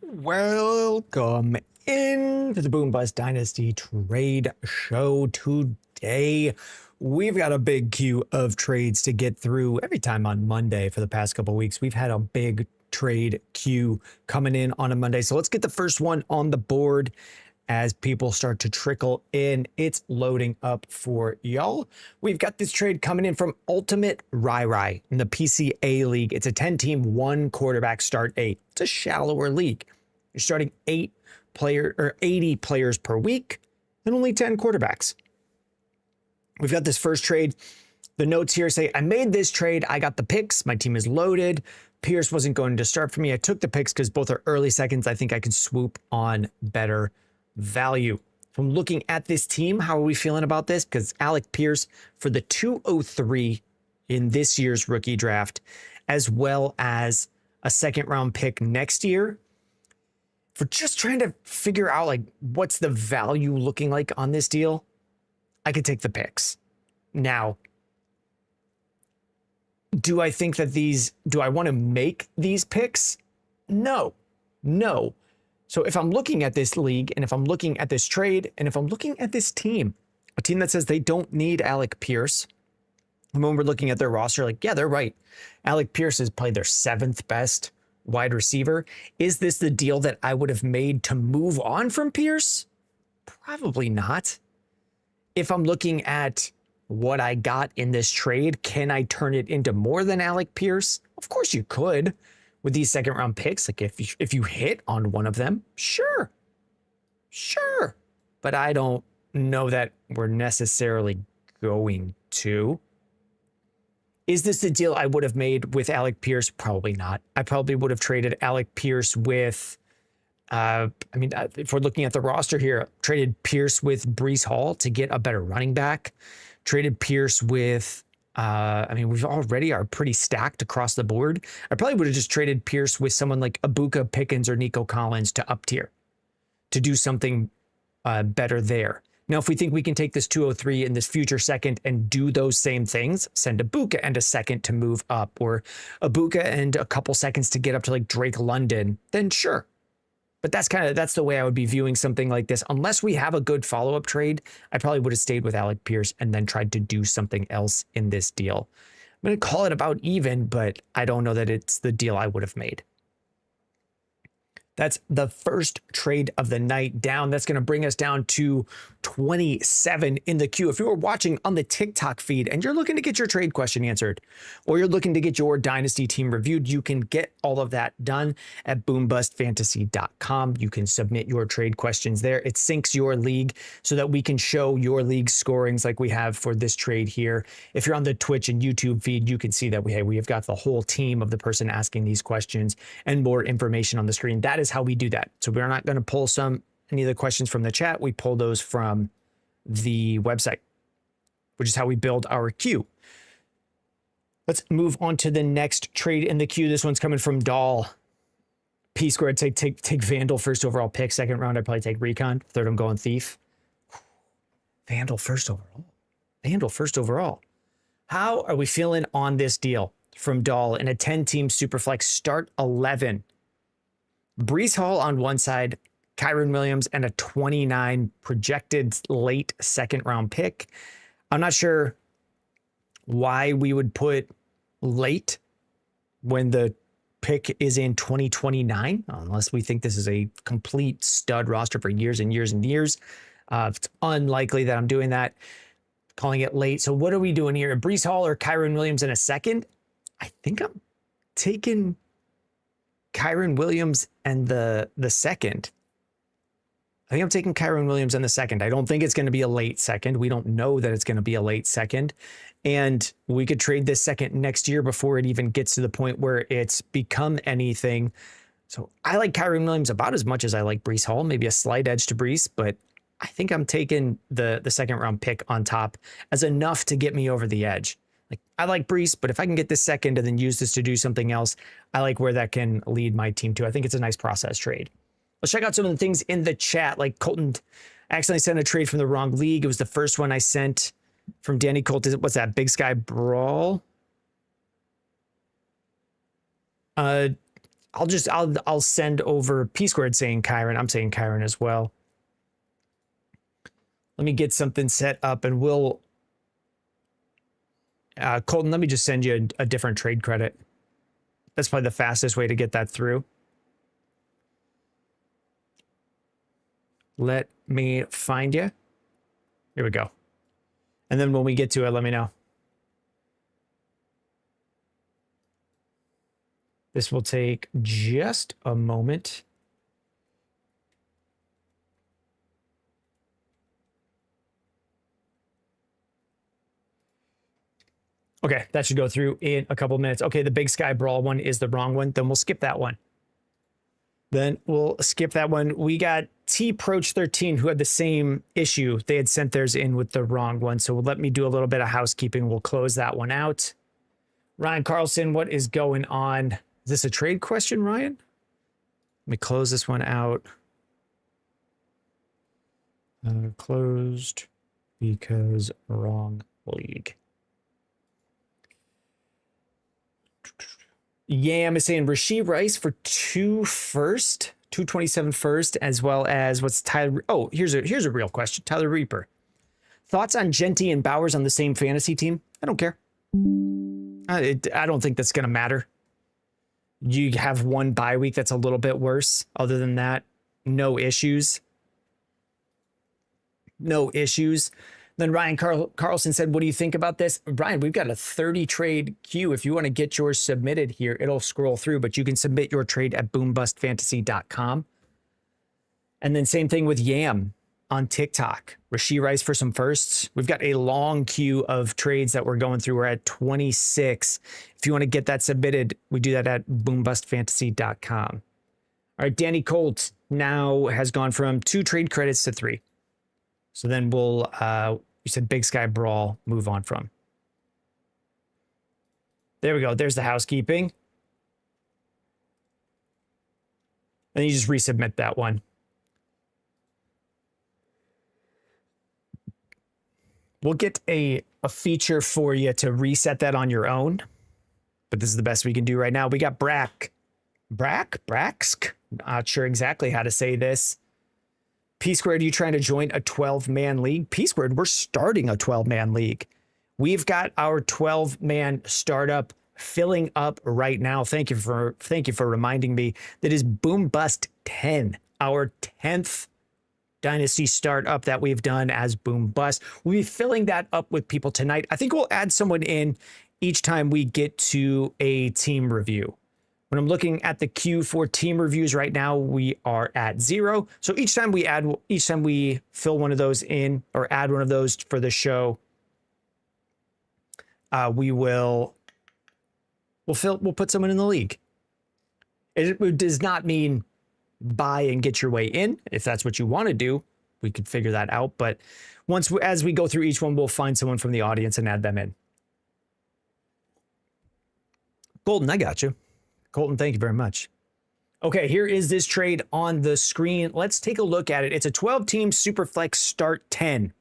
Welcome into the Boom Bust Dynasty Trade Show. Today, we've got a big queue of trades to get through. Every time on Monday for the past couple of weeks, we've had a big trade queue coming in on a Monday. So let's get the first one on the board as people start to trickle in. It's loading up for y'all. We've got this trade coming in from Ultimate Rai in the PCA League. It's a 10-team, one quarterback start eight. It's a shallower league. You're starting 80 players per week and only 10 quarterbacks. We've got this first trade. The notes here say, I made this trade. I got the picks. My team is loaded. Pierce wasn't going to start for me. I took the picks because both are early seconds. I think I can swoop on better value. From looking at this team, how are we feeling about this? Because Alec Pierce for the 203 in this year's rookie draft, as well as a second round pick next year. For just trying to figure out like what's the value looking like on this deal, I could take the picks. Now, do I think that do I want to make these picks? No. So if I'm looking at this league and if I'm looking at this trade and if I'm looking at this team, a team that says they don't need Alec Pierce, and when we're looking at their roster, like, yeah, they're right. Alec Pierce is probably their seventh best wide receiver. Is this the deal that I would have made to move on from Pierce? Probably not. If I'm looking at what I got in this trade, can I turn it into more than Alec Pierce? Of course you could with these second round picks. Like if you hit on one of them, sure. But I don't know that we're necessarily going to. Is this the deal I would have made with Alec Pierce? Probably not. I probably would have traded Alec Pierce with, if we're looking at the roster here, traded Pierce with Breece Hall to get a better running back. Traded Pierce with, we've already are pretty stacked across the board. I probably would have just traded Pierce with someone like Ibuka, Pickens, or Nico Collins to up tier to do something better there. Now, if we think we can take this 203 in this future second and do those same things, send Ibuka and a second to move up, or Ibuka and a couple seconds to get up to like Drake London, then sure. But that's the way I would be viewing something like this. Unless we have a good follow-up trade, I probably would have stayed with Alec Pierce and then tried to do something else in this deal. I'm going to call it about even, but I don't know that it's the deal I would have made. That's the first trade of the night down. That's going to bring us down to 27 in the queue. If you are watching on the TikTok feed and you're looking to get your trade question answered, or you're looking to get your Dynasty team reviewed, you can get all of that done at boombustfantasy.com. You can submit your trade questions there. It syncs your league so that we can show your league scorings like we have for this trade here. If you're on the Twitch and YouTube feed, you can see that we have got the whole team of the person asking these questions and more information on the screen. That is how we do that. So we're not going to pull any of the questions from the chat. We pull those from the website, which is how we build our queue. Let's move on to the next trade in the queue. This one's coming from Dahl. P squared, take Vandal first overall pick. Second round, I'd probably take Recon. Third, I'm going Thief. Vandal first overall. How are we feeling on this deal from Dahl in a 10-team Superflex start 11? Breece Hall on one side, Kyren Williams, and a 29 projected late second round pick. I'm not sure why we would put late when the pick is in 2029, unless we think this is a complete stud roster for years and years and years. It's unlikely that I'm doing that, calling it late. So what are we doing here? Breece Hall or Kyren Williams in a second? I think I'm taking Kyren Williams and the second. I think I'm taking Kyren Williams in the second. I don't think it's going to be a late second. We don't know that it's going to be a late second. And we could trade this second next year before it even gets to the point where it's become anything. So I like Kyren Williams about as much as I like Breece Hall, maybe a slight edge to Breece, but I think I'm taking the second round pick on top as enough to get me over the edge. Like, I like Breece, but if I can get this second and then use this to do something else, I like where that can lead my team to. I think it's a nice process trade. Let's check out some of the things in the chat. Like Colton, I accidentally sent a trade from the wrong league. It was the first one I sent from Danny Colt. What's that? Big Sky Brawl? I'll send over P squared saying Kyron. I'm saying Kyron as well. Let me get something set up and we'll, Colton, let me just send you a different trade credit. That's probably the fastest way to get that through. Let me find you. Here we go. And then when we get to it, let me know. This will take just a moment. Okay, that should go through in a couple of minutes. Okay, the Big Sky Brawl one is the wrong one. Then we'll skip that one. We got T-Proach 13 who had the same issue. They had sent theirs in with the wrong one. So let me do a little bit of housekeeping. We'll close that one out. Ryan Carlson, what is going on? Is this a trade question, Ryan? Let me close this one out. Closed because wrong league. Yam is saying Rashee Rice for 227 first, as well as what's Tyler. Oh, here's a real question. Tyler Reaper. Thoughts on Genty and Bowers on the same fantasy team? I don't care. I don't think that's going to matter. You have one bye week that's a little bit worse. Other than that, no issues. No issues. Then Ryan Carlson said, what do you think about this? Ryan, we've got a 30 trade queue. If you want to get yours submitted here, it'll scroll through, but you can submit your trade at boombustfantasy.com. And then same thing with Yam on TikTok. Rashee Rice for some firsts. We've got a long queue of trades that we're going through. We're at 26. If you want to get that submitted, we do that at boombustfantasy.com. All right, Danny Colt now has gone from 2 trade credits to 3. So then we'll, you said Big Sky Brawl, move on from. There we go. There's the housekeeping. And you just resubmit that one. We'll get a feature for you to reset that on your own. But this is the best we can do right now. We got Braxk. Not sure exactly how to say this. P Squared, you trying to join a 12-man league? P Squared, we're starting a 12-man league. We've got our 12-man startup filling up right now. Thank you for reminding me. That is Boom Bust 10, our 10th Dynasty startup that we've done as Boom Bust. We'll be filling that up with people tonight. I think we'll add someone in each time we get to a team review. When I'm looking at the queue for team reviews right now, we are at 0. So each time we fill one of those in or add one of those for the show, we'll put someone in the league. It does not mean buy and get your way in. If that's what you want to do, we could figure that out. But as we go through each one, we'll find someone from the audience and add them in. Golden, I got you. Colton, thank you very much. Okay, here is this trade on the screen. Let's take a look at it. It's a 12-team Superflex start 10.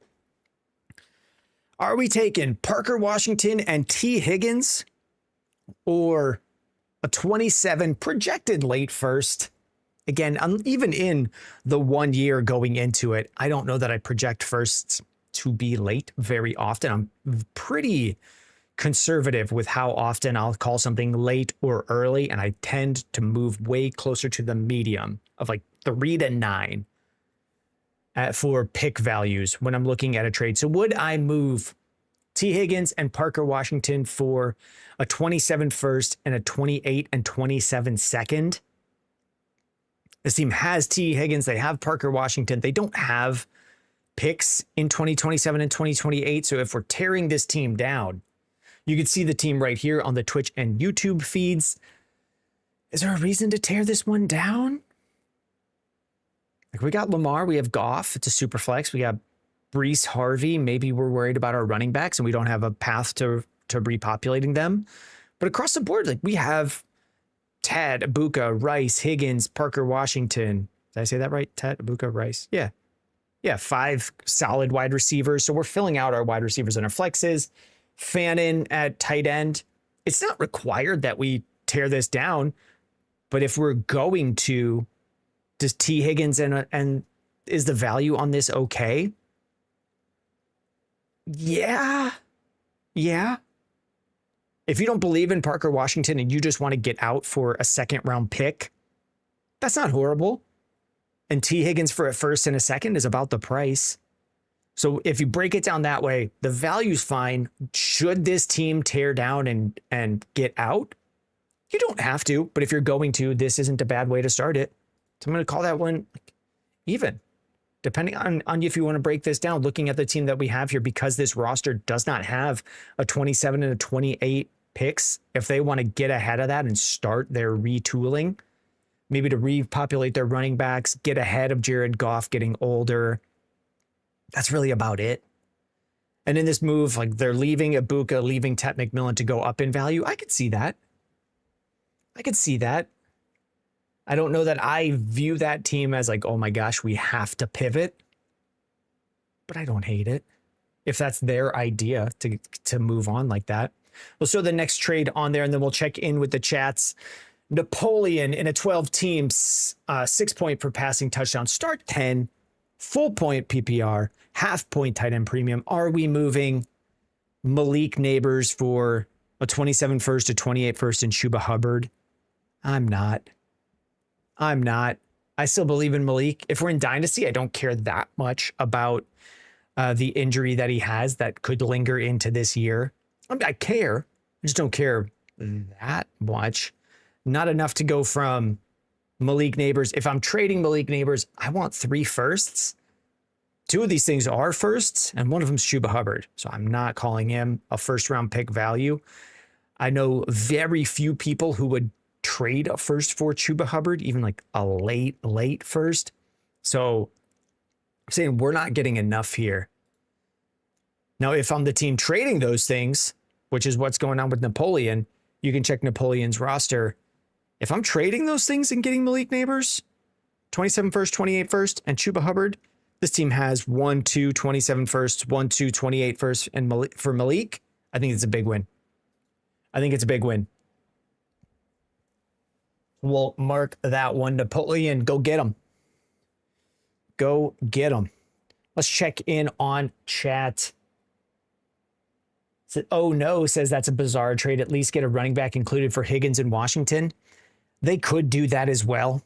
Are we taking Parker Washington and T. Higgins or a 27 projected late first? Again, even in the 1 year going into it, I don't know that I project firsts to be late very often. I'm pretty conservative with how often I'll call something late or early, and I tend to move way closer to the medium of like 3 to 9 for pick values when I'm looking at a trade. So would I move T. Higgins and Parker Washington for a 27 first and a 28 and 27 second? This team has T. Higgins. They have Parker Washington. They don't have picks in 2027 and 2028. So if we're tearing this team down, you can see the team right here on the Twitch and YouTube feeds. Is there a reason to tear this one down? Like we got Lamar, we have Goff. It's a super flex. We got Brees, Harvey. Maybe we're worried about our running backs and we don't have a path to repopulating them. But across the board, like we have Tad, Abuka, Rice, Higgins, Parker, Washington. Did I say that right? Tad, Abuka, Rice. Yeah. 5 solid wide receivers. So we're filling out our wide receivers and our flexes. Fannin at tight end. It's not required that we tear this down. But if we're going to, does T. Higgins and is the value on this okay? Yeah. Yeah. If you don't believe in Parker Washington and you just want to get out for a second round pick, that's not horrible. And T. Higgins for a first and a second is about the price. So if you break it down that way, the value's fine. Should this team tear down and get out? You don't have to, but if you're going to, this isn't a bad way to start it. So I'm going to call that one even. Depending on if you want to break this down, looking at the team that we have here, because this roster does not have a 27 and a 28 picks, if they want to get ahead of that and start their retooling, maybe to repopulate their running backs, get ahead of Jared Goff getting older, that's really about it. And in this move, like they're leaving Ibuka, leaving Tet McMillan to go up in value. I could see that. I could see that. I don't know that I view that team as like, oh my gosh, we have to pivot, but I don't hate it. If that's their idea to move on like that. We'll show the next trade on there and then we'll check in with the chats. Napoleon in a 12 teams, 6 point per passing touchdown, start 10, full point PPR, half point tight end premium. Are we moving Malik Neighbors for a 27 first, a 28 first, and Chuba Hubbard? I'm not. I still believe in Malik. If we're in Dynasty, I don't care that much about the injury that he has that could linger into this year. I care. I just don't care that much. Not enough to go from Malik Neighbors. If I'm trading Malik Neighbors, I want 3 firsts. 2 of these things are firsts, and one of them is Chuba Hubbard. So I'm not calling him a first round pick value. I know very few people who would trade a first for Chuba Hubbard, even like a late first. So I'm saying we're not getting enough here. Now, if I'm the team trading those things, which is what's going on with Napoleon, you can check Napoleon's roster. If I'm trading those things and getting Malik Neighbors, 27 first, 28 first, and Chuba Hubbard, this team has 1, 2, 27 first, 1, 2, 28 first, and for Malik, I think it's a big win. We'll mark that one. Napoleon, go get him. Go get him. Let's check in on chat. Oh no, says that's a bizarre trade. At least get a running back included for Higgins and Washington. They could do that as well.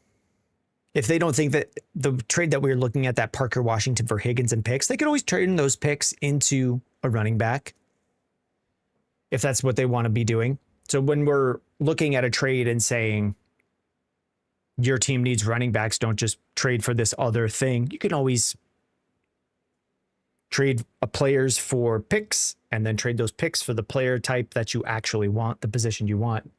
If they don't think that the trade that we were looking at, that Parker Washington for Higgins and picks, they could always trade in those picks into a running back if that's what they want to be doing. So when we're looking at a trade and saying your team needs running backs, don't just trade for this other thing. You can always trade players for picks and then trade those picks for the player type that you actually want, the position you want.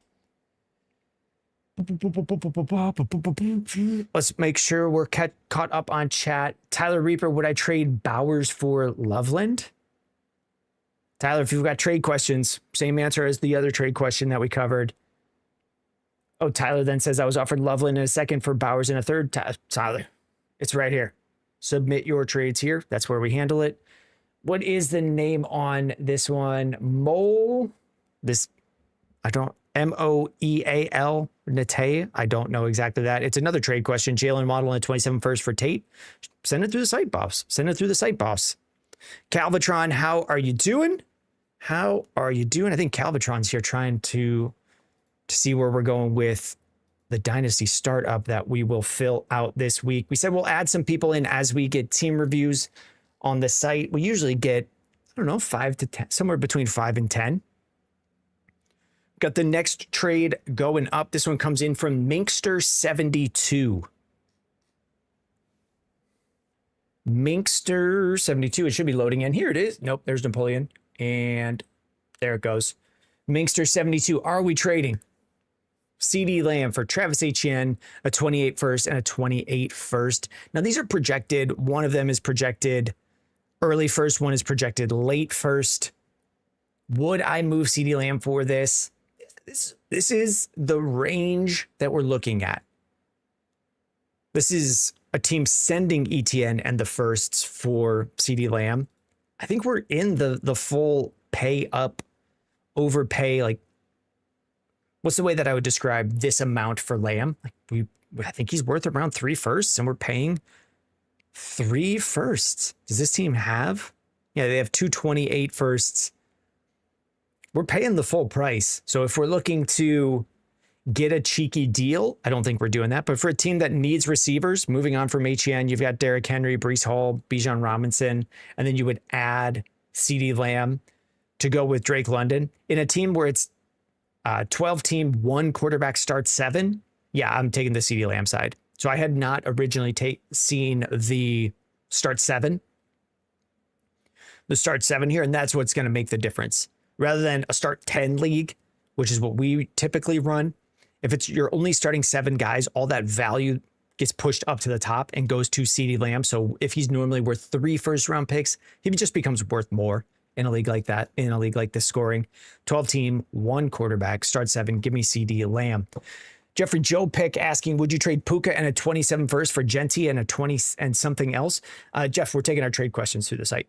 Let's make sure we're caught up on chat. Tyler Reaper, would I trade Bowers for Loveland? Tyler, if you've got trade questions, same answer as the other trade question that we covered. Oh, Tyler then says I was offered Loveland in a second for Bowers in a third. Tyler, it's right here. Submit your trades here. That's where we handle it. What is the name on this one? Moleal, Nate. I don't know exactly that. It's another trade question. Jalen Waddle and a 27 first for Tate. Send it through the site, boss. Calvatron, how are you doing? I think Calvatron's here trying to see where we're going with the Dynasty startup that we will fill out this week. We said we'll add some people in as we get team reviews on the site. We usually get, 5 to 10, somewhere between 5 and 10. Got the next trade going up. This one comes in from Minkster72. Minkster72. It should be loading in. Here it is. Nope, there's Napoleon. And there it goes. Minkster72. Are we trading CD Lamb for Travis Etienne, a 28 first and a 28 first? Now, these are projected. One of them is projected early first. One is projected late first. Would I move CD Lamb for this? This is the range that we're looking at. This is a team sending ETN and the firsts for CD Lamb. I think we're in the full pay up, overpay, like what's the way that I would describe this amount for Lamb? Like I think he's worth around 3 firsts, and we're paying 3 firsts. Does this team have? Yeah, they have 228 firsts. We're paying the full price. So if we're looking to get a cheeky deal, I don't think we're doing that. But for a team that needs receivers, moving on from HEN, you've got Derrick Henry, Breece Hall, Bijan Robinson, and then you would add CeeDee Lamb to go with Drake London. In a team where it's 12 team, 1 quarterback start 7, yeah, I'm taking the CeeDee Lamb side. So I had not originally seen the start 7 here, and that's what's going to make the difference. Rather than a start 10 league, which is what we typically run, if you're only starting 7 guys, all that value gets pushed up to the top and goes to CeeDee Lamb. So if he's normally worth 3 first-round picks, he just becomes worth more in a league like that, in a league like this scoring. 12 team, 1 quarterback, start 7, give me CeeDee Lamb. Jeffrey Joe Pick asking, would you trade Puka and a 27 first for Genty and a 20 and something else? Jeff, we're taking our trade questions through the site.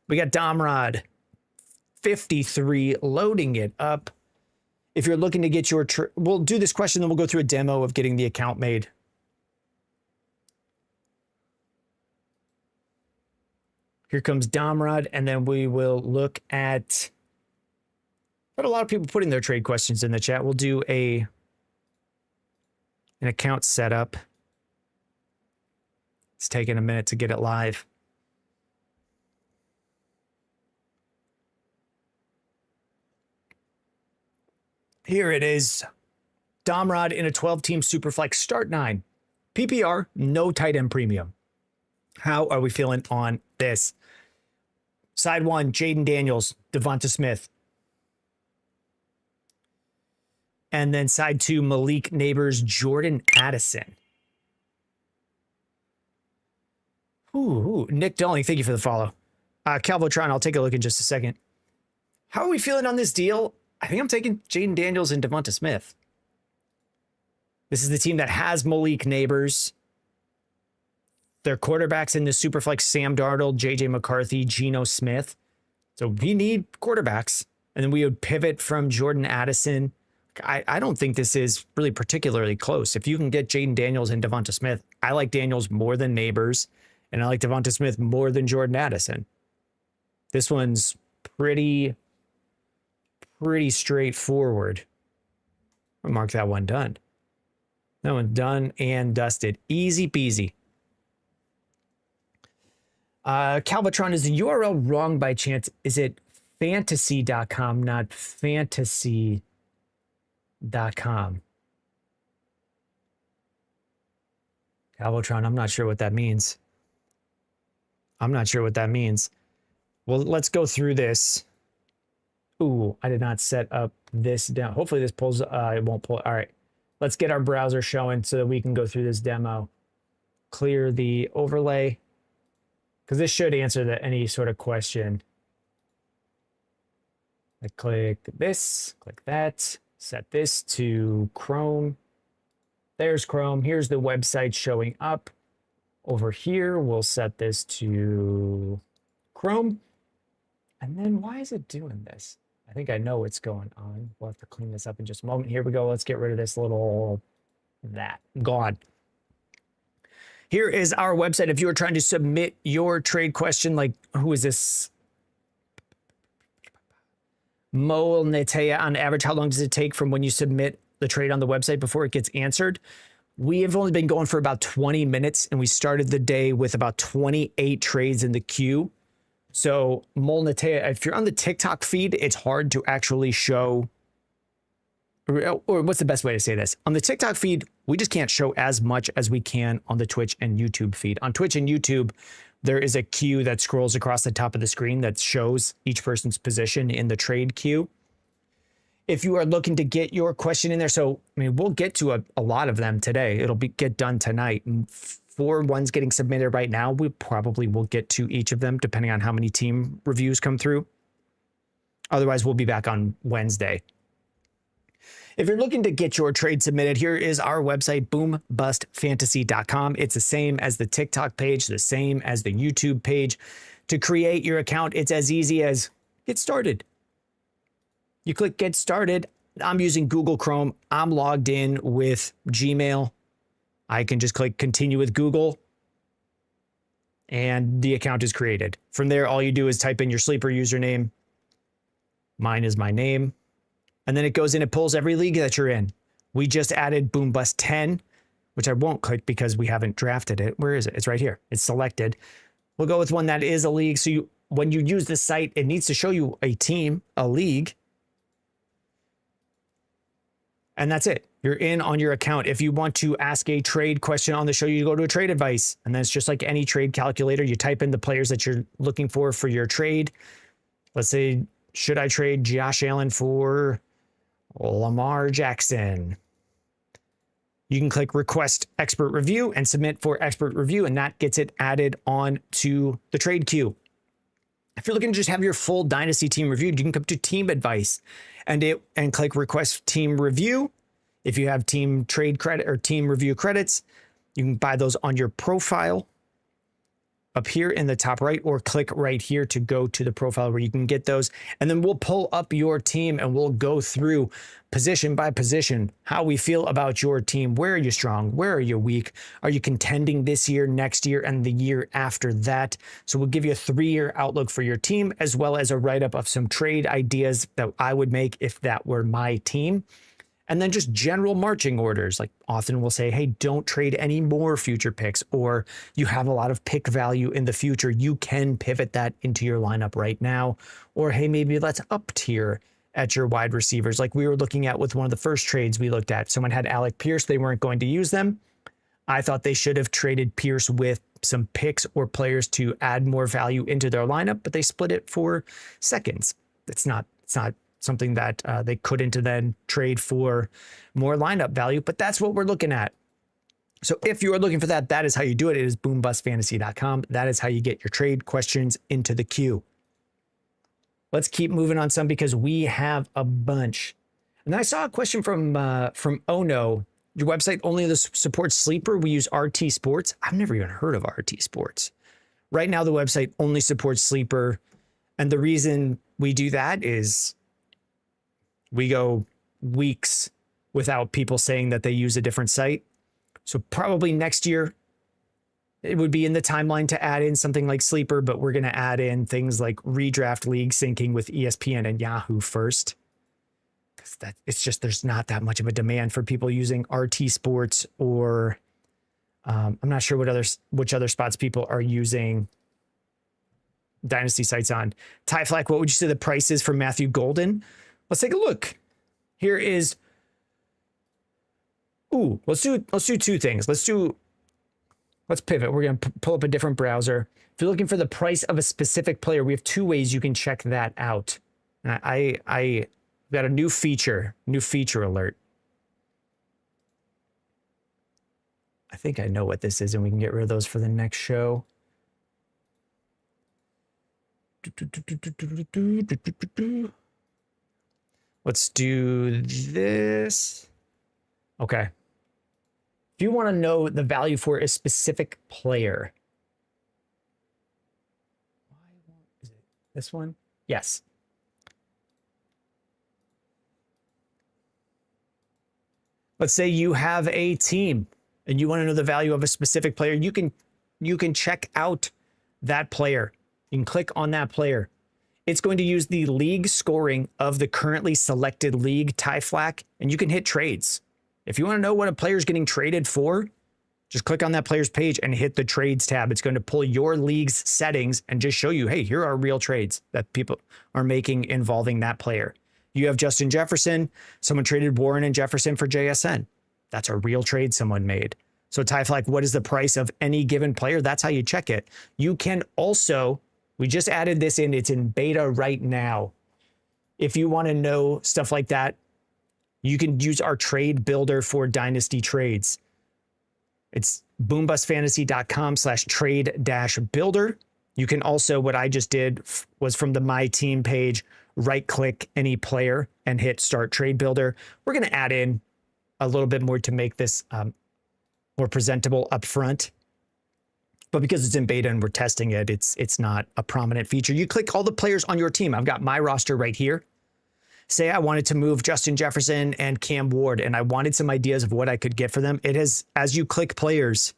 We got Domrod 53 loading it up. If you're looking to get your, we'll do this question, then we'll go through a demo of getting the account made. Here comes Domrod, and then we will look at, but a lot of people putting their trade questions in the chat. We'll do an account setup. It's taking a minute to get it live. Here it is. Domrod in a 12-team Superflex start 9. PPR, no tight end premium. How are we feeling on this? Side 1, Jaden Daniels, Devonta Smith. And then side 2, Malik Neighbors, Jordan Addison. Ooh, Nick Dolling, thank you for the follow. Calvotron, I'll take a look in just a second. How are we feeling on this deal? I think I'm taking Jaden Daniels and Devonta Smith. This is the team that has Malik Neighbors. Their quarterbacks in the Superflex, Sam Darnold, JJ McCarthy, Geno Smith. So we need quarterbacks. And then we would pivot from Jordan Addison. I don't think this is really particularly close. If you can get Jaden Daniels and Devonta Smith, I like Daniels more than Neighbors, and I like Devonta Smith more than Jordan Addison. This one's pretty straightforward. I'll mark that one done. That one done and dusted. Easy peasy. Calvatron, is the URL wrong by chance? Is it fantasy.com, not fantasy.com? Calvatron, I'm not sure what that means. Well, let's go through this. Ooh, I did not set up this down. Hopefully this pulls, it won't pull. All right, let's get our browser showing so that we can go through this demo. Clear the overlay, because this should answer any sort of question. I click this, click that, set this to Chrome. There's Chrome. Here's the website showing up. Over here, we'll set this to Chrome. And then why is it doing this? I think I know what's going on. We'll have to clean this up in just a moment. Here we go. Let's get rid of this little, that, gone. Here is our website. If you are trying to submit your trade question, like, who is this? Moel Netea, on average, how long does it take from when you submit the trade on the website before it gets answered? We have only been going for about 20 minutes, and we started the day with about 28 trades in the queue. So, Moel Netea, if you're on the TikTok feed, it's hard to actually show, or what's the best way to say this? On the TikTok feed, we just can't show as much as we can on the Twitch and YouTube feed. On Twitch and YouTube, there is a queue that scrolls across the top of the screen that shows each person's position in the trade queue. If you are looking to get your question in there, so, I mean, we'll get to a lot of them today. It'll get done tonight. 4 ones getting submitted right now. We probably will get to each of them depending on how many team reviews come through. Otherwise, we'll be back on Wednesday. If you're looking to get your trade submitted, here is our website, boombustfantasy.com. It's the same as the TikTok page, the same as the YouTube page. To create your account, it's as easy as get started. You click get started. I'm using Google Chrome. I'm logged in with Gmail. I can just click continue with Google and the account is created. From there, all you do is type in your sleeper username. Mine is my name. And then it goes in, it pulls every league that you're in. We just added Boom Bust 10, which I won't click because we haven't drafted it. Where is it? It's right here. It's selected. We'll go with one that is a league. So when you use this site, it needs to show you a team, a league. And that's it. You're in on your account. If you want to ask a trade question on the show, you go to a trade advice. And then it's just like any trade calculator. You type in the players that you're looking for your trade. Let's say, should I trade Josh Allen for Lamar Jackson? You can click request expert review and submit for expert review, and that gets it added on to the trade queue. If you're looking to just have your full Dynasty team reviewed, you can come to team advice and click request team review. If you have team trade credit or team review credits, you can buy those on your profile up here in the top right, or click right here to go to the profile where you can get those. And then we'll pull up your team and we'll go through position by position, how we feel about your team. Where are you strong? Where are you weak? Are you contending this year, next year, and the year after that? So we'll give you a 3-year outlook for your team, as well as a write-up of some trade ideas that I would make if that were my team. And then just general marching orders. Like often we'll say, hey, don't trade any more future picks, or you have a lot of pick value in the future. You can pivot that into your lineup right now. Or, hey, maybe let's up tier at your wide receivers. Like we were looking at with one of the first trades we looked at. Someone had Alec Pierce. They weren't going to use them. I thought they should have traded Pierce with some picks or players to add more value into their lineup, but they split it for seconds. It's not something that they couldn't then trade for more lineup value, but that's what we're looking at. So if you are looking for that, that is how you do it. It is boombustfantasy.com. That is how you get your trade questions into the queue. Let's keep moving on some because we have a bunch. And then I saw a question from Ono. Your website only supports sleeper. We use RT Sports. I've never even heard of RT Sports. Right now, the website only supports sleeper. And the reason we do that is we go weeks without people saying that they use a different site. So probably next year, it would be in the timeline to add in something like Sleeper, but we're going to add in things like redraft league syncing with ESPN and Yahoo first. Because it's just, there's not that much of a demand for people using RT Sports, or I'm not sure which other spots people are using Dynasty sites on. Ty Flack, what would you say the price is for Matthew Golden? Let's take a look. Here is, let's do two things. Let's pivot. We're going to pull up a different browser. If you're looking for the price of a specific player, we have 2 ways you can check that out. And I got a new feature alert. I think I know what this is, and we can get rid of those for the next show. Let's do this. Okay. If you want to know the value for a specific player. Is it this one? Yes. Let's say you have a team and you want to know the value of a specific player. You can check out that player. You can click on that player. It's going to use the league scoring of the currently selected league, Ty Flack, and you can hit trades. If you want to know what a player is getting traded for, just click on that player's page and hit the trades tab. It's going to pull your league's settings and just show you, hey, here are real trades that people are making involving that player. You have Justin Jefferson. Someone traded Warren and Jefferson for JSN. That's a real trade someone made. So Ty Flack, what is the price of any given player? That's how you check it. You can also, we just added this in. It's in beta right now. If you want to know stuff like that, you can use our trade builder for Dynasty trades. It's boombustfantasy.com/trade-builder. You can also, what I just did was from the My Team page, right click any player and hit start trade builder. We're going to add in a little bit more to make this more presentable up front. But because it's in beta and we're testing it, it's not a prominent feature. You click all the players on your team. I've got my roster right here. Say I wanted to move Justin Jefferson and Cam Ward, and I wanted some ideas of what I could get for them. It has, as you click players,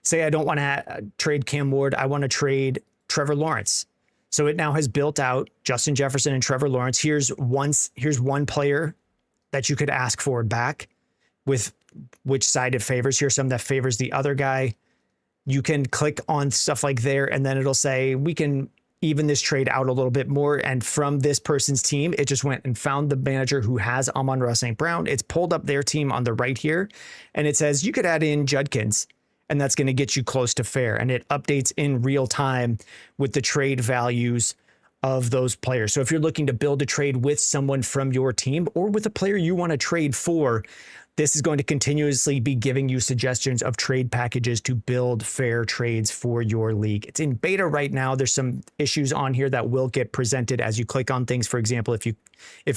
say I don't want to trade Cam Ward, I want to trade Trevor Lawrence. So it now has built out Justin Jefferson and Trevor Lawrence. Here's one player that you could ask for back with which side it favors. Here's some that favors the other guy. You can click on stuff like there, and then it'll say, we can even this trade out a little bit more. And from this person's team, it just went and found the manager who has Amon-Ra St. Brown. It's pulled up their team on the right here, and it says you could add in Judkins, and that's going to get you close to fair. And it updates in real time with the trade values of those players. So if you're looking to build a trade with someone from your team or with a player you want to trade for, this is going to continuously be giving you suggestions of trade packages to build fair trades for your league. It's in beta right now. There's some issues on here that will get presented as you click on things. For example, if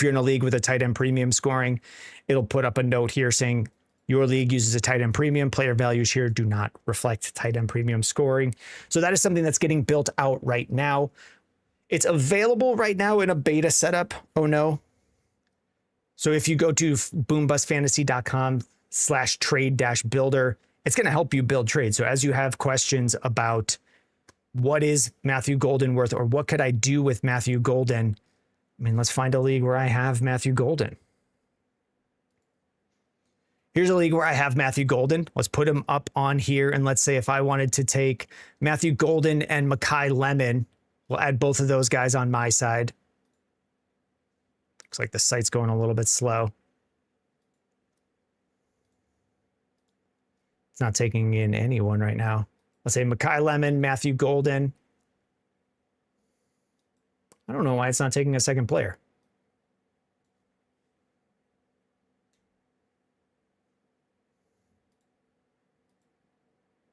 you're in a league with a tight end premium scoring, it'll put up a note here saying your league uses a tight end premium. Player values here do not reflect tight end premium scoring. So that is something that's getting built out right now. It's available right now in a beta setup. Oh no. So if you go to boombustfantasy.com/trade-builder, it's going to help you build trades. So as you have questions about what is Matthew Golden worth, or what could I do with Matthew Golden? I mean, let's find a league where I have Matthew Golden. Here's a league where I have Matthew Golden. Let's put him up on here. And let's say if I wanted to take Matthew Golden and Mekhi Lemon, we'll add both of those guys on my side. Looks like the site's going a little bit slow. It's not taking in anyone right now. Let's say Mekhi Lemon, Matthew Golden. I don't know why it's not taking a second player.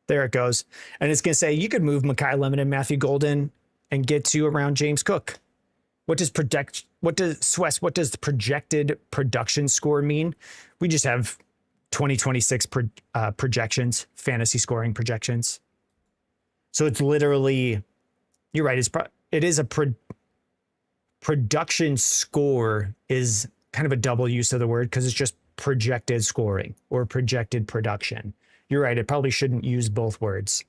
There it goes. And it's going to say you could move Mekhi Lemon and Matthew Golden and get to around James Cook. What does the projected production score mean? We just have 2026 projections, fantasy scoring projections. So it's literally, you're right. It is a production score is kind of a double use of the word because it's just projected scoring or projected production. You're right. It probably shouldn't use both words.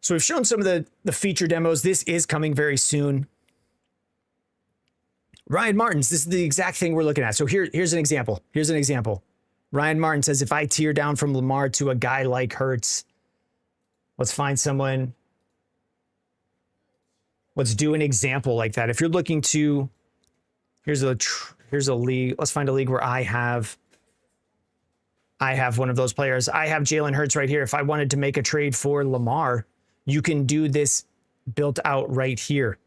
So we've shown some of the feature demos. This is coming very soon. Ryan Martins, this is the exact thing we're looking at. So here's an example. Here's an example. Ryan Martin says, if I tear down from Lamar to a guy like Hurts, let's find someone. Let's do an example like that. If you're looking to, here's a league. Let's find a league where I have one of those players. I have Jalen Hurts right here. If I wanted to make a trade for Lamar, you can do this built out right here.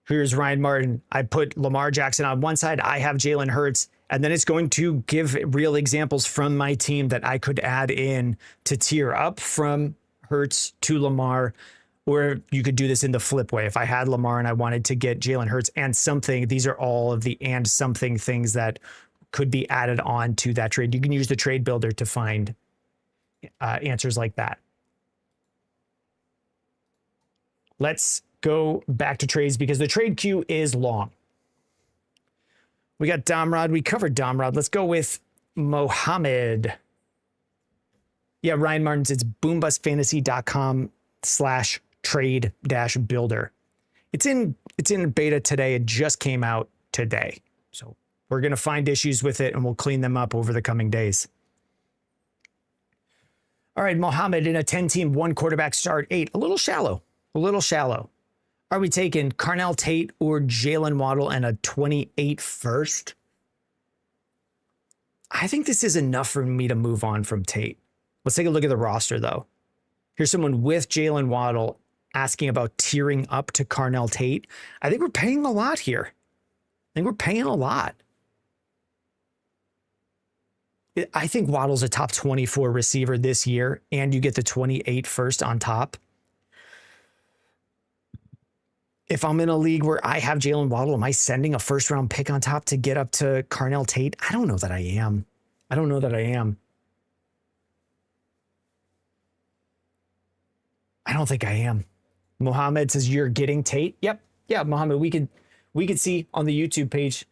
Here's Ryan Martin. I put Lamar Jackson on one side. I have Jalen Hurts. And then it's going to give real examples from my team that I could add in to tier up from Hurts to Lamar. Or you could do this in the flip way. If I had Lamar and I wanted to get Jalen Hurts and something, these are all of the and something things that could be added on to that trade. You can use the trade builder to find answers like that. Let's go back to trades because the trade queue is long. We got Domrod. We covered Domrod. Let's go with Mohammed. Yeah, Ryan Martins. It's boombustfantasy.com/trade-builder. It's in beta today. It just came out today. So we're going to find issues with it and we'll clean them up over the coming days. All right, Mohammed in a 10-team, 1 quarterback start 8. A little shallow. A little shallow. Are we taking Carnell Tate or Jalen Waddle and a 28 first? I think this is enough for me to move on from Tate. Let's take a look at the roster, though. Here's someone with Jalen Waddle asking about tiering up to Carnell Tate. I think we're paying a lot here. I think we're paying a lot. I think Waddle's a top 24 receiver this year, and you get the 28 first on top. If I'm in a league where I have Jalen Waddle, am I sending a first-round pick on top to get up to Carnell Tate? I don't know that I am. I don't know that I am. I don't think I am. Mohammed says, you're getting Tate? Yep, Yeah, Mohammed, we could see on the YouTube page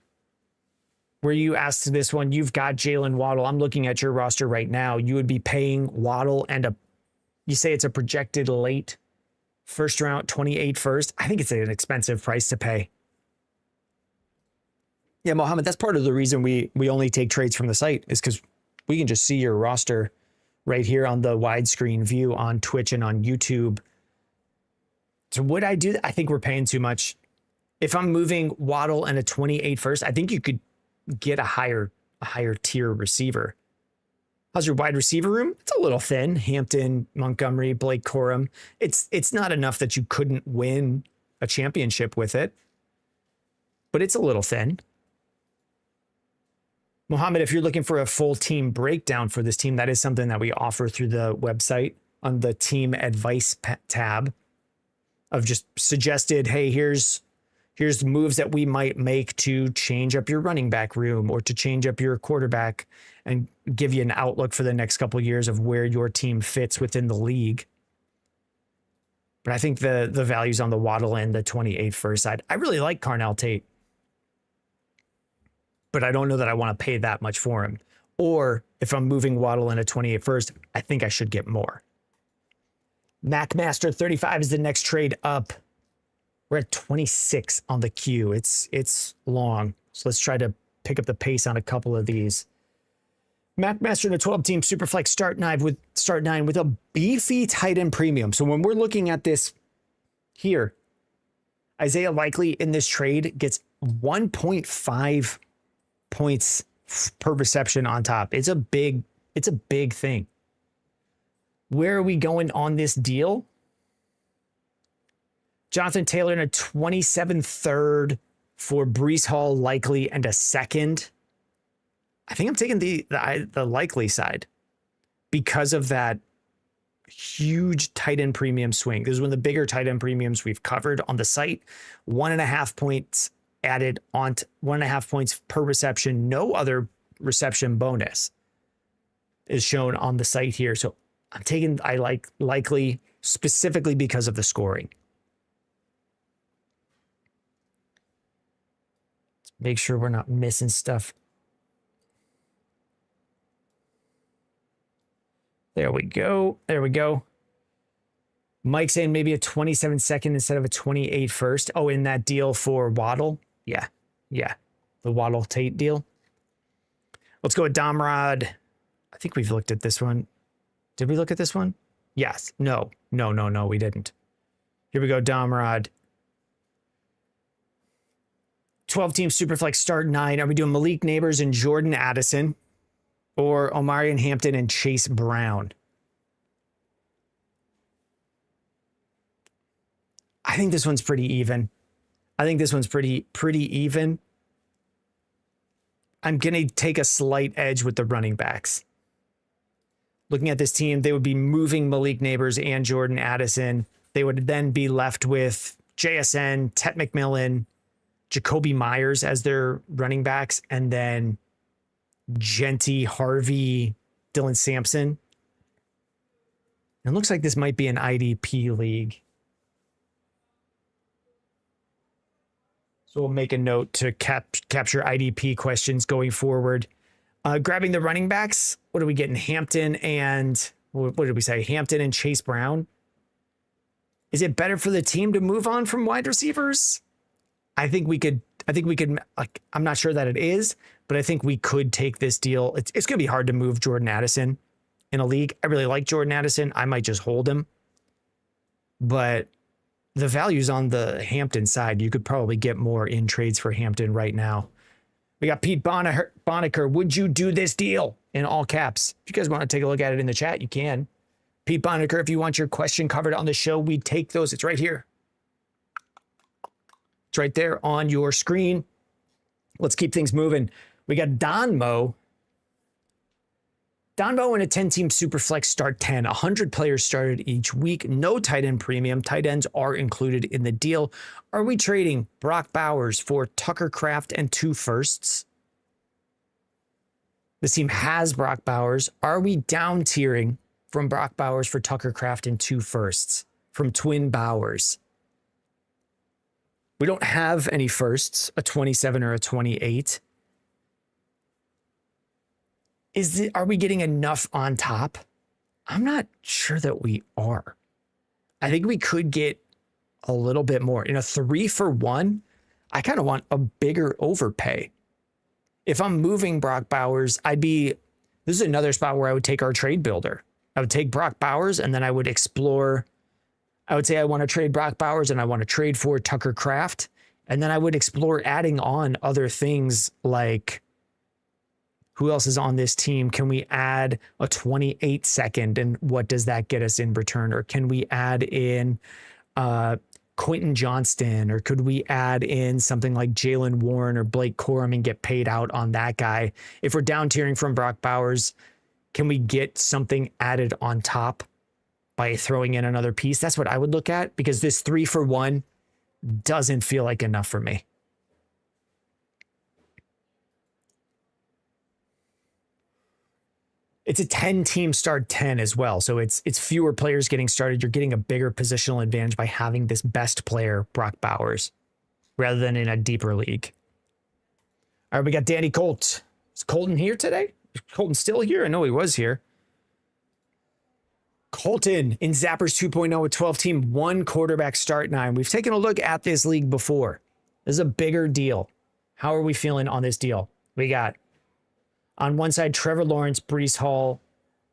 where you asked this one. You've got Jalen Waddle. I'm looking at your roster right now. You would be paying Waddle and you say it's a projected late first round, 28 first. I think it's an expensive price to pay. Yeah, Mohammed, that's part of the reason we only take trades from the site is because we can just see your roster right here on the widescreen view on Twitch and on YouTube. So would I do that? I think we're paying too much. If I'm moving Waddle and a 28 first, I think you could get a higher tier receiver. How's your wide receiver room? It's a little thin. Hampton, Montgomery, Blake Corum. It's not enough that you couldn't win a championship with it, but it's a little thin. Mohammed, if you're looking for a full team breakdown for this team, that is something that we offer through the website on the team advice tab of just suggested, hey, here's the moves that we might make to change up your running back room or to change up your quarterback and give you an outlook for the next couple of years of where your team fits within the league. But I think the values on the Waddle and the 28 first side, I really like Carnell Tate, but I don't know that I want to pay that much for him. Or if I'm moving Waddle in a 28 first, I think I should get more. MacMaster 35 is the next trade up. We're at 26 on the queue. It's long. So let's try to pick up the pace on a couple of these. MacMaster in a 12-team Superflex start nine with a beefy tight end premium. So when we're looking at this here, Isaiah Likely in this trade gets 1.5 points per reception on top. It's a big thing. Where are we going on this deal? Jonathan Taylor in a 27 third for Breece Hall, Likely, and a second. I think I'm taking the Likely side because of that huge tight end premium swing. This is one of the bigger tight end premiums we've covered on the site. 1.5 points added on 1.5 points per reception. No other reception bonus is shown on the site here. So I like Likely specifically because of the scoring. Let's make sure we're not missing stuff. There we go. There we go. Mike saying maybe a 27 second instead of a 28 first. Oh, in that deal for Waddle. Yeah. Yeah. The Waddle Tate deal. Let's go with Domrod. I think we've looked at this one. Did we look at this one? Yes. No, we didn't. Here we go. Domrod. 12-team Superflex start 9. Are we doing Malik Neighbors and Jordan Addison or Omarion Hampton and Chase Brown? I think this one's pretty even. Pretty even. I'm going to take a slight edge with the running backs. Looking at this team, they would be moving Malik Neighbors and Jordan Addison. They would then be left with JSN, Tet McMillan, Jacoby Myers as their running backs, and then Genty, Harvey, Dylan Sampson. It looks like this might be an IDP league. So we'll make a note to capture IDP questions going forward. Grabbing the running backs, what are we getting? Hampton and, what did we say? Hampton and Chase Brown. Is it better for the team to move on from wide receivers? I think we could, like, I'm not sure that it is, but I think we could take this deal. It's going to be hard to move Jordan Addison in a league. I really like Jordan Addison. I might just hold him. But the values on the Hampton side, you could probably get more in trades for Hampton right now. We got Pete Boniker. Would you do this deal? In all caps. If you guys want to take a look at it in the chat, you can. Pete Boniker, if you want your question covered on the show, we take those. It's right here. It's right there on your screen. Let's keep things moving. We got Don Mo. Don Mo in a 10-team Superflex start 10. 100 players started each week. No tight end premium. Tight ends are included in the deal. Are we trading Brock Bowers for Tucker Kraft and 2 firsts? This team has Brock Bowers. Are we down tiering from Brock Bowers for Tucker Kraft and 2 firsts from Twin Bowers? We don't have any firsts, a 27 or a 28. Are we getting enough on top? I'm not sure that we are. I think we could get a little bit more. In a 3-for-1, I kind of want a bigger overpay. If I'm moving Brock Bowers, this is another spot where I would take our trade builder. I would take Brock Bowers and then I would explore. I would say I want to trade Brock Bowers and I want to trade for Tucker Kraft. And then I would explore adding on other things like, who else is on this team? Can we add a 28 second? And what does that get us in return? Or can we add in Quentin Johnston? Or could we add in something like Jalen Warren or Blake Corum and get paid out on that guy? If we're down tiering from Brock Bowers, can we get something added on top by throwing in another piece? That's what I would look at, because this 3-for-1 doesn't feel like enough for me. It's a 10-team start 10 as well. So it's fewer players getting started. You're getting a bigger positional advantage by having this best player, Brock Bowers, rather than in a deeper league. All right, we got Danny Colt. Is Colton here today? Is Colton still here? I know he was here. Colton in Zappers 2.0 with 12-team, 1 quarterback start 9. We've taken a look at this league before. This is a bigger deal. How are we feeling on this deal? We got on one side, Trevor Lawrence, Breece Hall,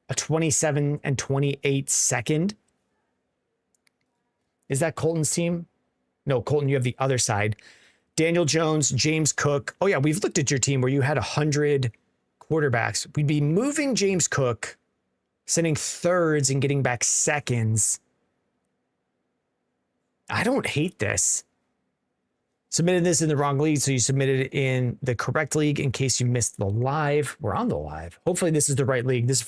a 27 and 28 second. Is that Colton's team? No, Colton, you have the other side. Daniel Jones, James Cook. Oh, yeah, we've looked at your team where you had 100 quarterbacks. We'd be moving James Cook, sending thirds and getting back seconds. I don't hate this. Submitted this in the wrong league, so you submitted it in the correct league in case you missed the live. We're on the live. Hopefully this is the right league. This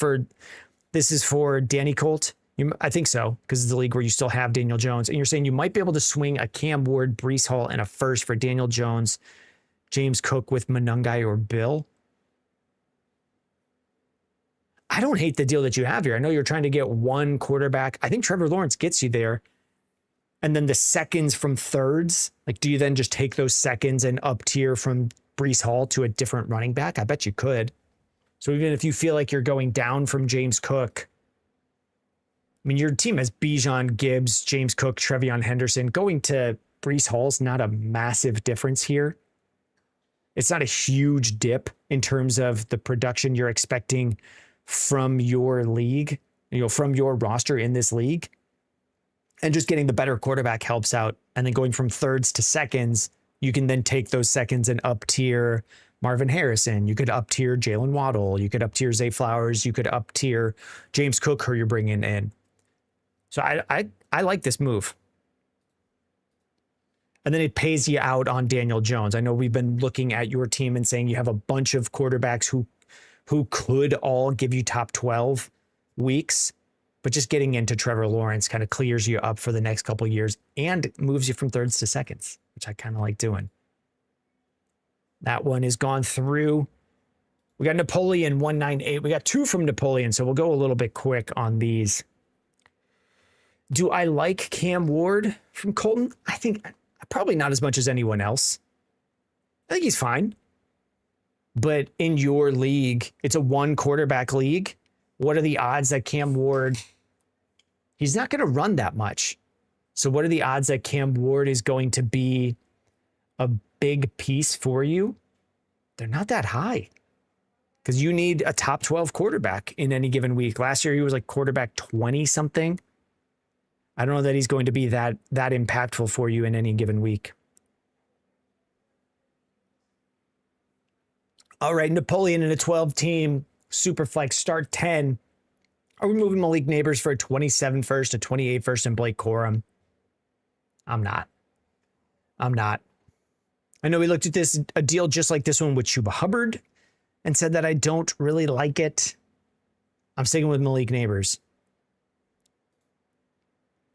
is for Danny Colt. I think so, because it's the league where you still have Daniel Jones. And you're saying you might be able to swing a Cam Ward, Breece Hall, and a first for Daniel Jones, James Cook with Monungai or Bill. I don't hate the deal that you have here. I know you're trying to get 1 quarterback. I think Trevor Lawrence gets you there. And then the seconds from thirds, like, do you then just take those seconds and up tier from Breece Hall to a different running back? I bet you could. So even if you feel like you're going down from James Cook, I mean, your team has Bijan, Gibbs, James Cook, Trevion Henderson. Going to Breece Hall's not a massive difference here. It's not a huge dip in terms of the production you're expecting from your league, from your roster in this league. And just getting the better quarterback helps out. And then going from thirds to seconds, you can then take those seconds and up tier Marvin Harrison. You could up tier Jalen Waddle. You could up tier Zay Flowers. You could up tier James Cook, who you're bringing in. So I like this move. And then it pays you out on Daniel Jones. I know we've been looking at your team and saying you have a bunch of quarterbacks who could all give you top 12 weeks. But just getting into Trevor Lawrence kind of clears you up for the next couple of years and moves you from thirds to seconds, which I kind of like doing. That one is gone through. We got Napoleon 198. We got 2 from Napoleon, so we'll go a little bit quick on these. Do I like Cam Ward from Colton? I think probably not as much as anyone else. I think he's fine. But in your league, it's a 1 quarterback league. What are the odds that Cam Ward, he's not going to run that much. So what are the odds that Cam Ward is going to be a big piece for you? They're not that high, because you need a top 12 quarterback in any given week. Last year, he was like quarterback 20 something. I don't know that he's going to be that impactful for you in any given week. All right, Napoleon in a 12-team Superflex start 10. Are we moving Malik Neighbors for a 27 first, a 28 first, and Blake Corum? I'm not. I know we looked at a deal just like this one with Chuba Hubbard and said that I don't really like it. I'm sticking with Malik Neighbors.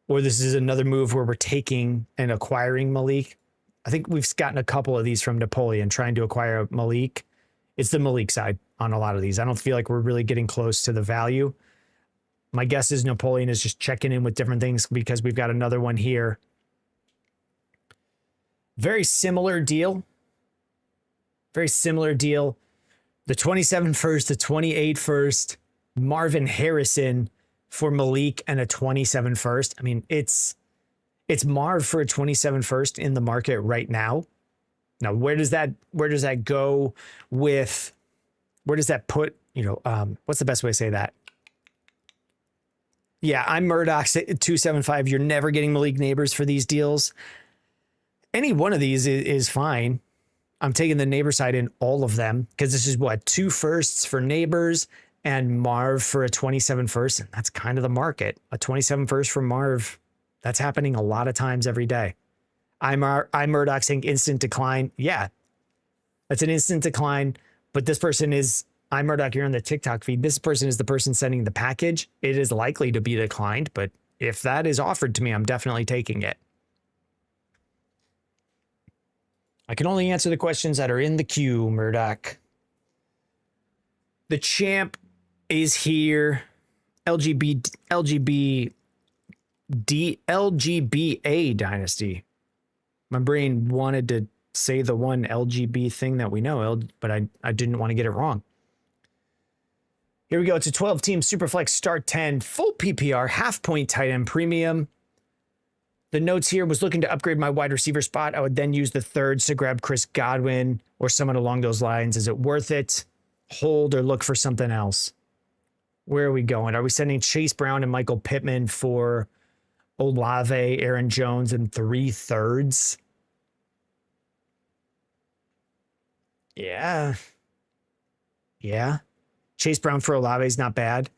Or this is another move where we're taking and acquiring Malik. I think we've gotten a couple of these from Napoleon trying to acquire Malik. It's the Malik side on a lot of these. I don't feel like we're really getting close to the value. My guess is Napoleon is just checking in with different things because we've got another one here. Very similar deal. Very similar deal. The 27 first, the 28 first, Marvin Harrison for Malik, and a 27 first. I mean, it's Marv for a 27 first in the market right now. Now, where does that go with, where does that put, what's the best way to say that? Yeah, I'm Murdoch's at 275. You're never getting Malik Neighbors for these deals. Any one of these is fine. I'm taking the Neighbor side in all of them because this is what, 2 firsts for Neighbors and Marv for a 27 first. And that's kind of the market. A 27 first for Marv. That's happening a lot of times every day. I'm Murdoch saying instant decline. Yeah, that's an instant decline. But this person is, I'm Murdoch, you're on the TikTok feed. This person is the person sending the package. It is likely to be declined. But if that is offered to me, I'm definitely taking it. I can only answer the questions that are in the queue, Murdoch. The champ is here. LGBA Dynasty. My brain wanted to say the one LGB thing that we know, but I didn't want to get it wrong. Here we go. It's a 12-team Superflex Start 10, full PPR, half-point tight end premium. The notes here was looking to upgrade my wide receiver spot. I would then use the thirds to grab Chris Godwin or someone along those lines. Is it worth it? Hold or look for something else? Where are we going? Are we sending Chase Brown and Michael Pittman for Olave, Aaron Jones, and 3 thirds? Yeah. Chase Brown for Olave is not bad.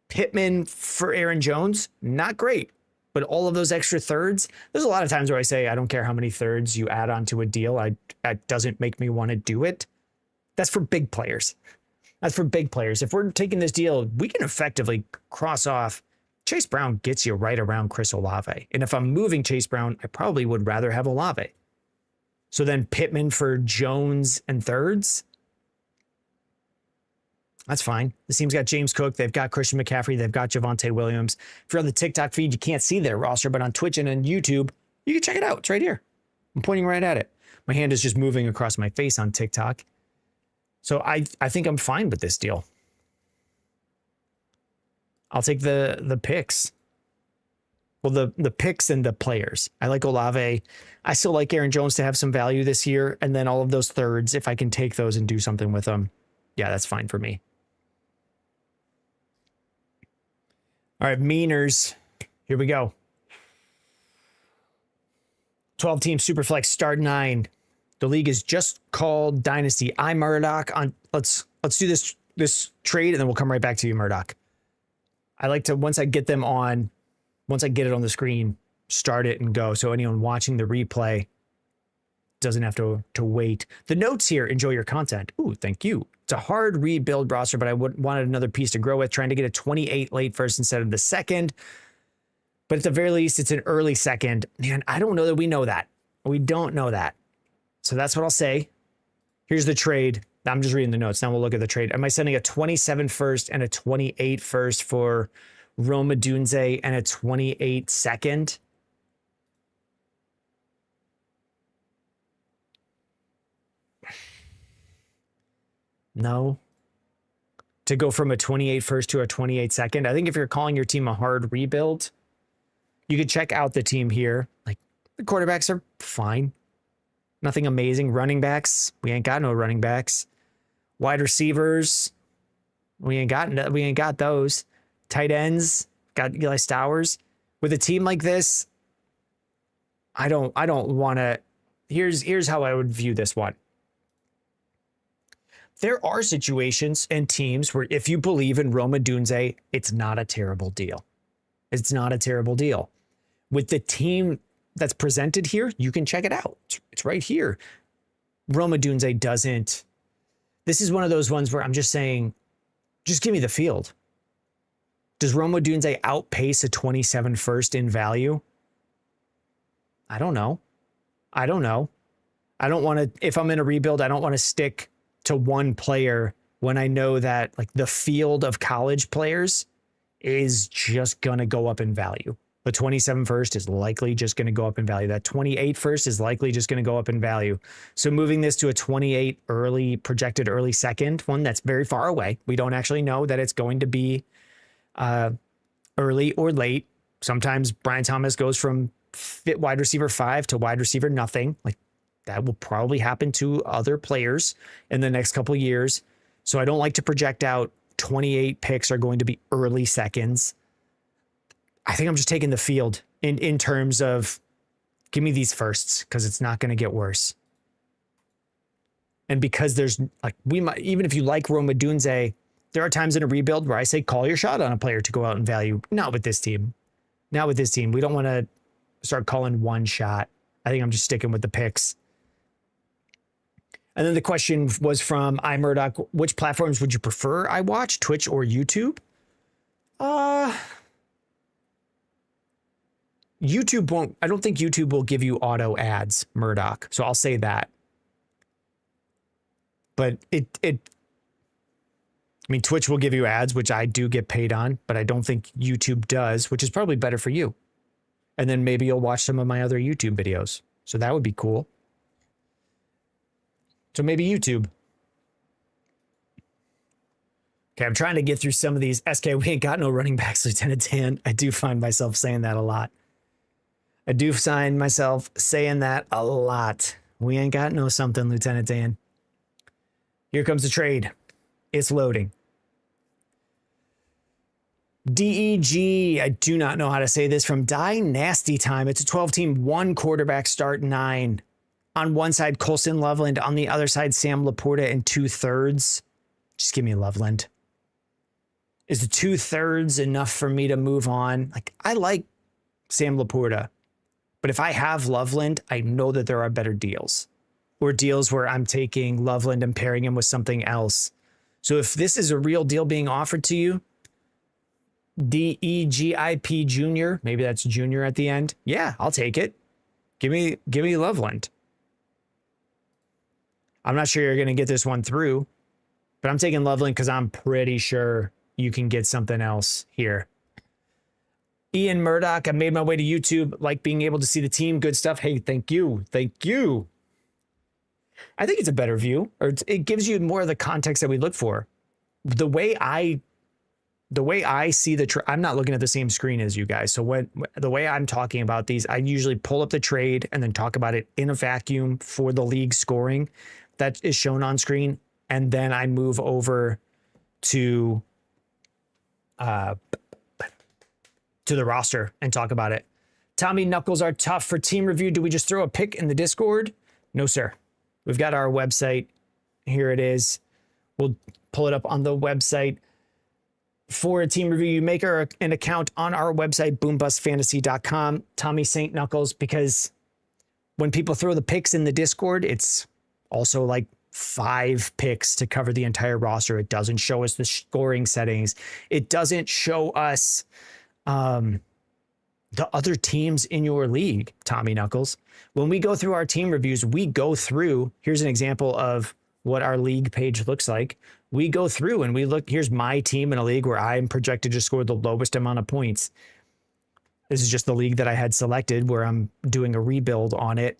Pittman for Aaron Jones, not great. But all of those extra thirds, there's a lot of times where I say, I don't care how many thirds you add onto a deal. That doesn't make me want to do it. That's for big players. If we're taking this deal, we can effectively cross off Chase Brown gets you right around Chris Olave. And if I'm moving Chase Brown, I probably would rather have Olave. So then Pittman for Jones and thirds. That's fine. The team's got James Cook. They've got Christian McCaffrey. They've got Javonte Williams. If you're on the TikTok feed, you can't see their roster, but on Twitch and on YouTube, you can check it out. It's right here. I'm pointing right at it. My hand is just moving across my face on TikTok. So I think I'm fine with this deal. I'll take the picks. Well, the picks and the players. I like Olave. I still like Aaron Jones to have some value this year. And then all of those thirds, if I can take those and do something with them, yeah, that's fine for me. All right, Meaners. Here we go. 12-team Superflex Start 9. The league is just called Dynasty. I'm Murdoch. Let's do this trade, and then we'll come right back to you, Murdoch. I like to, once I get it on the screen, start it and go. So anyone watching the replay doesn't have to wait. The notes here, enjoy your content. Ooh, thank you. It's a hard rebuild roster, but I wanted another piece to grow with, trying to get a 28 late first instead of the second. But at the very least, it's an early second. Man, I don't know that we know that. We don't know that. So that's what I'll say. Here's the trade. I'm just reading the notes. Now we'll look at the trade. Am I sending a 27 first and a 28 first for Rome Odunze and a 28 second? No. To go from a 28 first to a 28 second. I think if you're calling your team a hard rebuild, you could check out the team here. Like, the quarterbacks are fine. Nothing amazing. Running backs, we ain't got no running backs. Wide receivers, we ain't got those. Tight ends, got Eli Stowers. With a team like this, I don't want to. Here's how I would view this one. There are situations and teams where if you believe in Rome Odunze, it's not a terrible deal. It's not a terrible deal. With the team that's presented here, you can check it out. It's right here. Rome Odunze doesn't. This is one of those ones where I'm just saying, just give me the field. Does Rome Odunze outpace a 27 first in value? I don't know. I don't want to, if I'm in a rebuild, I don't want to stick to one player when I know that like the field of college players is just going to go up in value. The 27 first is likely just going to go up in value. That 28 first is likely just going to go up in value. So moving this to a 28 early, projected early second, one that's very far away. We don't actually know that it's going to be early or late. Sometimes Brian Thomas goes from fit wide receiver 5 to wide receiver nothing. Like that will probably happen to other players in the next couple of years. So I don't like to project out 28 picks are going to be early seconds. I think I'm just taking the field in terms of give me these firsts because it's not going to get worse. And because there's like, we might, even if you like Roma Dunze, there are times in a rebuild where I say, call your shot on a player to go out and value. Not with this team. Not with this team. We don't want to start calling one shot. I think I'm just sticking with the picks. And then the question was from iMurdoch, which platforms would you prefer I watch, Twitch or YouTube? YouTube won't, I don't think YouTube will give you auto ads, Murdoch. So I'll say that. But I mean, Twitch will give you ads, which I do get paid on, but I don't think YouTube does, which is probably better for you. And then maybe you'll watch some of my other YouTube videos. So that would be cool. So maybe YouTube. Okay, I'm trying to get through some of these. SK, we ain't got no running backs, Lieutenant Dan. I do find myself saying that a lot. I do find myself saying that a lot. We ain't got no something, Lieutenant Dan. Here comes the trade. It's loading. DEG, I do not know how to say this, from Dynasty time. It's a 12-team, 1 quarterback start 9. On one side, Colson Loveland. On the other side, Sam Laporta and 2/3. Just give me Loveland. Is the 2/3 enough for me to move on? Like, I like Sam Laporta, but if I have Loveland, I know that there are better deals, or deals where I'm taking Loveland and pairing him with something else. So if this is a real deal being offered to you, DEGIP Junior, maybe that's Junior at the end. Yeah, I'll take it. Give me Loveland. I'm not sure you're going to get this one through, but I'm taking Loveland because I'm pretty sure you can get something else here. Ian Murdoch, I made my way to YouTube, like being able to see the team. Good stuff. Hey, thank you. Thank you. I think it's a better view, or it gives you more of the context that we look for. The way I see I'm not looking at the same screen as you guys. So the way I'm talking about these, I usually pull up the trade and then talk about it in a vacuum for the league scoring that is shown on screen. And then I move over to the roster and talk about it. Tommy Knuckles are tough for team review. Do we just throw a pick in the Discord? No, sir. We've got our website. Here it is. We'll pull it up on the website. For a team review, you make an account on our website, boombustfantasy.com. Tommy St. Knuckles, because when people throw the picks in the Discord, it's also like 5 picks to cover the entire roster. It doesn't show us the scoring settings. It doesn't show us the other teams in your league, Tommy Knuckles. When we go through our team reviews, we go through, here's an example of what our league page looks like. We go through and we look, here's my team in a league where I'm projected to score the lowest amount of points. This is just the league that I had selected where I'm doing a rebuild on it.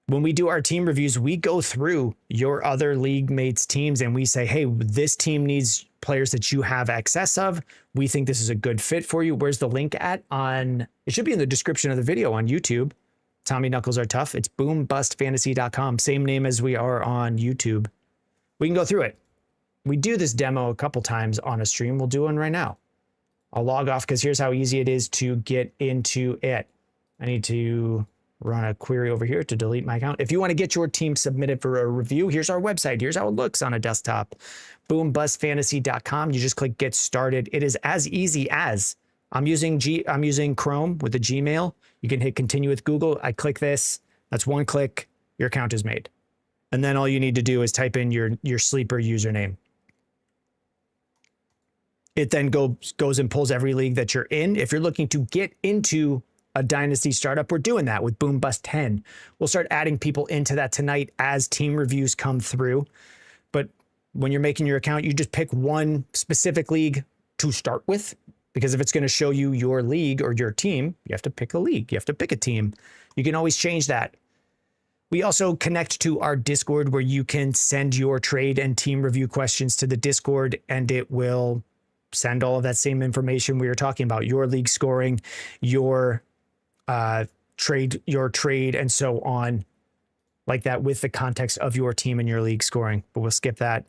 When we do our team reviews, we go through your other league mates' teams and we say, hey, this team needs players that you have excess of. We think this is a good fit for you. Where's the link at? It should be in the description of the video on YouTube. Tommy Knuckles are tough. It's boombustfantasy.com. Same name as we are on YouTube. We can go through it. We do this demo a couple times on a stream. We'll do one right now. I'll log off because here's how easy it is to get into it. I need to run a query over here to delete my account. If you want to get your team submitted for a review, here's our website. Here's how it looks on a desktop. Boombustfantasy.com. You just click get started. It is as easy as I'm using Chrome with the Gmail. You can hit continue with Google. I click this. That's one click. Your account is made. And then all you need to do is type in your sleeper username. It then goes and pulls every league that you're in. If you're looking to get into a Dynasty startup, we're doing that with Boom Bust 10. We'll start adding people into that tonight as team reviews come through. But when you're making your account, you just pick one specific league to start with. because if it's going to show you your league or your team, you have to pick a league. You have to pick a team. You can always change that. We also connect to our Discord where you can send your trade and team review questions to the Discord, and it will send all of that same information we were talking about, your league scoring, your trade, and so on, like that, with the context of your team and your league scoring. But we'll skip that.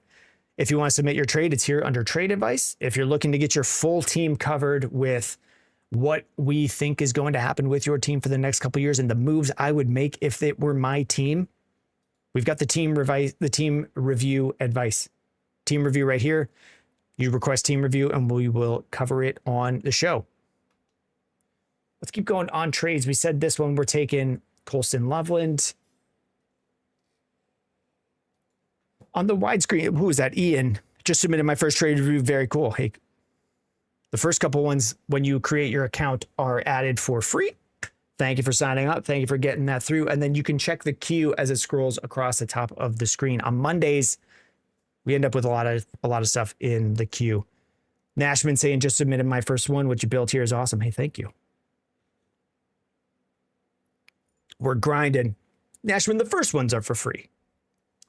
If you want to submit your trade, it's here under trade advice. If you're looking to get your full team covered with what we think is going to happen with your team for the next couple of years and the moves I would make if it were my team, we've got the team review advice. Team review right here. You request team review and we will cover it on the show. Let's keep going on trades. We said this one, we're taking Colston Loveland. On the widescreen, who is that? Ian just submitted my first trade review. Very cool. Hey, the first couple ones when you create your account are added for free. Thank you for signing up. Thank you for getting that through. And then you can check the queue as it scrolls across the top of the screen. On Mondays, we end up with a lot of stuff in the queue. Nashman saying, just submitted my first one. What you built here is awesome. Hey, thank you. We're grinding. Nashman, the first ones are for free.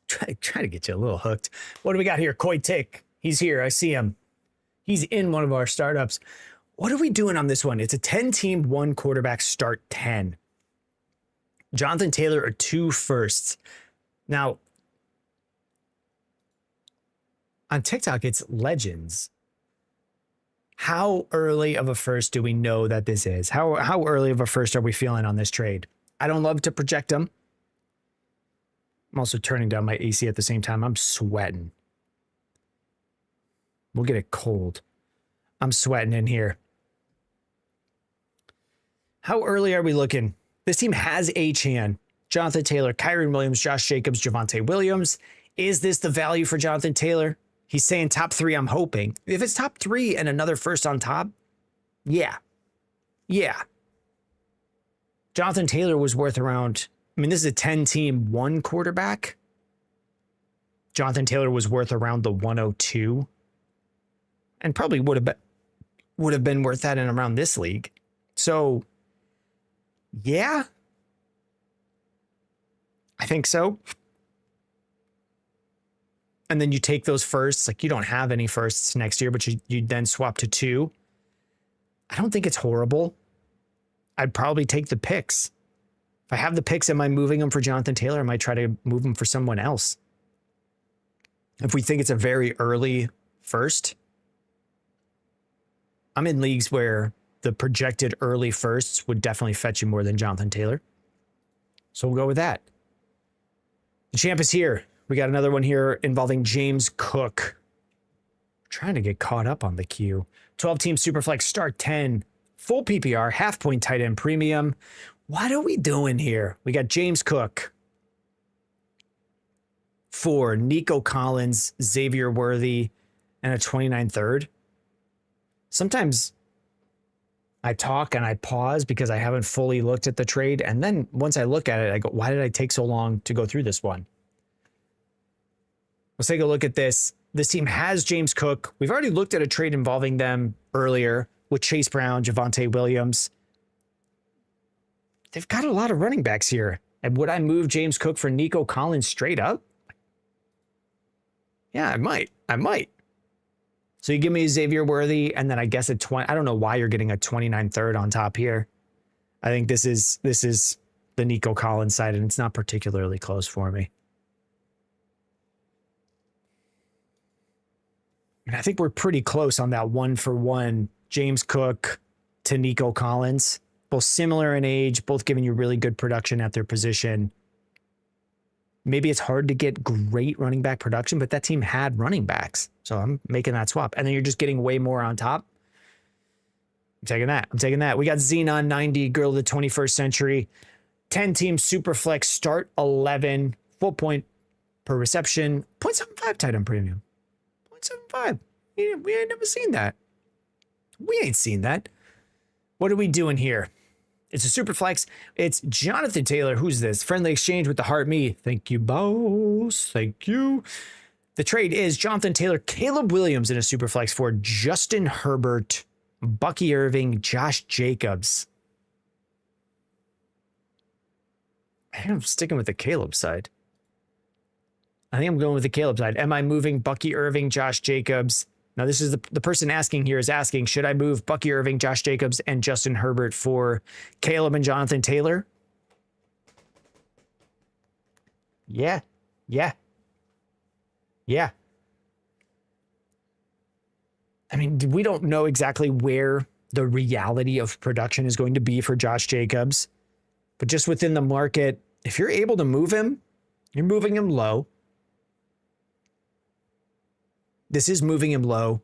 Try to get you a little hooked. What do we got here? Koi Tick. He's here. I see him. He's in one of our startups. What are we doing on this one? It's a 10-team, 1 quarterback start 10. Jonathan Taylor are 2 firsts. Now, on TikTok, it's legends. How early of a first do we know that this is? How early of a first are we feeling on this trade? I don't love to project them. I'm also turning down my AC at the same time. I'm sweating. We'll get it cold. I'm sweating in here. How early are we looking? This team has Achane, Jonathan Taylor, Kyron Williams, Josh Jacobs, Javonte Williams. Is this the value for Jonathan Taylor? He's saying top 3, I'm hoping. If it's top 3 and another first on top, yeah. Yeah. Jonathan Taylor was worth around, I mean, this is a 10-team, 1 quarterback. Jonathan Taylor was worth around the 102. And probably would have been worth that in around this league. So, yeah. I think so. And then you take those firsts, like you don't have any firsts next year, but you then swap to 2. I don't think it's horrible. I'd probably take the picks. If I have the picks, am I moving them for Jonathan Taylor? I might try to move them for someone else. If we think it's a very early first, I'm in leagues where the projected early firsts would definitely fetch you more than Jonathan Taylor. So we'll go with that. The champ is here. We got another one here involving James Cook. We're trying to get caught up on the queue. 12-team Superflex start 10. Full PPR, half-point tight end premium. What are we doing here? We got James Cook for Nico Collins, Xavier Worthy, and a 29 third. Sometimes I talk and I pause because I haven't fully looked at the trade. And then once I look at it, I go, why did I take so long to go through this one? Let's take a look at this. This team has James Cook. We've already looked at a trade involving them earlier with Chase Brown, Javonte Williams. They've got a lot of running backs here. And would I move James Cook for Nico Collins straight up? Yeah, I might. So you give me Xavier Worthy, and then I guess a 20. I don't know why you're getting a 29 third on top here. I think this is the Nico Collins side, and it's not particularly close for me. And I think we're pretty close on that 1-for-1 James Cook to Nico Collins. Both similar in age, both giving you really good production at their position. Maybe it's hard to get great running back production, but that team had running backs. So I'm making that swap. And then you're just getting way more on top. I'm taking that. We got Xenon 90, Girl of the 21st Century. 10-team Superflex start 11. Full point per reception. 0.75 tight end premium. 0.75. We ain't never seen that. We ain't seen that. What are we doing here? It's a super flex. It's Jonathan Taylor. Who's this? Friendly exchange with the heart me. Thank you, boss. Thank you. The trade is Jonathan Taylor, Caleb Williams in a super flex for Justin Herbert, Bucky Irving, Josh Jacobs. I think I'm sticking with the Caleb side. I think I'm going with the Caleb side. Am I moving Bucky Irving, Josh Jacobs? Now, this is the person asking here is asking, should I move Bucky Irving, Josh Jacobs, and Justin Herbert for Caleb and Jonathan Taylor? Yeah. Yeah. Yeah. I mean, we don't know exactly where the reality of production is going to be for Josh Jacobs, but just within the market, if you're able to move him, you're moving him low. This is moving him low,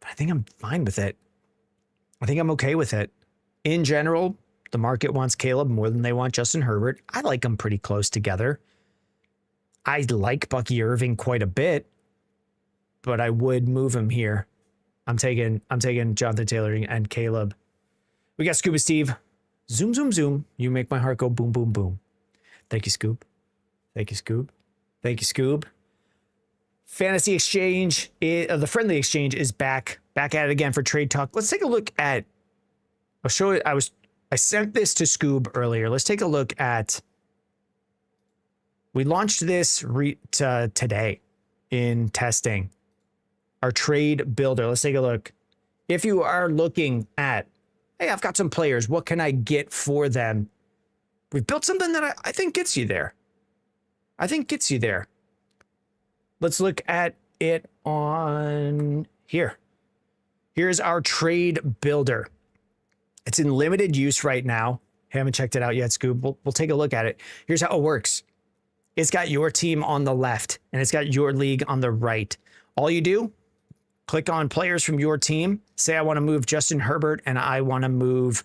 but I think I'm fine with it. I think I'm okay with it. In general, the market wants Caleb more than they want Justin Herbert. I like them pretty close together. I like Bucky Irving quite a bit, but I would move him here. I'm taking Jonathan Taylor and Caleb. We got Scuba Steve. Zoom, zoom, zoom. You make my heart go boom, boom, boom. Thank you, Scoob. Thank you, Scoob. Thank you, Scoob. Fantasy Exchange, the Friendly Exchange is back at it again for Trade Talk. Let's take a look at, I'll show it. I sent this to Scoob earlier. Let's take a look at, we launched this today in testing. Our trade builder. Let's take a look. If you are looking at, hey, I've got some players, what can I get for them? We've built something that I think gets you there. I think gets you there. Let's look at it on here. Here's our trade builder. It's in limited use right now. Haven't checked it out yet, Scoob. We'll take a look at it. Here's how it works. It's got your team on the left and it's got your league on the right. All you do, click on players from your team. Say I want to move Justin Herbert and I want to move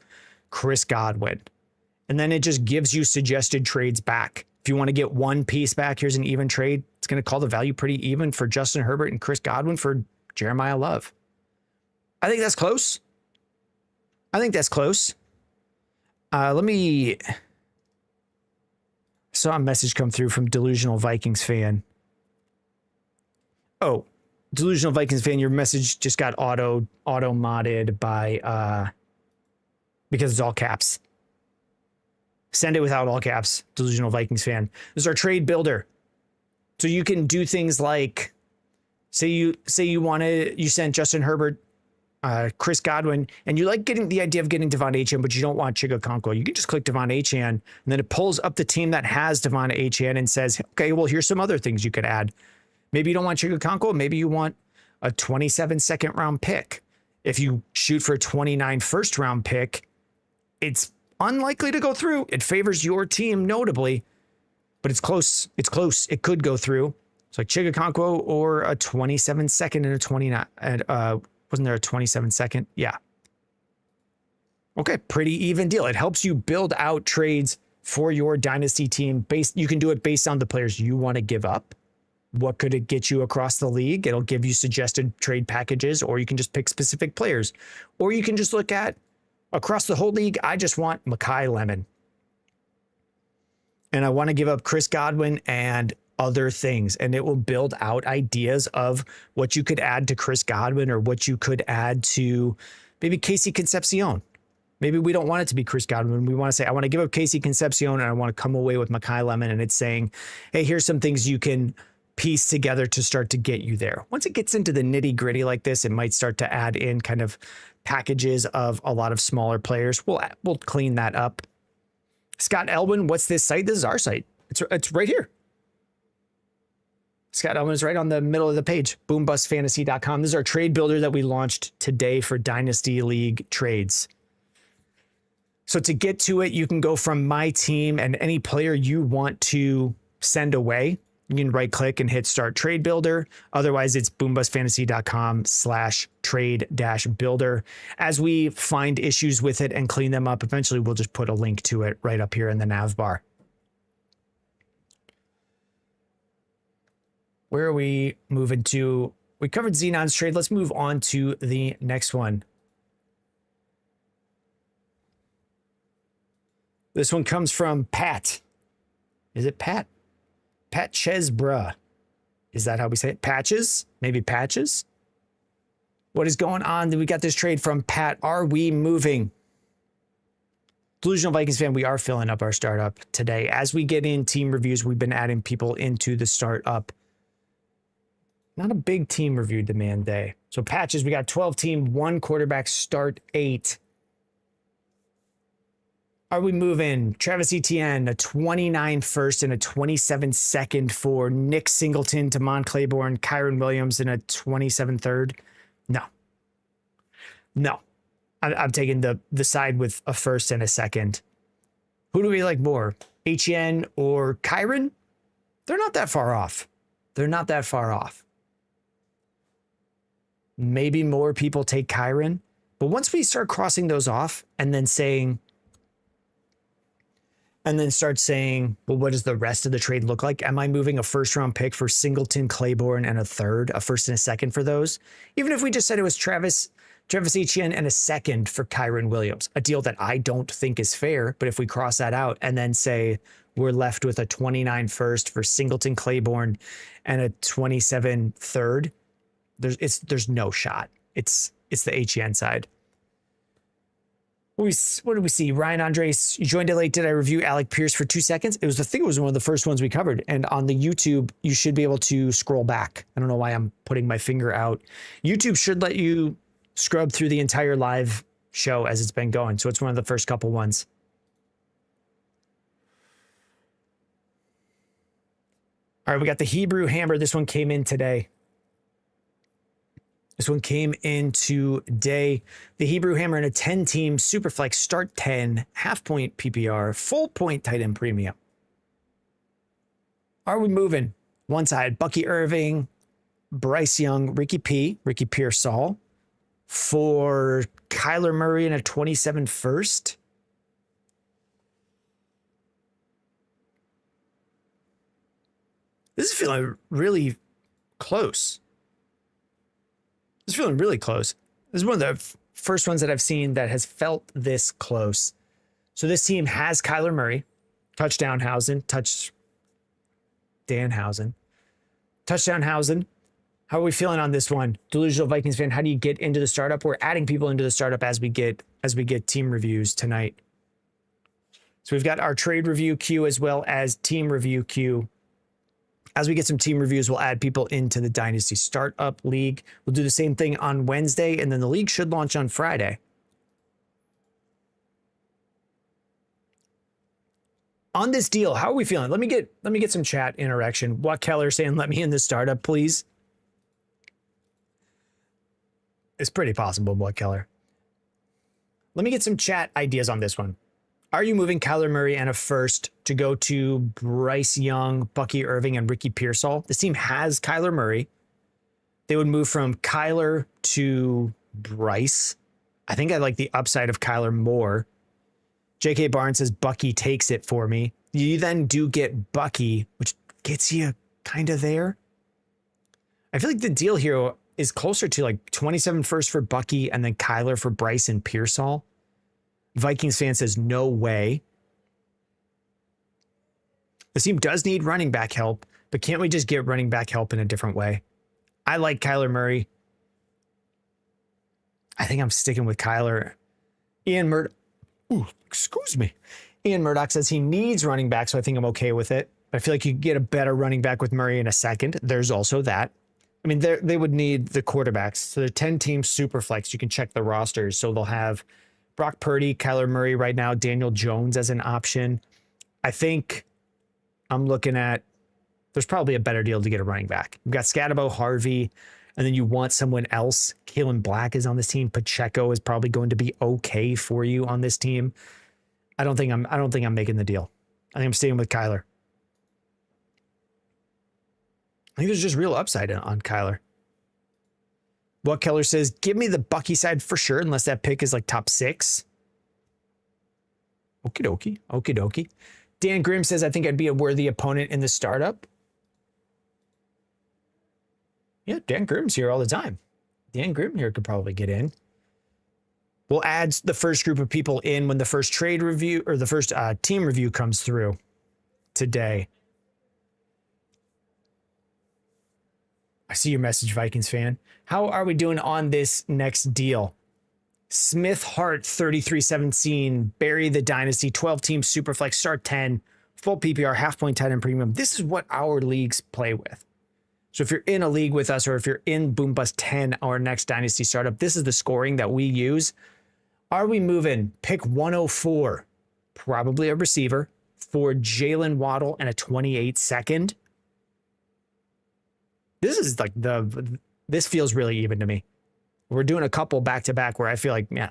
Chris Godwin. And then it just gives you suggested trades back. If you want to get one piece back, here's an even trade. It's going to call the value pretty even for Justin Herbert and Chris Godwin for Jeremiah Love. I think that's close. I think that's close. Let me... saw a message come through from Delusional Vikings fan. Oh, Delusional Vikings fan, your message just got auto modded by because it's all caps. Send it without all caps, Delusional Vikings fan. This is our trade builder. So you can do things like, say you send Justin Herbert, Chris Godwin, and you like getting the idea of getting Devon Achane, but you don't want Chiga Okonkwo. You can just click Devon Achane, and then it pulls up the team that has Devon Achane and says, okay, well, here's some other things you could add. Maybe you don't want Chiga Okonkwo. Maybe you want a 27 second round pick. If you shoot for a 29 first round pick, it's unlikely to go through. It favors your team notably, but it's close. It's close. It could go through. It's like Chiga Okonkwo or a 27 second and a 29. Wasn't there a 27 second? Yeah. Okay, pretty even deal. It helps you build out trades for your dynasty team. You can do it based on the players you want to give up. What could it get you across the league? It'll give you suggested trade packages, or you can just pick specific players. Or you can just look at across the whole league, I just want Mekhi Lemon. And I want to give up Chris Godwin and other things. And it will build out ideas of what you could add to Chris Godwin or what you could add to maybe Casey Concepcion. Maybe we don't want it to be Chris Godwin. We want to say, I want to give up Casey Concepcion and I want to come away with Mekhi Lemon. And it's saying, hey, here's some things you can piece together to start to get you there. Once it gets into the nitty gritty like this, it might start to add in kind of packages of a lot of smaller players. We'll clean that up. Scott Elwin, what's this site? This is our site. It's right here. Scott Elwin is right on the middle of the page. Boombustfantasy.com. This is our trade builder that we launched today for Dynasty League trades. So to get to it, you can go from my team and any player you want to send away. You can right click and hit start trade builder. Otherwise, it's boombustfantasy.com/trade-builder. As we find issues with it and clean them up, eventually we'll just put a link to it right up here in the nav bar. Where are we moving to? We covered Xenon's trade. Let's move on to the next one. This one comes from Pat. Is it Pat? Pat Chesbra. Is that how we say it? Patches? Maybe Patches? What is going on? We got this trade from Pat. Are we moving? Delusional Vikings fan, we are filling up our startup today. As we get in team reviews, we've been adding people into the startup. Not a big team review demand day. So patches, we got 12 team, 1 quarterback, start 8. Are we moving? Travis Etienne, a 29 first and a 27 second for Nick Singleton, Damon Claiborne, Kyron Williams, and a 27 third. No. I'm taking the side with a first and a second. Who do we like more? Etienne or Kyron? They're not that far off. Maybe more people take Kyron. But once we start crossing those off and then start saying, well, what does the rest of the trade look like? Am I moving a first round pick for Singleton, Claiborne, and a third, a first and a second for those? Even if we just said it was Travis Etienne and a second for Kyron Williams, a deal that I don't think is fair. But if we cross that out and then say we're left with a 29 first for Singleton, Claiborne, and a 27 third, there's no shot. It's the Etienne side. What did we see? Ryan Andres, you joined it late. Did I review Alec Pierce for 2 seconds? It was one of the first ones we covered. And on the YouTube, you should be able to scroll back. I don't know why I'm putting my finger out. YouTube should let you scrub through the entire live show as it's been going. So it's one of the first couple ones. All right, we got the Hebrew Hammer. This one came in today. The Hebrew Hammer in a 10-team Superflex start 10, half-point PPR, full-point tight end premium. Are we moving? One side, Bucky Irving, Bryce Young, Ricky Pearsall for Kyler Murray in a 27 first. This is feeling really close. This is one of the first ones that I've seen that has felt this close. So this team has Kyler Murray, touchdown Housen. How are we feeling on this one? Delusional Vikings fan, how do you get into the startup? We're adding people into the startup as we get team reviews tonight. So we've got our trade review queue as well as team review queue. As we get some team reviews, we'll add people into the Dynasty Startup League. We'll do the same thing on Wednesday, and then the league should launch on Friday. On this deal, how are we feeling? Let me get some chat interaction. What Keller saying, let me in the startup, please. It's pretty possible, What Keller. Let me get some chat ideas on this one. Are you moving Kyler Murray and a first to go to Bryce Young, Bucky Irving, and Ricky Pearsall? This team has Kyler Murray. They would move from Kyler to Bryce. I think I like the upside of Kyler more. JK Barnes says Bucky takes it for me. You then do get Bucky, which gets you kind of there. I feel like the deal here is closer to like 27 first for Bucky and then Kyler for Bryce and Pearsall. Vikings fan says, no way. The team does need running back help, but can't we just get running back help in a different way? I like Kyler Murray. I think I'm sticking with Kyler. Ian Murdoch says he needs running back, so I think I'm okay with it. I feel like you get a better running back with Murray in a second. There's also that. I mean, they would need the quarterbacks. So they're 10-team super flex. You can check the rosters. So they'll have Brock Purdy, Kyler Murray right now, Daniel Jones as an option. I think I'm looking at, there's probably a better deal to get a running back. You've got Scatabo, Harvey, and then you want someone else. Kalen Black is on this team. Pacheco is probably going to be okay for you on this team. I don't think I'm making the deal. I think I'm staying with Kyler. I think there's just real upside on Kyler. What Keller says, give me the Bucky side for sure, unless that pick is like top 6. Okie dokie. Dan Grimm says, I think I'd be a worthy opponent in the startup. Yeah, Dan Grimm's here all the time. Dan Grimm here could probably get in. We'll add the first group of people in when the first trade review or the first team review comes through today. I see your message, Vikings fan. How are we doing on this next deal? Smith Hart 3317, Barry the Dynasty, 12-team Superflex, start 10, full PPR, half point tight end premium. This is what our leagues play with. So if you're in a league with us, or if you're in Boom Bust 10, our next Dynasty startup, this is the scoring that we use. Are we moving pick 104? Probably a receiver for Jalen Waddle and a 28 second. This is like this feels really even to me. We're doing a couple back to back where I feel like, yeah,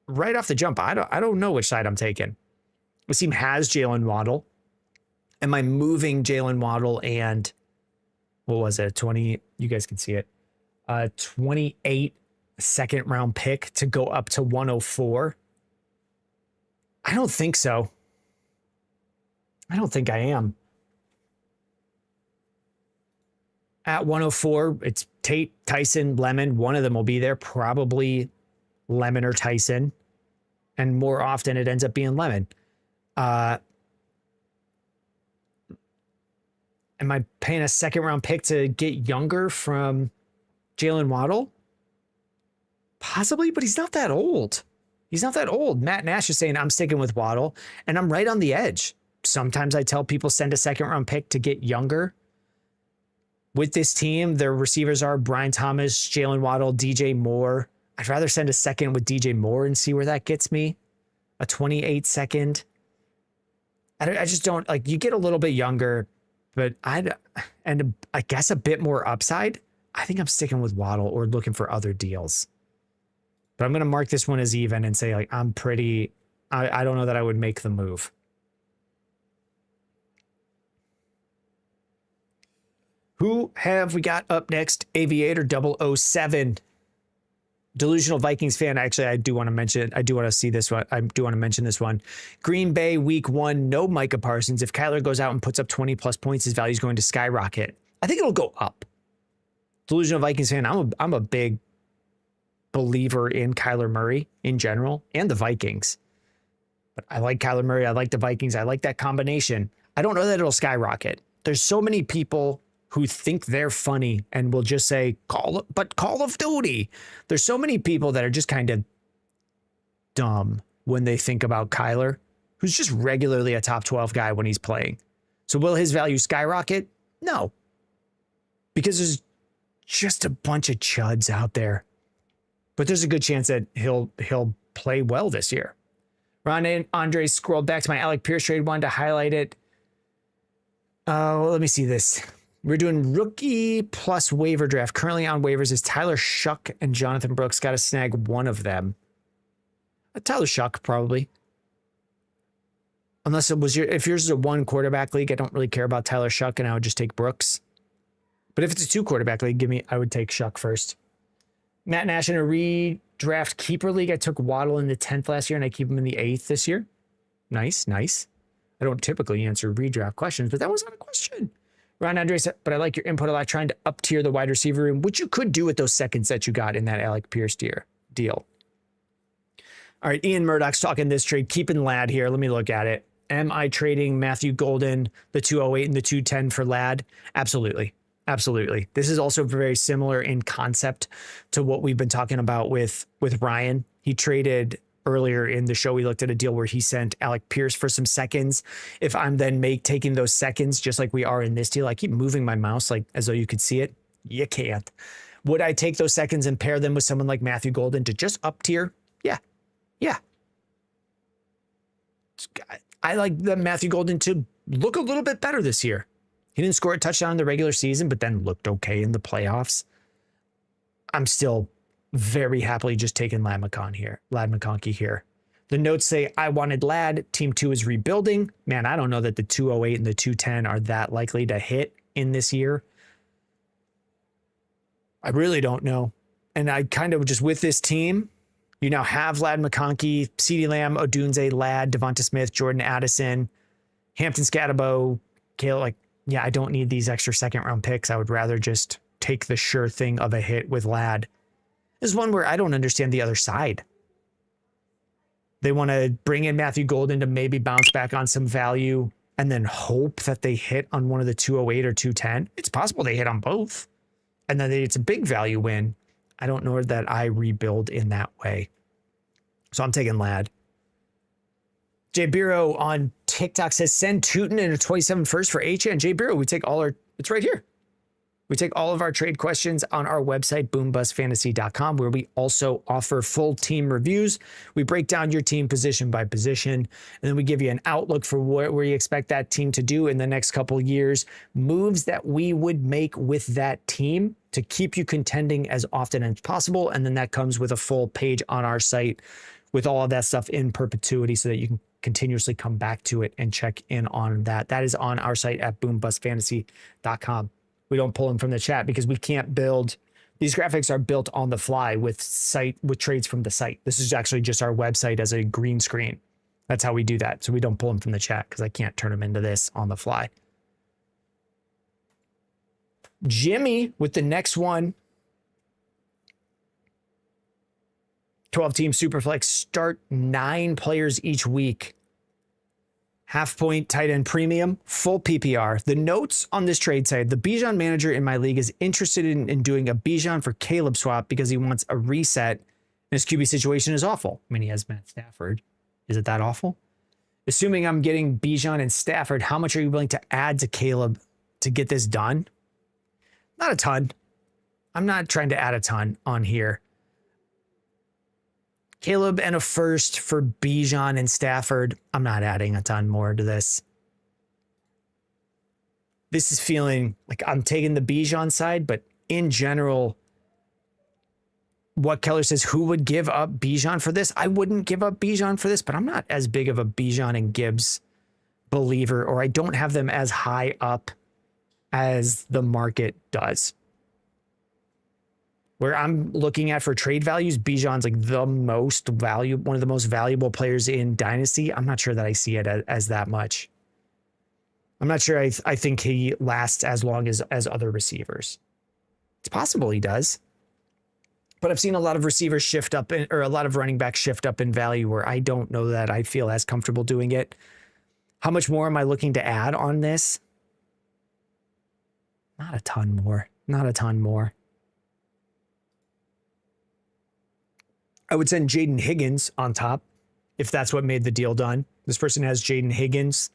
right off the jump, I don't know which side I'm taking. This team has Jalen Waddle. Am I moving Jalen Waddle and what was it? 20, you guys can see it. 28 second round pick to go up to 104. I don't think so. I don't think I am. At 104, it's Tate, Tyson, Lemon. One of them will be there, probably Lemon or Tyson. And more often it ends up being Lemon. Am I paying a second round pick to get younger from Jalen Waddle? Possibly, but he's not that old. He's not that old. Matt Nash is saying I'm sticking with Waddle, and I'm right on the edge. Sometimes I tell people send a second round pick to get younger. With this team, their receivers are Brian Thomas, Jalen Waddle, DJ Moore. I'd rather send a second with DJ Moore and see where that gets me. A 28 second. I just don't, like, you get a little bit younger, but I guess a bit more upside. I think I'm sticking with Waddle or looking for other deals. But I'm going to mark this one as even and say, like, I don't know that I would make the move. Who have we got up next? Aviator 007. Delusional Vikings fan. Actually, I do want to mention, I do want to see this one. I do want to mention this one. Green Bay week 1, no Micah Parsons. If Kyler goes out and puts up 20 plus points, his value is going to skyrocket. I think it'll go up. Delusional Vikings fan. I'm a big believer in Kyler Murray in general and the Vikings. But I like Kyler Murray. I like the Vikings. I like that combination. I don't know that it'll skyrocket. There's so many people who think they're funny and will just say, Call of Duty. There's so many people that are just kind of dumb when they think about Kyler, who's just regularly a top 12 guy when he's playing. So will his value skyrocket? No. Because there's just a bunch of chuds out there. But there's a good chance that he'll play well this year. Ron and Andre scrolled back to my Alec Pierce trade, wanted to highlight it. Let me see this. We're doing rookie plus waiver draft. Currently on waivers is Tyler Shuck and Jonathan Brooks. Got to snag one of them. Tyler Shuck, probably. Unless it was if yours is a 1 quarterback league, I don't really care about Tyler Shuck and I would just take Brooks. But if it's a 2 quarterback league, I would take Shuck first. Matt Nash in a redraft keeper league. I took Waddle in the 10th last year and I keep him in the 8th this year. Nice, nice. I don't typically answer redraft questions, but that was not a question. Ron Andres, but I like your input a lot, trying to up tier the wide receiver room, which you could do with those seconds that you got in that Alec Pierce deal. All right, Ian Murdoch's talking this trade, keeping Ladd here. Let me look at it. Am I trading Matthew Golden, the 208 and the 210 for Ladd? Absolutely. Absolutely. This is also very similar in concept to what we've been talking about with Ryan. He traded earlier in the show. We looked at a deal where he sent Alec Pierce for some seconds. If I'm then taking those seconds, just like we are in this deal, I keep moving my mouse like as though you could see it. You can't. Would I take those seconds and pair them with someone like Matthew Golden to just up tier? Yeah. Yeah. I like the Matthew Golden to look a little bit better this year. He didn't score a touchdown in the regular season, but then looked okay in the playoffs. I'm still very happily just taking Ladd McConkey here. The notes say, I wanted Ladd. Team 2 is rebuilding. Man, I don't know that the 208 and the 210 are that likely to hit in this year. I really don't know. And I kind of just with this team, you now have Ladd McConkey, CeeDee Lamb, Odunze, Ladd, Devonta Smith, Jordan Addison, Hampton Scatterbo, Kale. Like, yeah, I don't need these extra second round picks. I would rather just take the sure thing of a hit with Ladd. This is one where I don't understand the other side. They want to bring in Matthew Golden to maybe bounce back on some value and then hope that they hit on one of the 208 or 210. It's possible they hit on both. and then it's a big value win, I don't know that I rebuild in that way. So I'm taking Ladd. Jay Biro on TikTok says, send Tootin and a 27 first for HN. Jay Biro, we take all our, it's right here. We take all of our trade questions on our website, boombustfantasy.com, where we also offer full team reviews. We break down your team position by position, and then we give you an outlook for where you expect that team to do in the next couple of years, moves that we would make with that team to keep you contending as often as possible. And then that comes with a full page on our site with all of that stuff in perpetuity so that you can continuously come back to it and check in on that. That is on our site at boombustfantasy.com. We don't pull them from the chat because we can't build. These graphics are built on the fly with trades from the site. This is actually just our website as a green screen. That's how we do that. So we don't pull them from the chat because I can't turn them into this on the fly. Jimmy with the next one. 12-team Superflex, start 9 players each week. Half point tight end premium, full PPR. The notes on this trade say the Bijan manager in my league is interested in doing a Bijan for Caleb swap because he wants a reset. And his QB situation is awful. I mean, he has Matt Stafford. Is it that awful? Assuming I'm getting Bijan and Stafford, how much are you willing to add to Caleb to get this done? Not a ton. I'm not trying to add a ton on here. Caleb and a first for Bijan and Stafford. I'm not adding a ton more to this. This is feeling like I'm taking the Bijan side, but in general, what Keller says, who would give up Bijan for this? I wouldn't give up Bijan for this, but I'm not as big of a Bijan and Gibbs believer, or I don't have them as high up as the market does. Where I'm looking at for trade values, Bijan's like the most valuable, one of the most valuable players in Dynasty. I'm not sure that I see it as that much. I'm not sure I think he lasts as long as other receivers. It's possible he does. But I've seen a lot of receivers shift up or a lot of running backs shift up in value where I don't know that I feel as comfortable doing it. How much more am I looking to add on this? Not a ton more. Not a ton more. I would send Jaden Higgins on top if that's what made the deal done. This person has Jaden Higgins.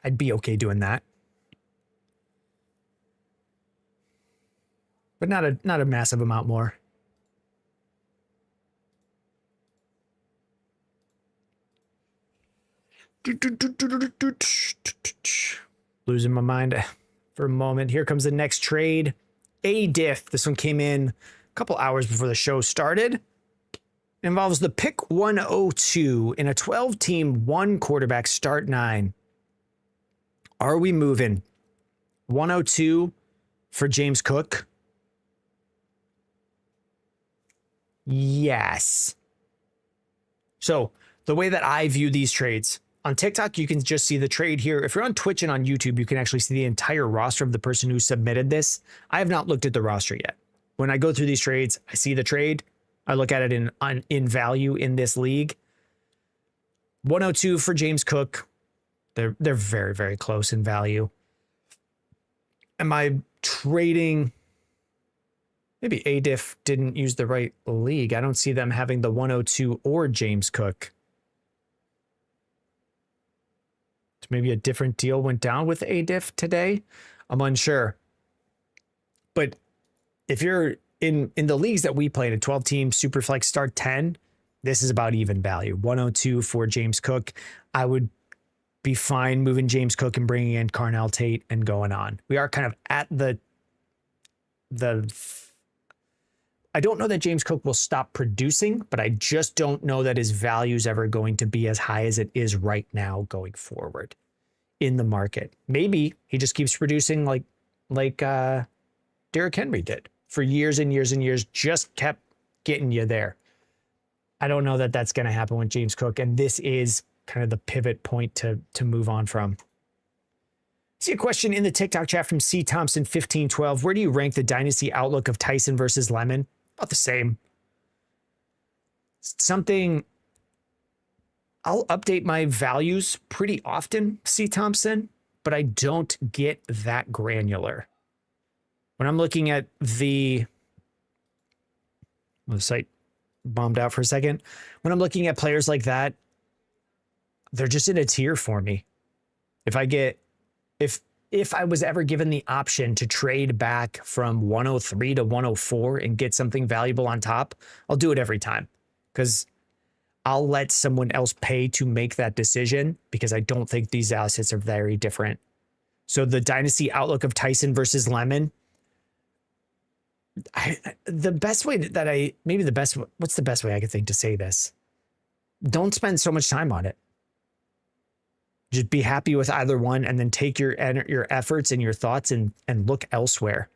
I'd be okay doing that. But not a massive amount more. Losing my mind for a moment. Here comes the next trade. A-Diff. This one came in couple hours before the show started. It involves the pick 102 in a 12-team, 1 quarterback start 9. Are we moving 102 for James Cook? Yes. So the way that I view these trades, on TikTok, you can just see the trade here. If you're on Twitch and on YouTube, you can actually see the entire roster of the person who submitted this. I have not looked at the roster yet. When I go through these trades, I see the trade. I look at it in value in this league. 102 for James Cook. They're very, very close in value. Am I trading? Maybe A-Diff didn't use the right league. I don't see them having the 102 or James Cook. Maybe a different deal went down with A-Diff today. I'm unsure. But if you're in the leagues that we played, a 12-team Superflex start 10, this is about even value. 102 for James Cook. I would be fine moving James Cook and bringing in Carnell Tate and going on. We are kind of at the I don't know that James Cook will stop producing, but I just don't know that his value is ever going to be as high as it is right now going forward in the market. Maybe he just keeps producing like Derrick Henry did for years and years and years, just kept getting you there. I don't know that that's going to happen with James Cook, and this is kind of the pivot point to move on from. See a question in the TikTok chat from C. Thompson 1512. Where do you rank the Dynasty outlook of Tyson versus Lemon? About the same. Something I'll update my values pretty often, C. Thompson, but I don't get that granular. When I'm looking at the site bombed out for a second. When I'm looking at players like that, they're just in a tier for me. If I was ever given the option to trade back from 103 to 104 and get something valuable on top, I'll do it every time, because I'll let someone else pay to make that decision, because I don't think these assets are very different. So the dynasty outlook of Tyson versus Lemon, the best way what's the best way I could think to say this? Don't spend so much time on it. Just be happy with either one, and then take your efforts and your thoughts and look elsewhere.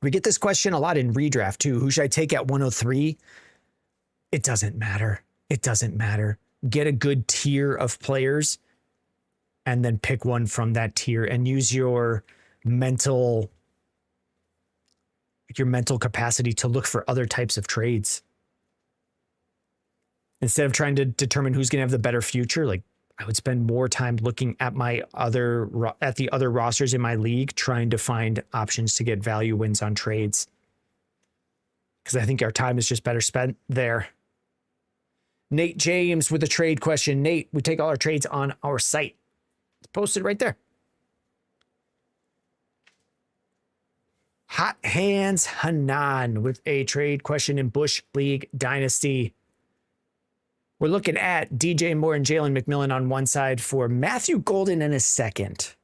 We get this question a lot in redraft too. Who should I take at 103? It doesn't matter. It doesn't matter. Get a good tier of players and then pick one from that tier and use your mental capacity to look for other types of trades. Instead of trying to determine who's going to have the better future, like, I would spend more time looking at the other rosters in my league, trying to find options to get value wins on trades. Because I think our time is just better spent there. Nate James with a trade question. Nate, we take all our trades on our site. It's posted right there. Hot Hands Hanan with a trade question in Bush League Dynasty. We're looking at DJ Moore and Jalen McMillan on one side for Matthew Golden in a second.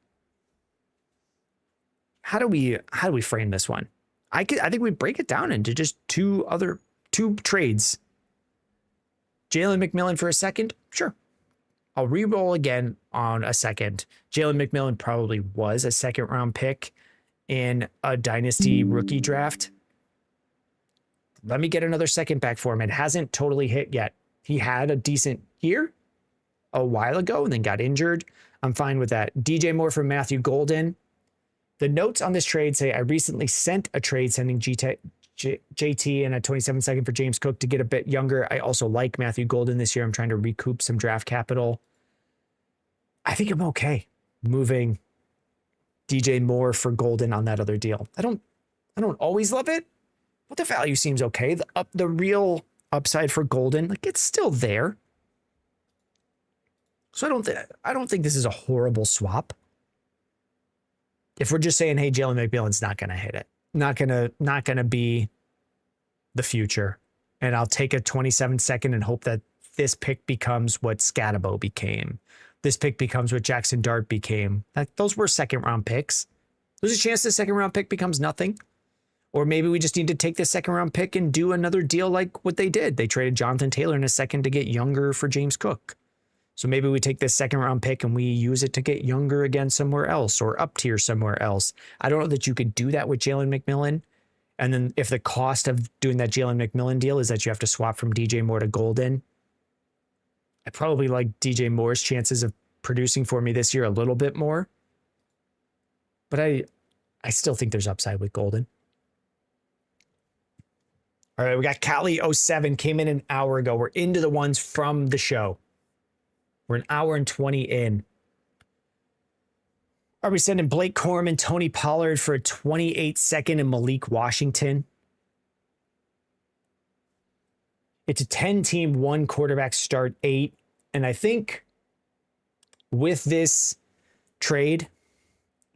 How do we frame this one? I think we break it down into just two trades. Jalen McMillan for a second? Sure. I'll re-roll again on a second. Jalen McMillan probably was a second round pick in a dynasty rookie draft. Let me get another second back for him. It hasn't totally hit yet. He had a decent year a while ago and then got injured. I'm fine with that. DJ Moore for Matthew Golden. The notes on this trade say I recently sent a trade sending JT and a 27-second for James Cook to get a bit younger. I also like Matthew Golden this year. I'm trying to recoup some draft capital. I think I'm okay moving DJ Moore for Golden on that other deal. I don't always love it, but the value seems okay. The real upside for Golden, like, it's still there. So I don't think this is a horrible swap. If we're just saying, hey, Jalen McMillan's not going to hit it, not going to be the future, and I'll take a 27-second and hope that this pick becomes what Scatabo became. This pick becomes what Jackson Dart became. Those were second round picks. There's a chance the second round pick becomes nothing. Or maybe we just need to take the second round pick and do another deal like what they did. They traded Jonathan Taylor in a second to get younger for James Cook. So maybe we take this second round pick and we use it to get younger again somewhere else, or up tier somewhere else. I don't know that you could do that with Jalen McMillan. And then if the cost of doing that Jalen McMillan deal is that you have to swap from DJ Moore to Golden, I probably like DJ Moore's chances of producing for me this year a little bit more. But I still think there's upside with Golden. All right, we got Cali07, came in an hour ago. We're into the ones from the show. We're an hour and 20 in. Are we sending Blake Corum and Tony Pollard for a 28-second and Malik Washington? It's a 10-team, one quarterback, start 8. And I think with this trade,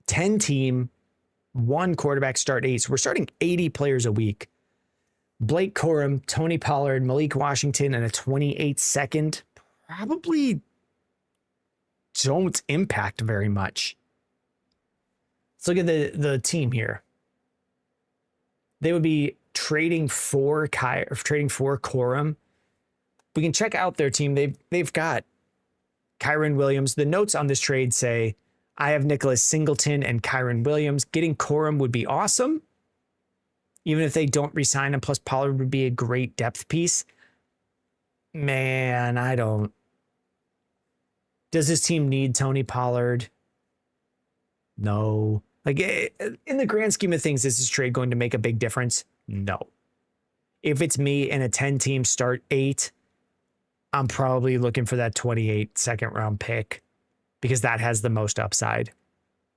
10-team, one quarterback, start 8. So we're starting 80 players a week. Blake Corum, Tony Pollard, Malik Washington, and a 28-second probably don't impact very much. Let's look at the team here. They would be trading for Corum. We can check out their team. They've got Kyron Williams. The notes on this trade say, I have Nicholas Singleton and Kyron Williams. Getting Corum would be awesome, even if they don't resign him. Plus, Pollard would be a great depth piece. Man, I don't. Does this team need Tony Pollard? No. Like, in the grand scheme of things, is this trade going to make a big difference? No. If it's me in a 10-team start 8, I'm probably looking for that 28 second round pick, because that has the most upside.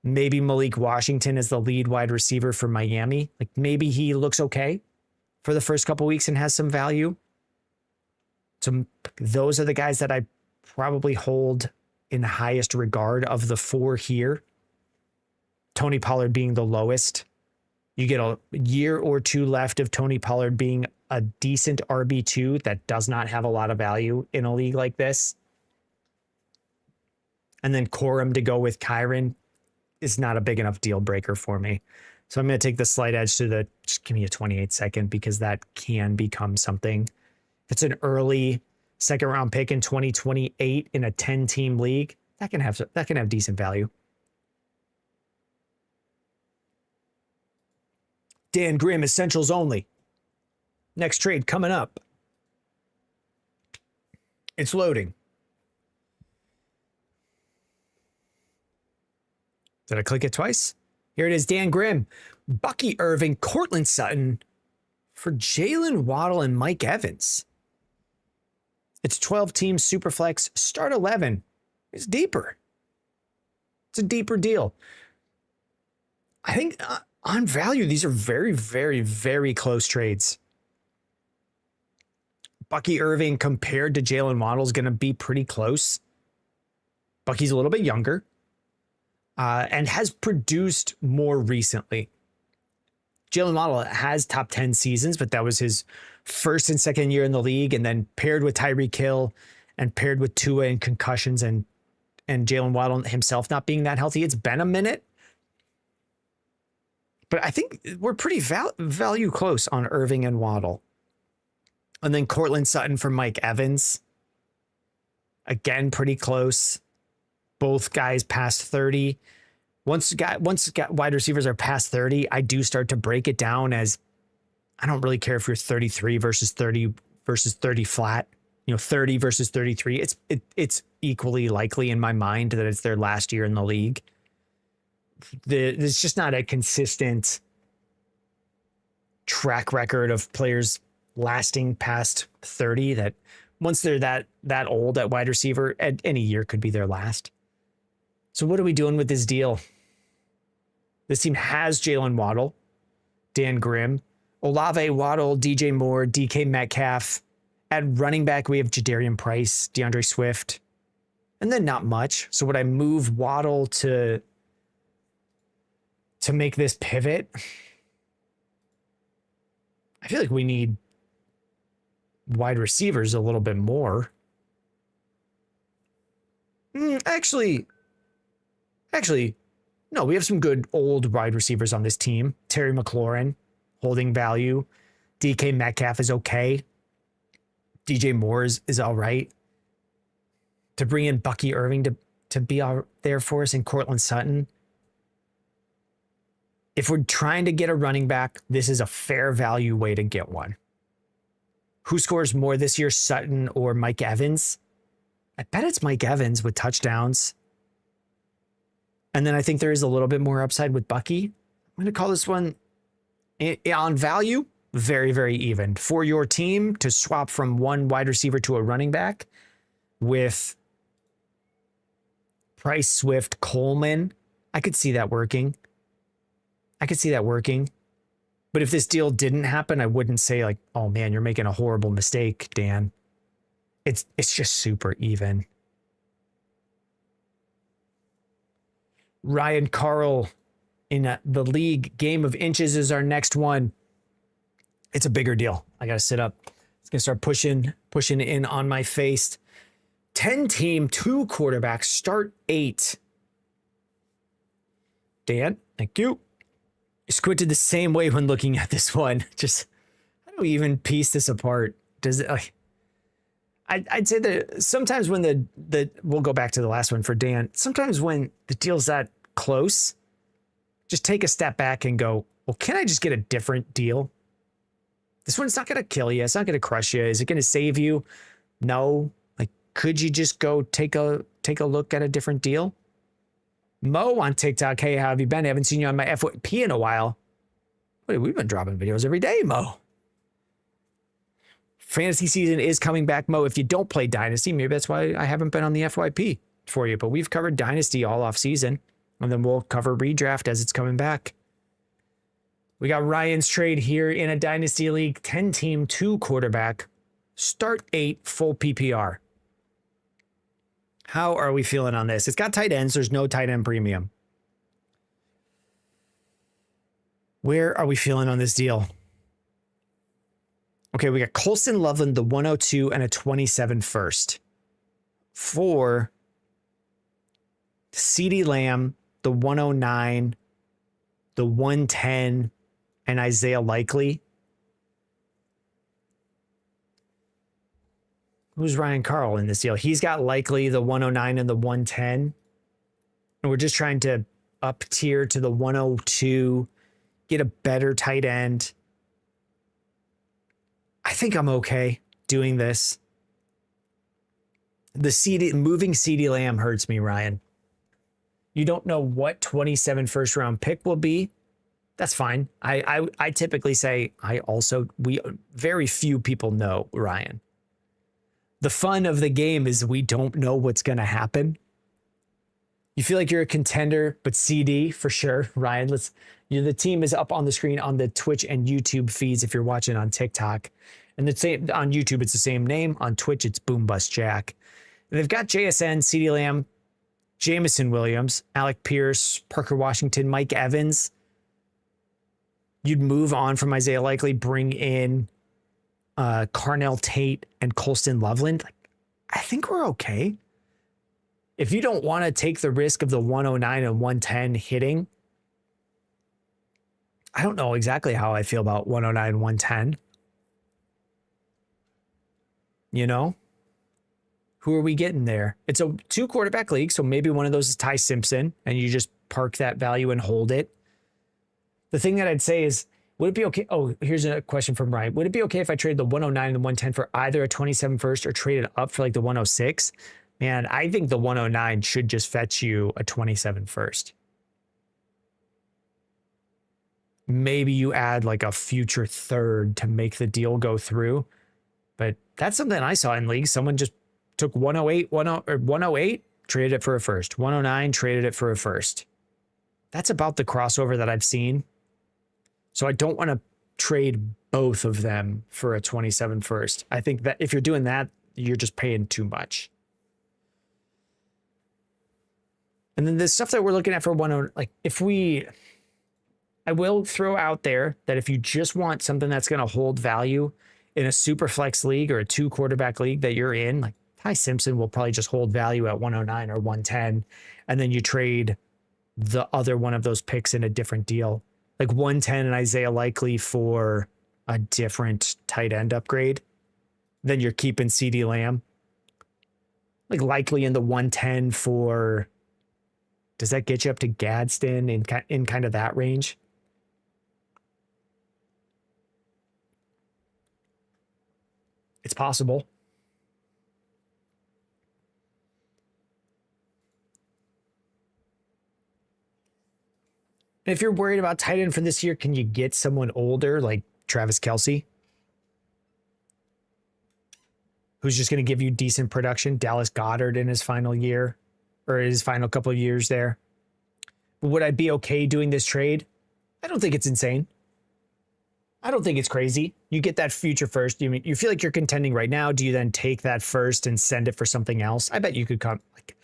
Maybe Malik Washington is the lead wide receiver for Miami. Like maybe he looks okay for the first couple weeks and has some value. So those are the guys that I probably hold in highest regard of the four here. Tony Pollard being the lowest. You get a year or two left of Tony Pollard being a decent RB2 that does not have a lot of value in a league like this. And then Corum to go with Kyron is not a big enough deal breaker for me. So I'm going to take the slight edge to the, just give me a 28 second because that can become something. If it's an early second round pick in 2028 in a 10 team league, that can have decent value. Dan Grimm, Essentials Only. Next trade coming up. It's loading. Did I click it twice? Here it is, Dan Grimm, Bucky Irving, Cortland Sutton for Jalen Waddle and Mike Evans. It's 12-team Superflex, start 11. It's deeper. It's a deeper deal. I think on value, these are very, very, very close trades. Bucky Irving compared to Jalen Waddle is going to be pretty close. Bucky's a little bit younger. And has produced more recently. Jalen Waddle has top 10 seasons, but that was his first and second year in the league, and then paired with Tyreek Hill and paired with Tua and concussions and Jalen Waddle himself not being that healthy. It's been a minute. But I think we're pretty value close on Irving and Waddle. And then Cortland Sutton for Mike Evans. Again, pretty close. Both guys past 30. Once wide receivers are past 30, I do start to break it down as I don't really care if you're 33 versus 30 versus 30 flat. 30 versus 33. It's equally likely in my mind that it's their last year in the league. There's just not a consistent track record of players lasting past 30 that once they're that old at wide receiver, any year could be their last. So what are we doing with this deal? This team has Jalen Waddle, Dan Grimm, Olave, Waddle, DJ Moore, DK Metcalf. At running back, we have Jadarian Price, DeAndre Swift, and then not much. So would I move Waddle to make this pivot? I feel like we need wide receivers a little bit more. Actually, no, we have some good old wide receivers on this team. Terry McLaurin, holding value. DK Metcalf is okay. DJ Moore is all right. To bring in Bucky Irving to be out there for us and Cortland Sutton. If we're trying to get a running back, this is a fair value way to get one. Who scores more this year, Sutton or Mike Evans? I bet it's Mike Evans with touchdowns. And then I think there is a little bit more upside with Bucky. I'm going to call this one on value, very, very even. For your team to swap from one wide receiver to a running back with Price, Swift, Coleman, I could see that working. But if this deal didn't happen, I wouldn't say like, oh man, you're making a horrible mistake, Dan. It's just super even. Ryan Carl in the league game of inches is our next one. It's a bigger deal. I got to sit up. It's going to start pushing in on my face. 10 team, 2 quarterbacks, start 8. Dan, thank you. Squinted the same way when looking at this one. Just, how do we even piece this apart? Does it like, I'd say that sometimes when we'll go back to the last one for Dan. Sometimes when the deal's that close, just take a step back and go, well, can I just get a different deal? This one's not going to kill you. It's not going to crush you. Is it going to save you? No. Like, could you just go take a look at a different deal? Mo on TikTok. Hey, how have you been? I haven't seen you on my FYP in a while. Wait, we've been dropping videos every day, Mo. Fantasy season is coming back, Mo. If you don't play Dynasty, maybe that's why I haven't been on the FYP for you. But we've covered Dynasty all off season. And then we'll cover redraft as it's coming back. We got Ryan's trade here in a Dynasty League, 10-team, 2-quarterback, start 8, full PPR. How are we feeling on this? It's got tight ends. There's no tight end premium. Where are we feeling on this deal? Okay, we got Colston Loveland, the 102 and a 27 first. For CeeDee Lamb, the 109, the 110, and Isaiah Likely. Who's Ryan Carl in this deal? He's got Likely, the 109 and the 110. And we're just trying to up tier to the 102, get a better tight end. I think I'm okay doing this. Moving CeeDee Lamb hurts me, Ryan. You don't know what 27 first round pick will be. That's fine. I typically say very few people know, Ryan. The fun of the game is we don't know what's going to happen. You feel like you're a contender, but CD for sure, Ryan. The team is up on the screen on the Twitch and YouTube feeds if you're watching on TikTok. And the same on YouTube, it's the same name. On Twitch, it's Boom Bust Jack. And they've got JSN, CeeDee Lamb, Jamison Williams, Alec Pierce, Parker Washington, Mike Evans. You'd move on from Isaiah Likely, bring in Carnell Tate and Colston Loveland. I think we're okay. If you don't want to take the risk of the 109 and 110 hitting, I don't know exactly how I feel about 109, 110. You know? Who are we getting there? It's a 2-quarterback league, so maybe one of those is Ty Simpson, and you just park that value and hold it. The thing that I'd say is, would it be okay? Oh, here's a question from Ryan. Would it be okay if I trade the 109 and the 110 for either a 27 first or trade it up for like the 106? Man, I think the 109 should just fetch you a 27 first. Maybe you add like a future third to make the deal go through. But that's something I saw in leagues. Someone just took 108, traded it for a first. 109, traded it for a first. That's about the crossover that I've seen. So I don't want to trade both of them for a 27 first. I think that if you're doing that, you're just paying too much. And then the stuff that we're looking at for 109, like I will throw out there that if you just want something that's going to hold value in a super flex league or a 2-quarterback league that you're in, like Ty Simpson will probably just hold value at 109 or 110. And then you trade the other one of those picks in a different deal. Like 110 and Isaiah Likely for a different tight end upgrade. Then you're keeping CeeDee Lamb. Like Likely in the 110 for, does that get you up to Gadsden in kind of that range? It's possible. And if you're worried about tight end for this year, can you get someone older like Travis Kelce, who's just going to give you decent production? Dallas Goedert in his final year or his final couple of years there. But would I be okay doing this trade? I don't think it's insane. I don't think it's crazy. You get that future first. You feel like you're contending right now. Do you then take that first and send it for something else? I bet you could come. Like,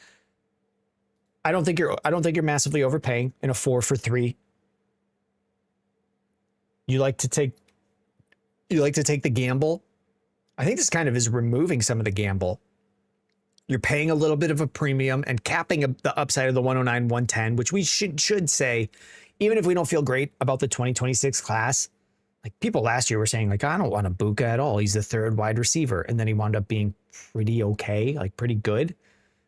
I don't think you're massively overpaying in a 4 for 3. You like to take the gamble. I think this kind of is removing some of the gamble. You're paying a little bit of a premium and capping the upside of the 109, 110, which we should say, even if we don't feel great about the 2026 class. Like people last year were saying, like, I don't want a Buka at all. He's the 3rd wide receiver. And then he wound up being pretty okay, like pretty good.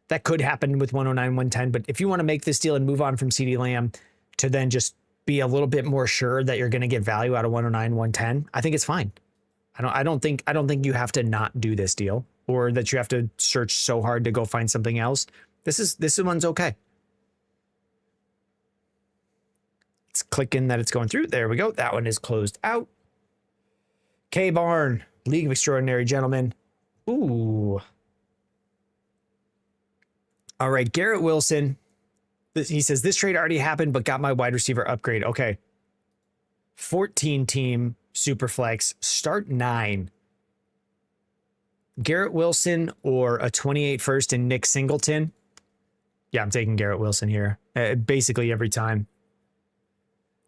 That could happen with 109, 110. But if you want to make this deal and move on from CeeDee Lamb to then just be a little bit more sure that you're going to get value out of 109, 110, I think it's fine. I don't think you have to not do this deal or that you have to search so hard to go find something else. This one's okay. It's clicking that it's going through. There we go. That one is closed out. K Barn, League of Extraordinary Gentlemen. Ooh. All right, Garrett Wilson He says, this trade already happened, but got my wide receiver upgrade. Okay. 14 team Superflex, start 9. Garrett Wilson or a 28 first and Nick Singleton. Yeah, I'm taking Garrett Wilson here. Basically every time.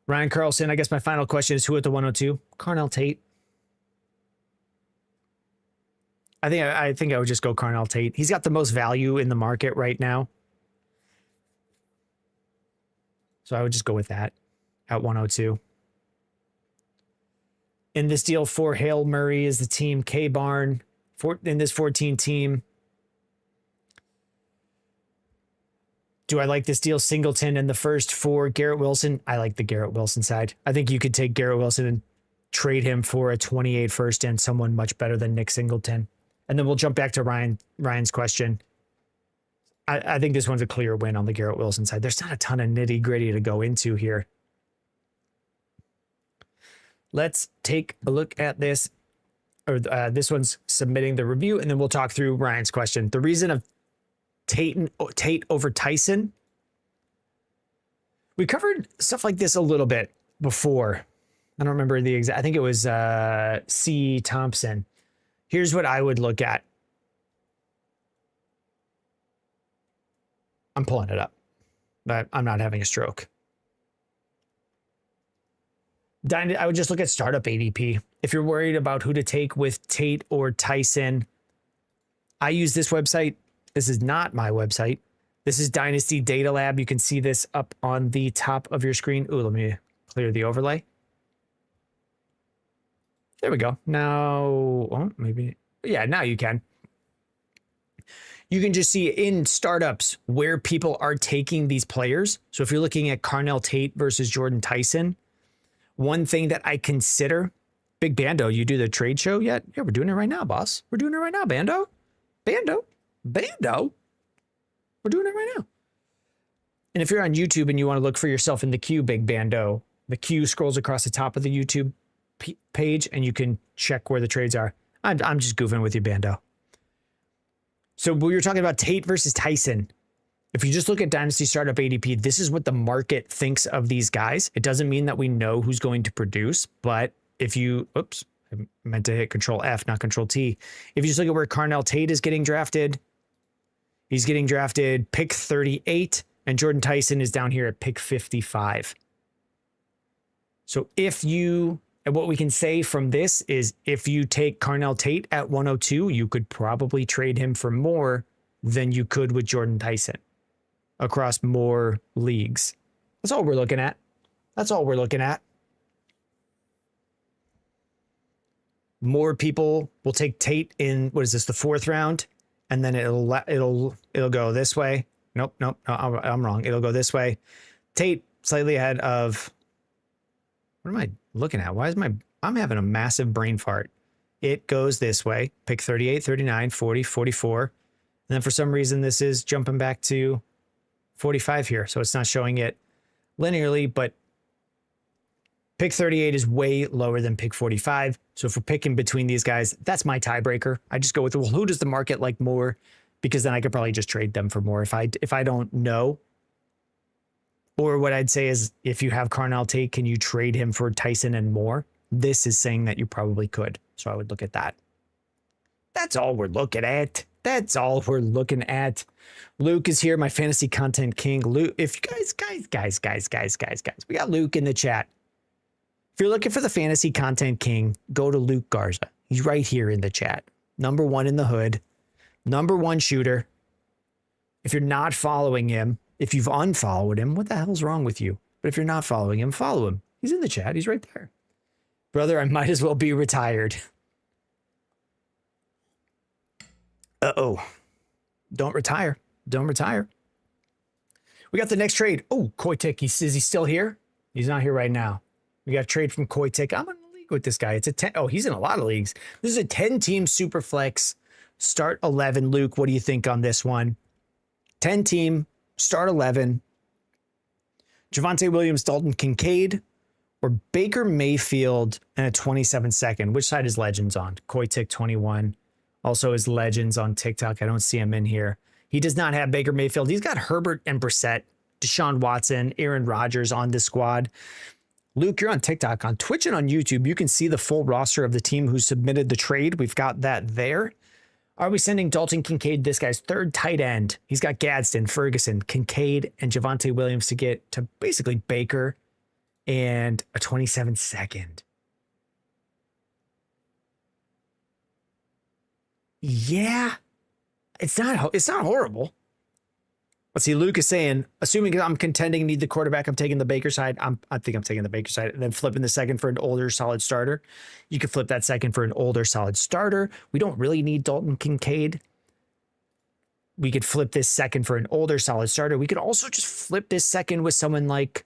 Ryan Carlson, I guess my final question is who at the 102? Carnell Tate. I think I would just go Carnell Tate. He's got the most value in the market right now. So I would just go with that at 102. In this deal, for Hail Murray is the team. K-Barn in this 14 team. Do I like this deal? Singleton in the first for Garrett Wilson. I like the Garrett Wilson side. I think you could take Garrett Wilson and trade him for a 28 first and someone much better than Nick Singleton. And then we'll jump back to Ryan's question. I think this one's a clear win on the Garrett Wilson side. There's not a ton of nitty gritty to go into here. Let's take a look at this. Or this one's submitting the review, and then we'll talk through Ryan's question. The reason of Tate over Tyson. We covered stuff like this a little bit before. I don't remember the exact. I think it was C. Thompson. Here's what I would look at. I'm pulling it up, but I'm not having a stroke. I would just look at startup ADP. If you're worried about who to take with Tate or Tyson, I use this website. This is not my website. This is Dynasty Data Lab. You can see this up on the top of your screen. Ooh, let me clear the overlay. There we go. Now, oh, maybe. Yeah, now you can. You can just see in startups where people are taking these players. So if you're looking at Carnell Tate versus Jordan Tyson, one thing that I consider, Big Bando, you do the trade show yet? Yeah, we're doing it right now, boss. We're doing it right now, Bando. Bando. We're doing it right now. And if you're on YouTube and you want to look for yourself in the queue, Big Bando, the queue scrolls across the top of the YouTube page and you can check where the trades are. I'm just goofing with you, Bando. So we were talking about Tate versus Tyson. If you just look at Dynasty Startup ADP, this is what the market thinks of these guys. It doesn't mean that we know who's going to produce, but if you, oops, I meant to hit Control F, not Control T. If you just look at where Carnell Tate is getting drafted, he's getting drafted pick 38, and Jordan Tyson is down here at pick 55. So if you, and what we can say from this is if you take Carnell Tate at 102, you could probably trade him for more than you could with Jordan Tyson across more leagues. That's all we're looking at. That's all we're looking at. More people will take Tate in, what is this, the 4th round? And then it'll go this way. Nope, no, I'm wrong. It'll go this way. Tate slightly ahead of, what am I looking at? Why is I'm having a massive brain fart. It goes this way. Pick 38, 39, 40, 44. And then for some reason, this is jumping back to 45 here. So it's not showing it linearly, but pick 38 is way lower than pick 45. So if we're picking between these guys, that's my tiebreaker. I just go with, well, who does the market like more? Because then I could probably just trade them for more if I don't know. Or what I'd say is if you have Carnell Tate, can you trade him for Tyson and more? This is saying that you probably could. So I would look at that. That's all we're looking at. That's all we're looking at. Luke is here, my fantasy content king. Luke, if you guys, we got Luke in the chat. If you're looking for the fantasy content king, go to Luke Garza. He's right here in the chat. #1 in the hood. #1 shooter. If you're not following him, if you've unfollowed him, what the hell's wrong with you? But if you're not following him, follow him. He's in the chat. He's right there. Brother, I might as well be retired. Uh-oh. Don't retire. Don't retire. We got the next trade. Oh, Koitik. Is he still here? He's not here right now. We got a trade from Koitik. I'm in a league with this guy. It's a 10. Oh, he's in a lot of leagues. This is a 10-team Superflex. Start 11. Luke, what do you think on this one? 10-team, start 11. Javonte Williams, Dalton Kincaid, or Baker Mayfield and a 27-second. Which side is Legends on? Koitik 21. Also is Legends on TikTok. I don't see him in here. He does not have Baker Mayfield. He's got Herbert and Brissett Deshaun Watson, Aaron Rodgers on this squad. Luke, you're on TikTok. On Twitch and on YouTube, you can see the full roster of the team who submitted the trade. We've got that there. Are we sending Dalton Kincaid, this guy's third tight end? He's got Gadsden, Ferguson, Kincaid, and Javonte Williams to get to basically Baker and a 27-second. Yeah, it's not horrible. Let's see. Luke is saying, assuming I'm contending, need the quarterback, I'm taking the Baker side. I think I'm taking the Baker side, and then flipping the second for an older, solid starter. You could flip that second for an older, solid starter. We don't really need Dalton Kincaid. We could flip this second for an older, solid starter. We could also just flip this second with someone like,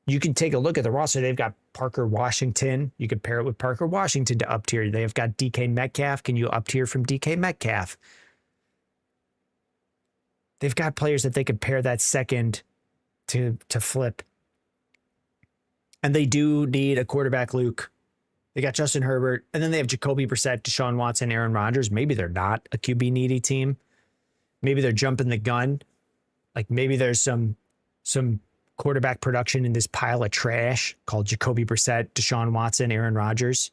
you can take a look at the roster. They've got Parker Washington. You could pair it with Parker Washington to up tier. They've got DK Metcalf. Can you up tier from DK Metcalf? They've got players that they could pair that second to flip. And they do need a quarterback, Luke. They got Justin Herbert, and then they have Jacoby Brissett, Deshaun Watson, Aaron Rodgers. Maybe they're not a QB needy team. Maybe they're jumping the gun. Like maybe there's some quarterback production in this pile of trash called Jacoby Brissett, Deshaun Watson, Aaron Rodgers.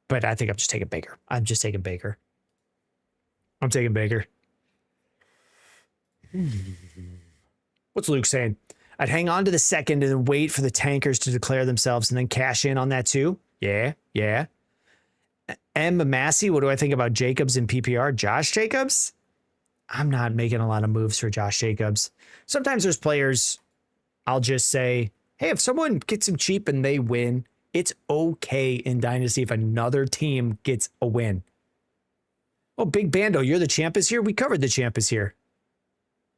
But I think I'm just taking Baker. I'm taking Baker. What's Luke saying? I'd hang on to the second and then wait for the tankers to declare themselves and then cash in on that too. Yeah. M. Massey, what do I think about Jacobs in PPR? Josh Jacobs? I'm not making a lot of moves for Josh Jacobs. Sometimes there's players I'll just say, hey, if someone gets him cheap and they win, it's okay in Dynasty if another team gets a win. Oh, Big Bando, you're the champ is here? We covered the champ is here.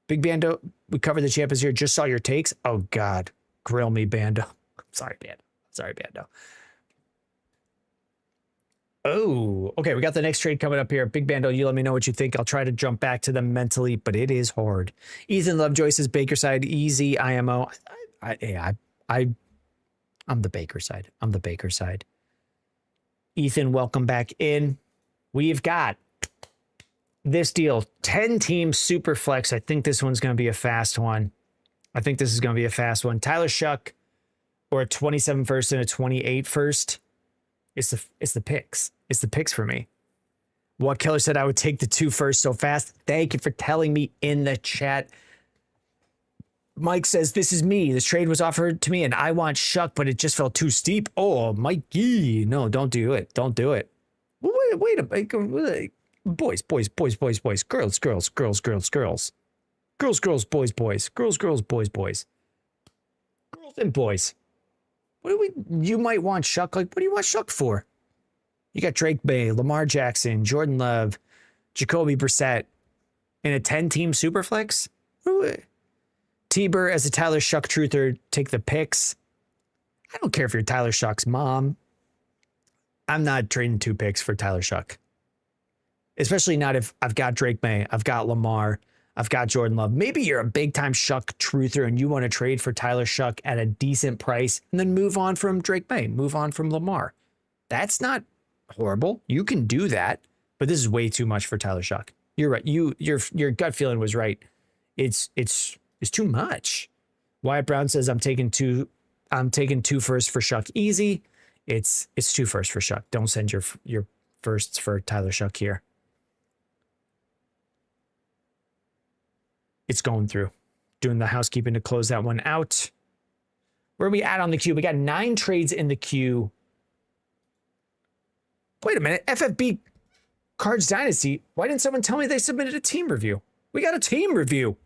Big Bando, we covered the champ is here. Just saw your takes. Oh, God. Grill me, Bando. Sorry, Bando. Oh, okay. We got the next trade coming up here. Big Bando, you let me know what you think. I'll try to jump back to them mentally, but it is hard. Ethan Lovejoy says Baker side, easy, IMO. I'm the Baker side. Ethan, welcome back in. We've got this deal, 10-team super flex. I think this one's going to be a fast one. Tyler Shuck or a 27 first and a 28 first. It's the picks. It's the picks for me. What Keller said, I would take the 2 first so fast. Thank you for telling me in the chat. Mike says, this is me. This trade was offered to me and I want Shuck, but it just felt too steep. Oh, Mikey. No, don't do it. Wait a minute. Boys. Girls, boys. Girls and boys. You might want Shuck. Like, what do you want Shuck for? You got Drake May, Lamar Jackson, Jordan Love, Jacoby Brissett in a 10-team superflex? T-Bur as a Tyler Shuck truther, take the picks. I don't care if you're Tyler Shuck's mom. I'm not trading 2 picks for Tyler Shuck. Especially not if I've got Drake May, I've got Lamar, I've got Jordan Love. Maybe you're a big time Shuck truther and you want to trade for Tyler Shuck at a decent price and then move on from Drake May, move on from Lamar. That's not horrible. You can do that, but this is way too much for Tyler Shuck. You're right. Your gut feeling was right. It's too much. Wyatt Brown says I'm taking 2 firsts for Shuck. Easy. It's 2 firsts for Shuck. Don't send your firsts for Tyler Shuck here. It's going through. Doing the housekeeping to close that one out. Where are we at on the queue? We got 9 trades in the queue. Wait a minute. FFB Cards Dynasty. Why didn't someone tell me they submitted a team review? We got a team review.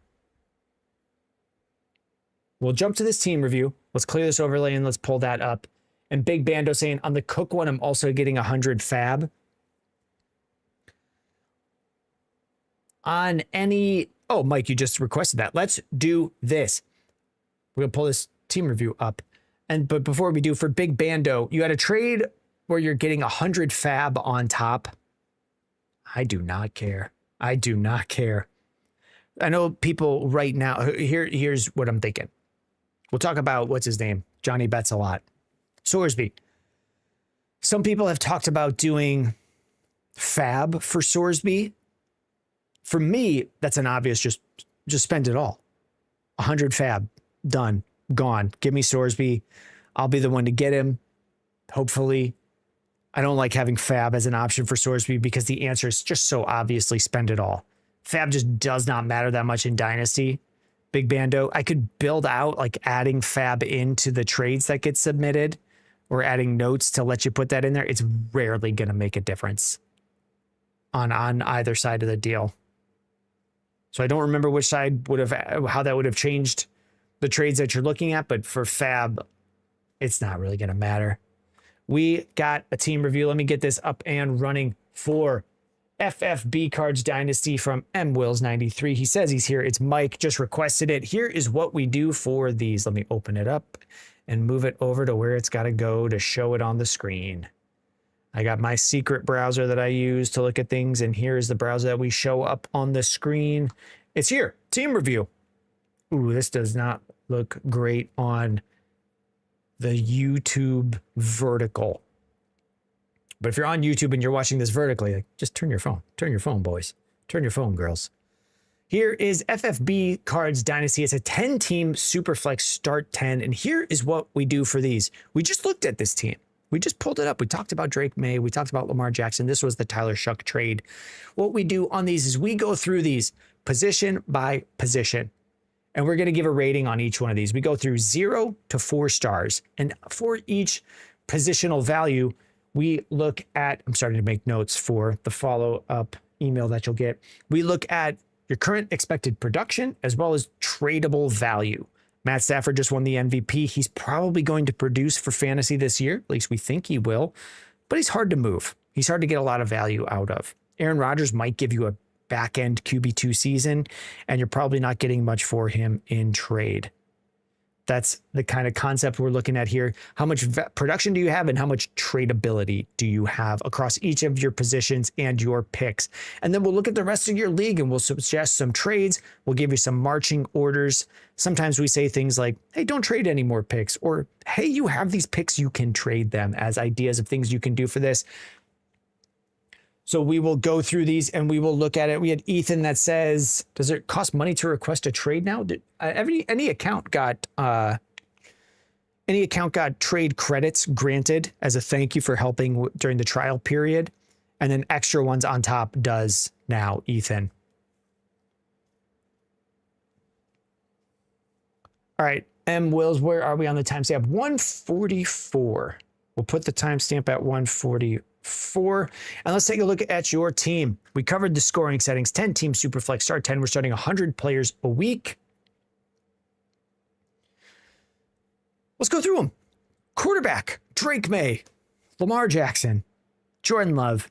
We'll jump to this team review. Let's clear this overlay and let's pull that up. And Big Bando saying on the Cook one, I'm also getting 100 fab. On any... Oh, Mike, you just requested that. Let's do this. We're going to pull this team review up. But before we do, for Big Bando, you had a trade where you're getting 100 fab on top. I do not care. I know people right now. Here's what I'm thinking. We'll talk about, what's his name? Johnny Bets a lot. Sorsby. Some people have talked about doing fab for Sorsby. For me, that's an obvious, just spend it all. 100 fab, done, gone. Give me Sorsby. I'll be the one to get him. Hopefully. I don't like having fab as an option for Sorsby because the answer is just so obviously spend it all. Fab just does not matter that much in Dynasty. Big Bando. I could build out like adding fab into the trades that get submitted or adding notes to let you put that in there. It's rarely going to make a difference on either side of the deal. So I don't remember which side would have, how that would have changed the trades that you're looking at, but for fab, it's not really going to matter. We got a team review. Let me get this up and running for FFB Cards Dynasty from MWills93. He says he's here. It's Mike, just requested it. Here is what we do for these. Let me open it up and move it over to where it's got to go to show it on the screen. I got my secret browser that I use to look at things, and here's the browser that we show up on the screen. It's here, team review. Ooh, this does not look great on the YouTube vertical. But if you're on YouTube and you're watching this vertically, like, just turn your phone, boys, turn your phone, girls. Here is FFB Cards Dynasty. It's a 10-team Superflex start 10, and here is what we do for these. We just looked at this team. We just pulled it up. We talked about Drake May. We talked about Lamar Jackson. This was the Tyler Shuck trade. What we do on these is we go through these position by position, and we're going to give a rating on each one of these. We go through 0 to 4 stars, and for each positional value, we look at, I'm starting to make notes for the follow-up email that you'll get. We look at your current expected production as well as tradable value. Matt Stafford just won the MVP. He's probably going to produce for fantasy this year. At least we think he will. But he's hard to move. He's hard to get a lot of value out of. Aaron Rodgers might give you a back-end QB2 season, and you're probably not getting much for him in trade. That's the kind of concept we're looking at here. How much production do you have and how much tradability do you have across each of your positions and your picks? And then we'll look at the rest of your league and we'll suggest some trades. We'll give you some marching orders. Sometimes we say things like, hey, don't trade any more picks, or hey, you have these picks, you can trade them, as ideas of things you can do for this. So we will go through these and we will look at it. We had Ethan that says, does it cost money to request a trade now? Any account got trade credits granted as a thank you for helping during the trial period. And then extra ones on top does now, Ethan. All right, M. Wills, where are we on the timestamp? 144. We'll put the timestamp at 144. And let's take a look at your team. We covered the scoring settings. 10-team Superflex start 10. We're starting 100 players a week. Let's go through them. Quarterback, Drake May, Lamar Jackson, Jordan Love.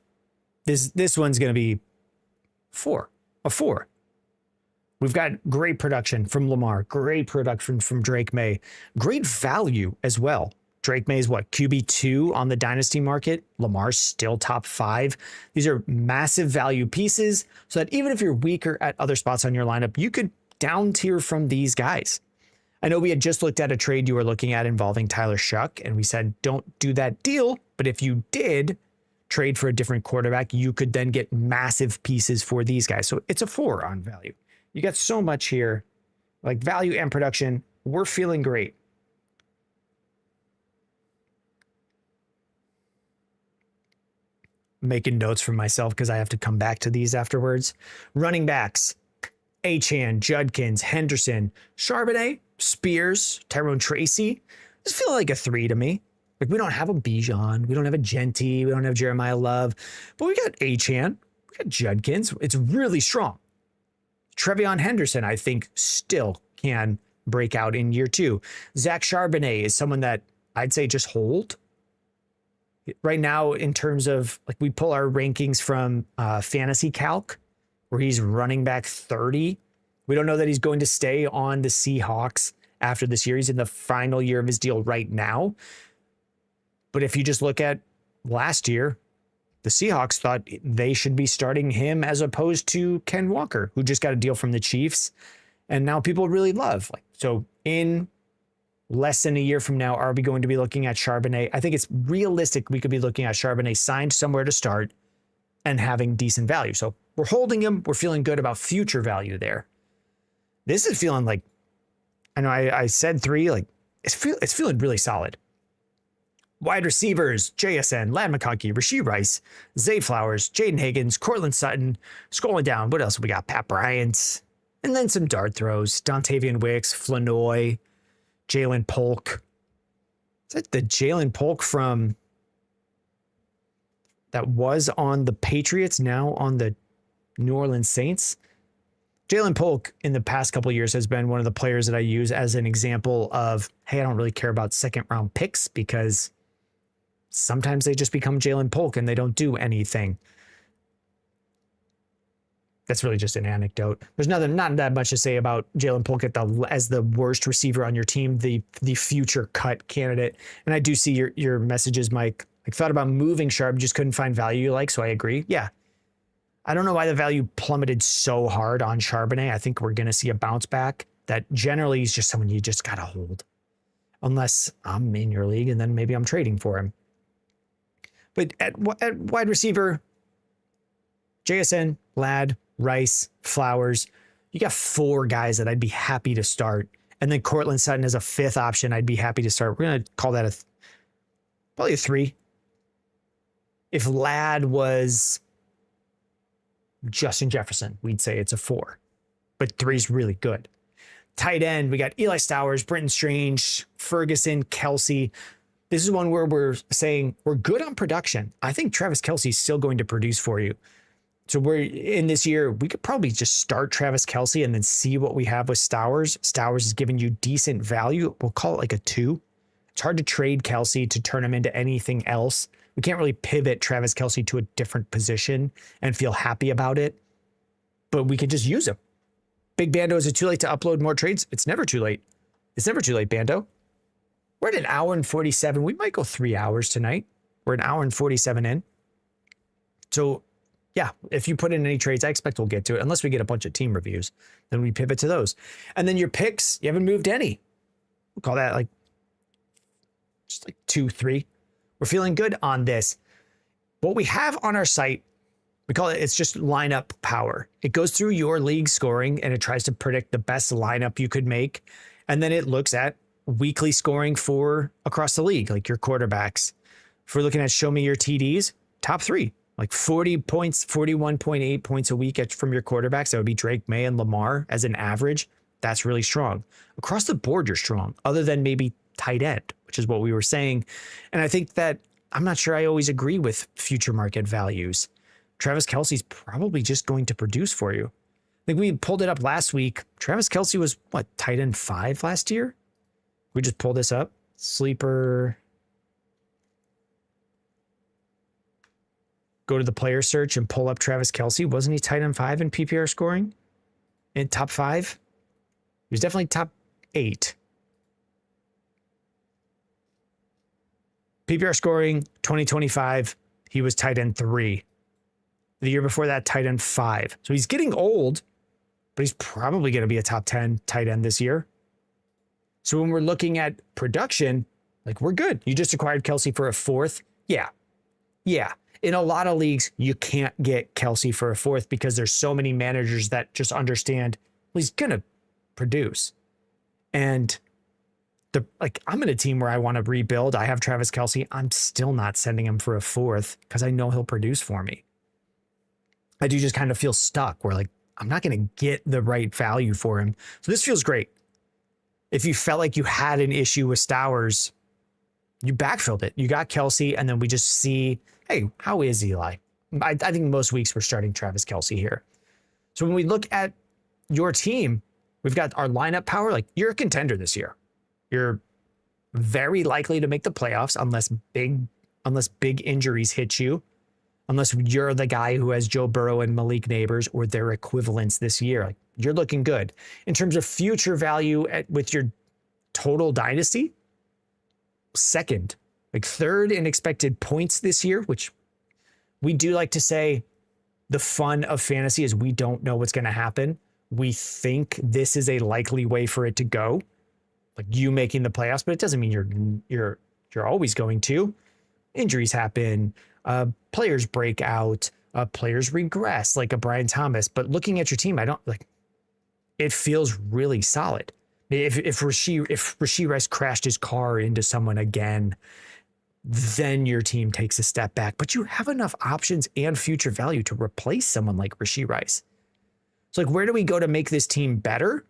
This one's going to be a 4. We've got great production from Lamar, great production from Drake May, great value as well. Drake May is what, QB2 on the Dynasty market. Lamar's still top 5. These are massive value pieces so that even if you're weaker at other spots on your lineup, you could down tier from these guys. I know we had just looked at a trade you were looking at involving Tyler Shuck, and we said, don't do that deal. But if you did trade for a different quarterback, you could then get massive pieces for these guys. So it's a 4 on value. You got so much here, like value and production. We're feeling great. Making notes for myself because I have to come back to these afterwards. Running backs, Achane, Judkins, Henderson, Charbonnet, Spears, Tyrone Tracy. This feels like a 3 to me. Like, we don't have a Bijan, we don't have a Genty, we don't have Jeremiah Love, but we got Achane, we got Judkins. It's really strong. Trevion Henderson, I think, still can break out in year 2. Zach Charbonnet is someone that I'd say just hold. Right now, in terms of, like, we pull our rankings from Fantasy Calc, where he's running back 30. We don't know that he's going to stay on the Seahawks after this year. He's in the final year of his deal right now. But if you just look at last year, the Seahawks thought they should be starting him as opposed to Ken Walker, who just got a deal from the Chiefs. And now people really love. So in less than a year from now, are we going to be looking at Charbonnet? I think it's realistic we could be looking at Charbonnet signed somewhere to start and having decent value. So we're holding him. We're feeling good about future value there. This is feeling like, I know I said 3, like it's feeling really solid. Wide receivers, JSN, Lad McConkey, Rashee Rice, Zay Flowers, Jaden Higgins, Cortland Sutton. Scrolling down, what else we got? Pat Bryant, and then some dart throws. Dontavian Wicks, Flanoy, Jalen Polk. Is that the Jalen Polk from that was on the Patriots, now on the New Orleans Saints? Jalen Polk in the past couple of years has been one of the players that I use as an example of, hey, I don't really care about second round picks because sometimes they just become Jalen Polk and they don't do anything. That's really just an anecdote. There's not that much to say about Jalen Polk as the worst receiver on your team, the future cut candidate. And I do see your messages, Mike. Like, thought about moving Sharp, just couldn't find value you like, so I agree. Yeah. I don't know why the value plummeted so hard on Charbonnet. I think we're going to see a bounce back. That generally is just someone you just got to hold. Unless I'm in your league and then maybe I'm trading for him. But at wide receiver, JSN, Ladd, Rice, Flowers, you got 4 guys that I'd be happy to start. And then Cortland Sutton as a 5th option, I'd be happy to start. We're going to call that probably a 3. If Ladd was Justin Jefferson, we'd say it's a 4. But 3 is really good. Tight end, we got Eli Stowers, Brenton Strange, Ferguson, Kelsey. This is one where we're saying we're good on production. I think Travis Kelce is still going to produce for you. So we're in this year, we could probably just start Travis Kelce and then see what we have with Stowers. Stowers is giving you decent value. We'll call it like a 2. It's hard to trade Kelce to turn him into anything else. We can't really pivot Travis Kelce to a different position and feel happy about it, but we could just use him. Big Bando, is it too late to upload more trades? It's never too late. It's never too late, Bando. We're at 1 hour and 47. We might go 3 hours tonight. We're 1 hour and 47 in. So yeah, if you put in any trades, I expect we'll get to it. Unless we get a bunch of team reviews, then we pivot to those. And then your picks, you haven't moved any. We'll call that like just like 2, 3. We're feeling good on this. What we have on our site, we call it's just lineup power. It goes through your league scoring and it tries to predict the best lineup you could make. And then it looks at weekly scoring for across the league, like your quarterbacks. If we're looking at show me your TDs, top 3, like 40 points, 41.8 points a week from your quarterbacks. That would be Drake, May, and Lamar as an average. That's really strong. Across the board, you're strong, other than maybe tight end, which is what we were saying. And I think that I'm not sure I always agree with future market values. Travis Kelce's probably just going to produce for you. I think we pulled it up last week. Travis Kelce was what, tight end 5 last year? We just pulled this up. Sleeper. Go to the player search and pull up Travis Kelce. Wasn't he tight end 5 in PPR scoring? In top 5? He was definitely top 8. PPR scoring, 2025, he was tight end 3. The year before that, tight end 5. So he's getting old, but he's probably going to be a top 10 tight end this year. So when we're looking at production, like, we're good. You just acquired Kelce for a 4th. Yeah. In a lot of leagues, you can't get Kelce for a 4th because there's so many managers that just understand, well, he's going to produce. And I'm in a team where I want to rebuild. I have Travis Kelce. I'm still not sending him for a 4th because I know he'll produce for me. I do just kind of feel stuck where, like, I'm not going to get the right value for him. So this feels great. If you felt like you had an issue with Stowers, you backfilled it. You got Kelce, and then we just see, hey, how is Eli? I think most weeks we're starting Travis Kelce here. So when we look at your team, we've got our lineup power. Like, you're a contender this year. You're very likely to make the playoffs unless big injuries hit you, unless you're the guy who has Joe Burrow and Malik Neighbors or their equivalents this year. Like, you're looking good. In terms of future value with your total dynasty, 2nd, like 3rd in expected points this year, which we do like to say the fun of fantasy is we don't know what's going to happen. We think this is a likely way for it to go, like you making the playoffs, but it doesn't mean you're always going to. Injuries happen, players break out, Players regress like a Brian Thomas, but looking at your team, I don't like, it feels really solid. If Rashee Rice crashed his car into someone again, then your team takes a step back, but you have enough options and future value to replace someone like Rashee Rice. So like, where do we go to make this team better?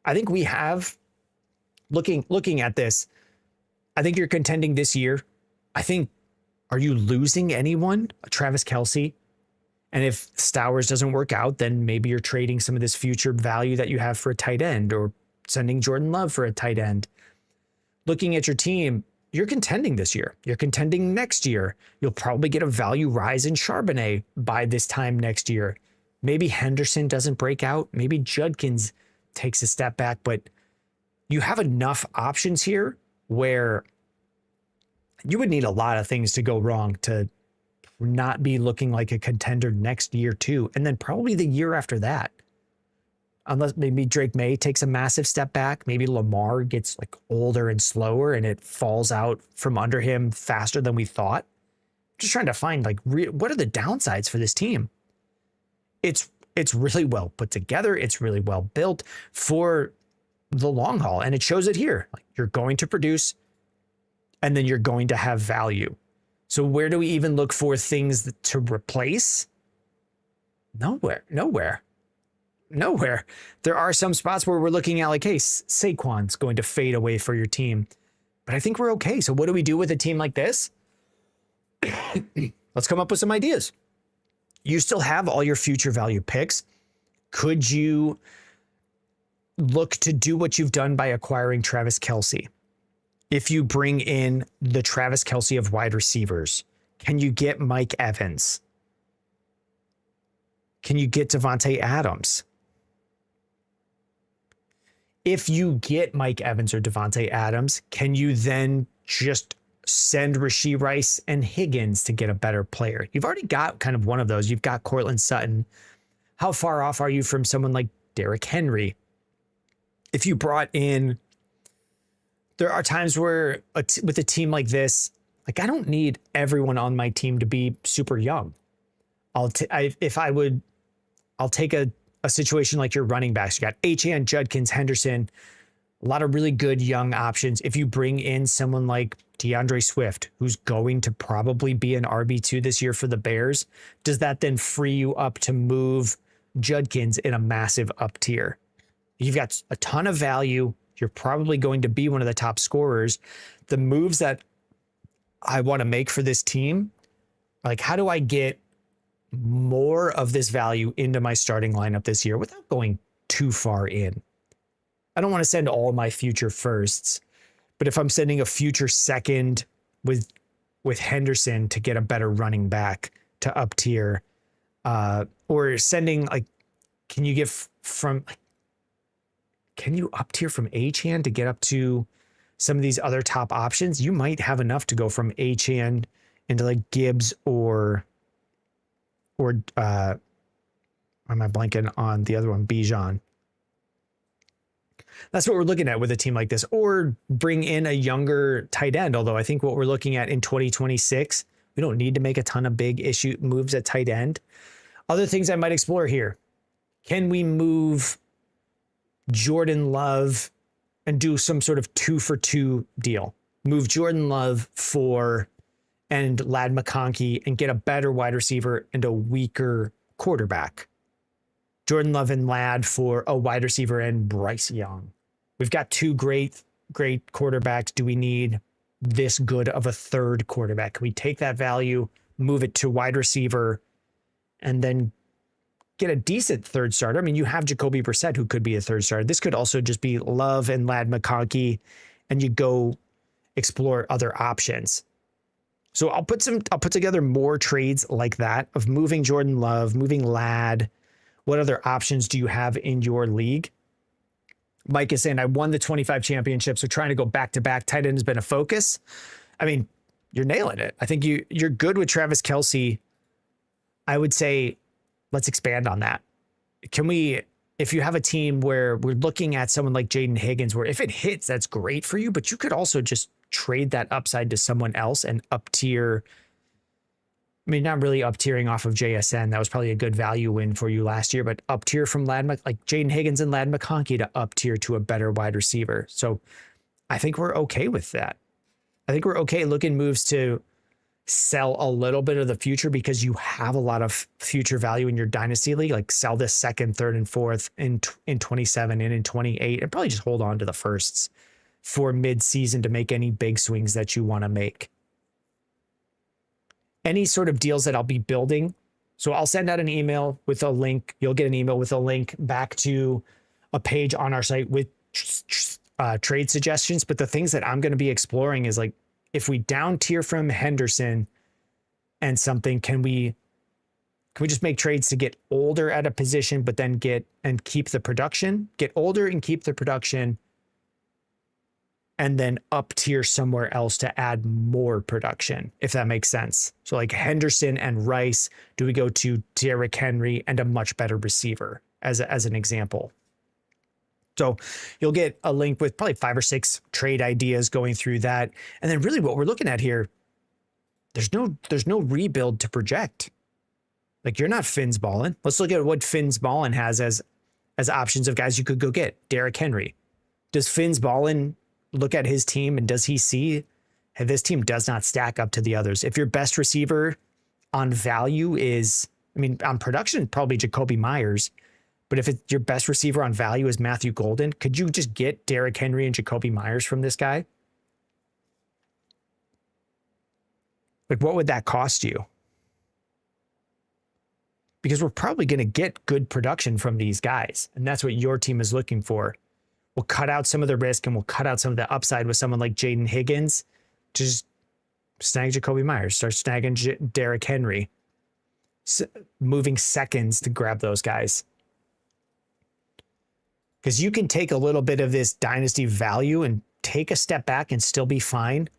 I think we have, looking at this, I think you're contending this year. I think, are you losing anyone? Travis Kelce. And if Stowers doesn't work out, then maybe you're trading some of this future value that you have for a tight end or sending Jordan Love for a tight end. Looking at your team, you're contending this year. You're contending next year. You'll probably get a value rise in Charbonnet by this time next year. Maybe Henderson doesn't break out. Maybe Judkins takes a step back, but you have enough options here where you would need a lot of things to go wrong to not be looking like a contender next year too. And then probably the year after that, unless maybe Drake May takes a massive step back. Maybe Lamar gets like older and slower and it falls out from under him faster than we thought. Just trying to find like, what are the downsides for this team? It's really well put together. It's really well built for the long haul. And it shows it here. Like, you're going to produce and then you're going to have value. So where do we even look for things to replace? Nowhere. There are some spots where we're looking at like, hey, Saquon's going to fade away for your team, but I think we're okay. So what do we do with a team like this? Let's come up with some ideas. You still have all your future value picks. Could you look to do what you've done by acquiring Travis Kelce? If you bring in the Travis Kelce of wide receivers, can you get Mike Evans? Can you get Devontae Adams? If you get Mike Evans or Devontae Adams, can you then just send Rashee Rice and Higgins to get a better player? You've already got kind of one of those. You've got Cortland Sutton. How far off are you from someone like Derrick Henry? If you brought in, there are times where with a team like this, like, I don't need everyone on my team to be super young. I'll take a situation like your running backs. You got Achane, Judkins, Henderson, a lot of really good young options. If you bring in someone like DeAndre Swift, who's going to probably be an RB2 this year for the Bears, does that then free you up to move Judkins in a massive up tier? You've got a ton of value. You're probably going to be one of the top scorers. The moves that I want to make for this team, like, how do I get more of this value into my starting lineup this year without going too far in? I don't want to send all my future firsts, but if I'm sending a future second with Henderson to get a better running back to up tier, or sending like, can you up tier from Achane to get up to some of these other top options? You might have enough to go from Achane into like Gibbs or am I blanking on the other one? Bijan. That's what we're looking at with a team like this, or bring in a younger tight end. Although I think what we're looking at in 2026, we don't need to make a ton of big issue moves at tight end. Other things I might explore here. Can we move Jordan Love and do some sort of 2-for-2 deal? Move Jordan Love and Ladd McConkey and get a better wide receiver and a weaker quarterback. Jordan Love and Ladd for a wide receiver and Bryce Young. We've got two great quarterbacks. Do we need this good of a third quarterback? Can we take that value, move it to wide receiver, and then get a decent third starter? I mean, you have Jacoby Brissett, who could be a third starter. This could also just be Love and Ladd McConkey, and you go explore other options. So I'll put together more trades like that of moving Jordan Love, moving Ladd. What other options do you have in your league? Mike is saying, I won the 25 championships, so trying to go back-to-back. Tight end has been a focus. I mean, you're nailing it. I think you're good with Travis Kelce. I would say, let's expand on that. If you have a team where we're looking at someone like Jaden Higgins, where if it hits, that's great for you, but you could also just trade that upside to someone else and up tier I mean, not really up tiering off of JSN. That was probably a good value win for you last year, but up tier from like Jaden Higgins and Lad McConkey to up tier to a better wide receiver. So I think we're okay with that. I think we're okay looking moves to sell a little bit of the future because you have a lot of future value in your dynasty league. Like sell the second, third, and fourth in 27 and in 28, and probably just hold on to the firsts for mid-season to make any big swings that you want to make. Any sort of deals that I'll be building. So I'll send out an email with a link. You'll get an email with a link back to a page on our site with trade suggestions. But the things that I'm going to be exploring is like, if we down tier from Henderson and something, can we just make trades to get older at a position, but then get the production, get older and keep the production, and then up tier somewhere else to add more production, if that makes sense. So like Henderson and Rice, do we go to Derrick Henry and a much better receiver as an example? So you'll get a link with probably 5 or 6 trade ideas going through that. And then really what we're looking at here, there's no rebuild to project. Like you're not Finn's balling. Let's look at what Finn's balling has as options of guys you could go get. Derrick Henry. Does Finn's balling look at his team and does he see, hey, this team does not stack up to the others? If your best receiver on value is, I mean, on production, probably Jacoby Myers, but if your best receiver on value is Matthew Golden, could you just get Derrick Henry and Jacoby Myers from this guy? Like, what would that cost you? Because we're probably going to get good production from these guys, and that's what your team is looking for. We'll cut out some of the risk and we'll cut out some of the upside with someone like Jaden Higgins. Just snag Jacoby Myers, start snagging Derrick Henry, moving seconds to grab those guys. Because you can take a little bit of this dynasty value and take a step back and still be fine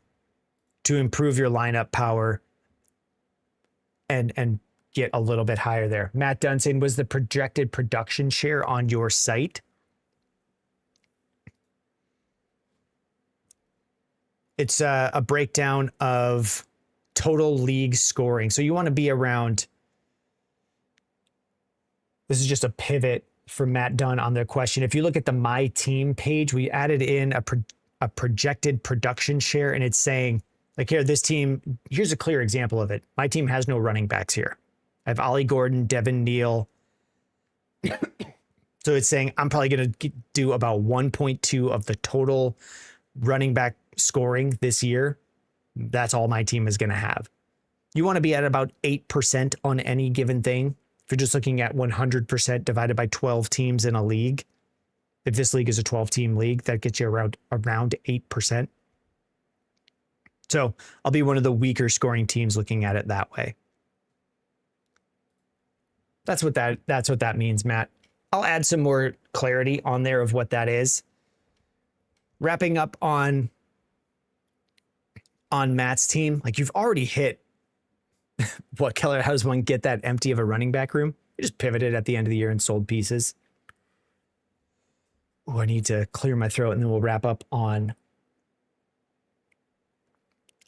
to improve your lineup power and get a little bit higher there. Matt Dunson, was the projected production share on your site? It's a breakdown of total league scoring. So you want to be around, this is just a pivot for Matt Dunn on the question. If you look at the My Team page, we added in a projected production share, and it's saying, like here, this team, here's a clear example of it. My team has no running backs here. I have Ollie Gordon, Devin Neal. So it's saying I'm probably going to do about 1.2 of the total running back scoring this year. That's all my team is going to have. You want to be at about 8% on any given thing. If you're just looking at 100% divided by 12 teams in a league, if this league is a 12-team league, that gets you around 8%. So I'll be one of the weaker scoring teams looking at it that way. That's what that means, Matt. I'll add some more clarity on there of what that is. Wrapping up on Matt's team, like you've already hit what Keller has one get that empty of a running back room. You just pivoted at the end of the year and sold pieces. Oh, I need to clear my throat and then we'll wrap up on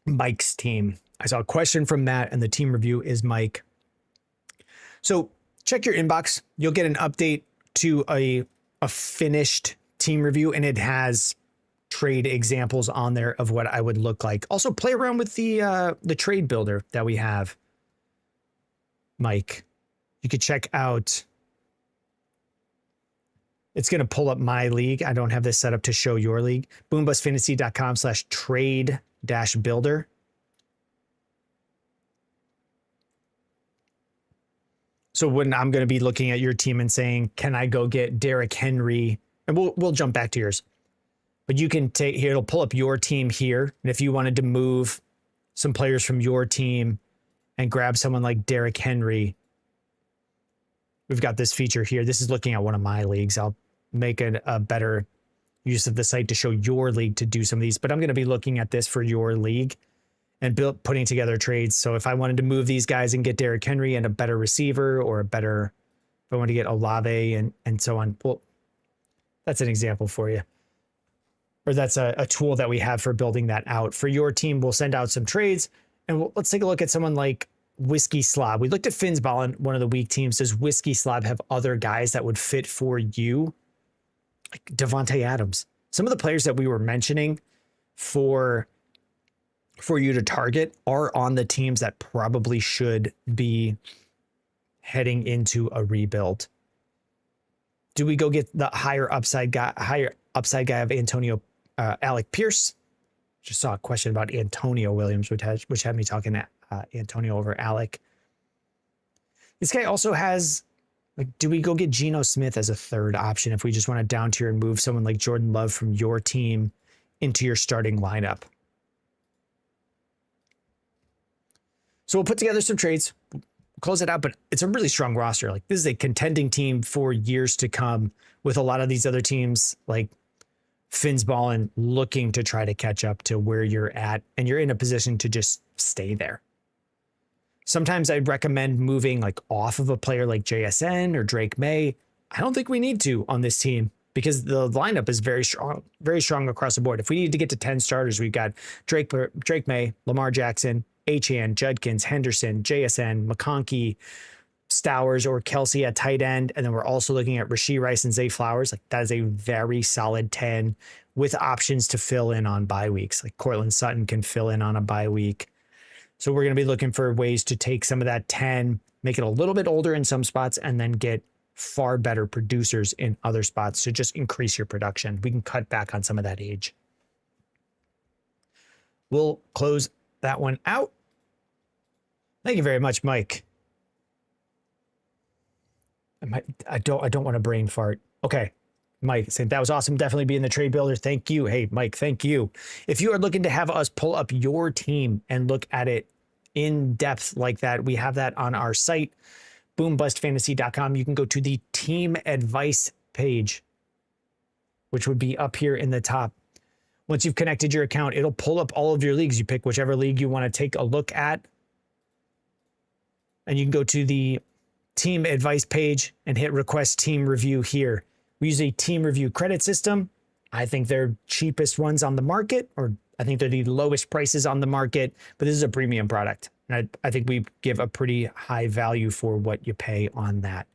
Mike's team. I saw a question from Matt and the team review is Mike. So check your inbox. You'll get an update to a finished team review, and it has trade examples on there of what I would look like. Also play around with the trade builder that we have, Mike. You could check out, it's going to pull up my league. I don't have this set up to show your league. boombustfantasy.com/trade-builder. So when I'm going to be looking at your team and saying, can I go get Derrick Henry? And we'll jump back to yours. But you can take here, it'll pull up your team here. And if you wanted to move some players from your team and grab someone like Derrick Henry, we've got this feature here. This is looking at one of my leagues. I'll make a better use of the site to show your league to do some of these. But I'm going to be looking at this for your league and putting together trades. So if I wanted to move these guys and get Derrick Henry and a better receiver or if I want to get Olave and so on, well, that's an example for you. Or that's a tool that we have for building that out. For your team, we'll send out some trades and let's take a look at someone like Whiskey Slob. We looked at Finsball and one of the weak teams. Does Whiskey Slob have other guys that would fit for you? Like Devontae Adams. Some of the players that we were mentioning for you to target are on the teams that probably should be heading into a rebuild. Do we go get the higher upside guy of Antonio Alec Pierce? Just saw a question about Antonio Williams, which had me talking to Antonio over Alec. This guy also has, like, do we go get Geno Smith as a third option if we just want to down tier and move someone like Jordan Love from your team into your starting lineup? So we'll put together some trades, close it out, but it's a really strong roster. Like, this is a contending team for years to come with a lot of these other teams like Finsball and looking to try to catch up to where you're at, and you're in a position to just stay there. Sometimes I'd recommend moving like off of a player like JSN or Drake May. I don't think we need to on this team because the lineup is very strong across the board. If we need to get to 10 starters, we've got Drake May, Lamar Jackson, Achane, Judkins, Henderson, JSN, McConkey, Stowers, or Kelsey at tight end. And then we're also looking at Rashee Rice and Zay Flowers. Like, that is a very solid 10 with options to fill in on bye weeks. Like Cortland Sutton can fill in on a bye week. So we're going to be looking for ways to take some of that 10, make it a little bit older in some spots, and then get far better producers in other spots to just increase your production. We can cut back on some of that age. We'll close that one out. Thank you very much, Mike. I don't want to brain fart. Okay. Mike saying that was awesome. Definitely be in the trade builder. Thank you. Hey, Mike, thank you. If you are looking to have us pull up your team and look at it in depth like that, we have that on our site, boombustfantasy.com. You can go to the team advice page, which would be up here in the top. Once you've connected your account, it'll pull up all of your leagues. You pick whichever league you want to take a look at, and you can go to the team advice page and hit request team review here. We use a team review credit system. I think they're cheapest ones on the market, or I think they're the lowest prices on the market, but this is a premium product. And I think we give a pretty high value for what you pay on that.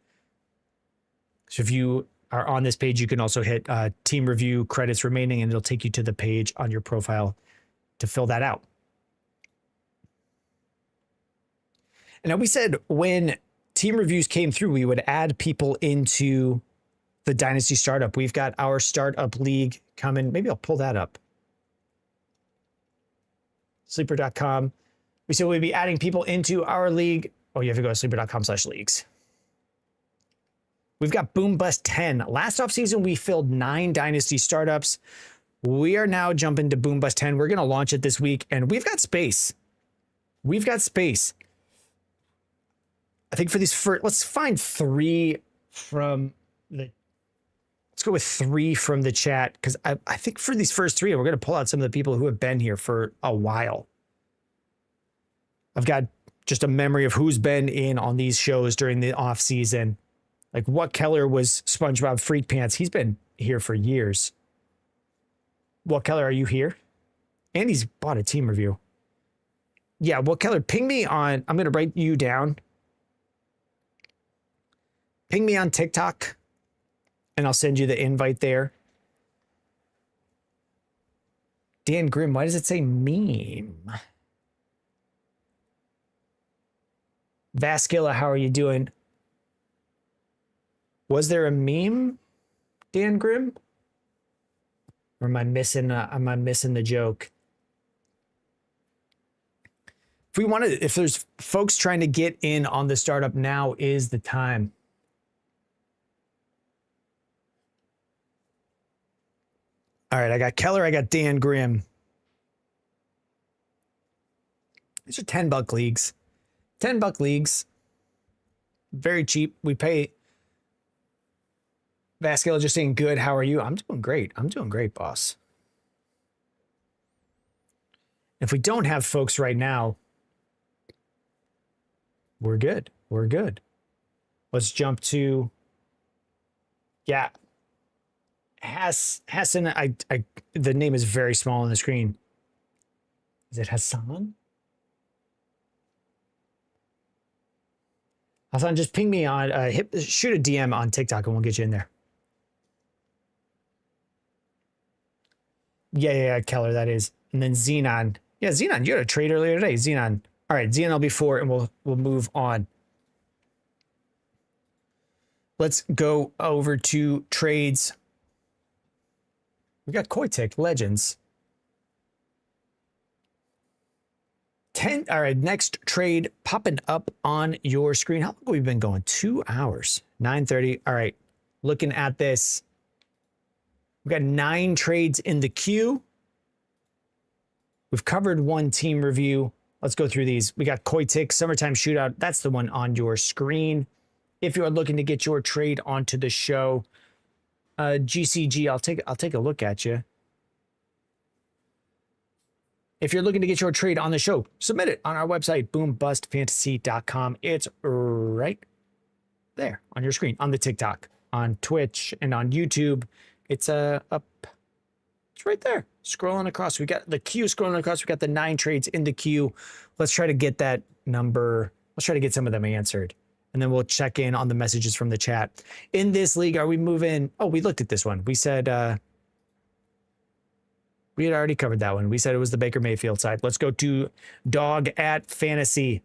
So if you are on this page, you can also hit team review credits remaining, and it'll take you to the page on your profile to fill that out. And now we said when team reviews came through, we would add people into the Dynasty Startup. We've got our Startup League coming. Maybe I'll pull that up. Sleeper.com. We said we'd be adding people into our league. Oh, you have to go to sleeper.com/leagues. We've got Boom Bust 10. Last offseason, we filled 9 Dynasty Startups. We are now jumping to Boom Bust 10. We're going to launch it this week, and we've got space. We've got space. I think for these first, let's find 3 from the, let's go with 3 from the chat, because I think for these first 3, we're going to pull out some of the people who have been here for a while. I've got just a memory of who's been in on these shows during the off season. Like, what Keller was SpongeBob Freak Pants. He's been here for years. What Keller, are you here? And he's bought a team review. Yeah, What Keller, ping me on, I'm going to write you down. Ping me on TikTok, and I'll send you the invite there. Dan Grimm, why does it say meme? Vascilla, how are you doing? Was there a meme, Dan Grimm? Or am I missing the joke? If there's folks trying to get in on the startup, now is the time. All right, I got Keller, I got Dan Grimm. These are $10 leagues. $10 leagues. Very cheap. We pay. Vasquez just saying good. How are you? I'm doing great. I'm doing great, boss. If we don't have folks right now, we're good. We're good. Let's jump to, yeah. Hassan, the name is very small on the screen. Is it Hassan? Hassan, just ping me on, shoot a DM on TikTok and we'll get you in there. Yeah, Keller, that is. And then Xenon. Yeah, Xenon, you had a trade earlier today. Xenon. All right, Xenon will be 4, and we'll move on. Let's go over to trades. We got Koitik, Legends. 10. All right, next trade popping up on your screen. How long have we been going? 2 hours. 9:30. All right, looking at this. We've got 9 trades in the queue. We've covered 1 team review. Let's go through these. We got Koitik, Summertime Shootout. That's the one on your screen. If you are looking to get your trade onto the show, GCG, I'll take a look at you. If you're looking to get your trade on the show, submit it on our website, boombustfantasy.com. It's right there on your screen, on the TikTok, on Twitch, and on YouTube. It's up. It's right there, scrolling across. We got the queue scrolling across. We got the 9 trades in the queue. Let's try to get that number. Let's try to get some of them answered. And then we'll check in on the messages from the chat. In this league, are we moving? Oh, we looked at this one. We said, we had already covered that one. We said it was the Baker Mayfield side. Let's go to Dog at Fantasy.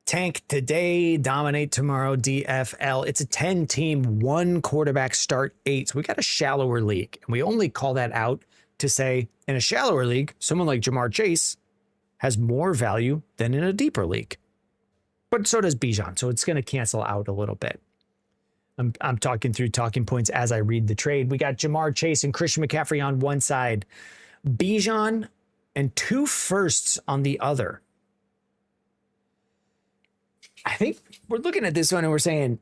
Tank today, dominate tomorrow, DFL. It's a 10-team, 1 quarterback, start 8. So we got a shallower league. And we only call that out to say in a shallower league, someone like Jamar Chase has more value than in a deeper league. But so does Bijan. So it's going to cancel out a little bit. I'm talking through talking points as I read the trade. We got Jamar Chase and Christian McCaffrey on one side, Bijan and 2 firsts on the other. I think we're looking at this one and we're saying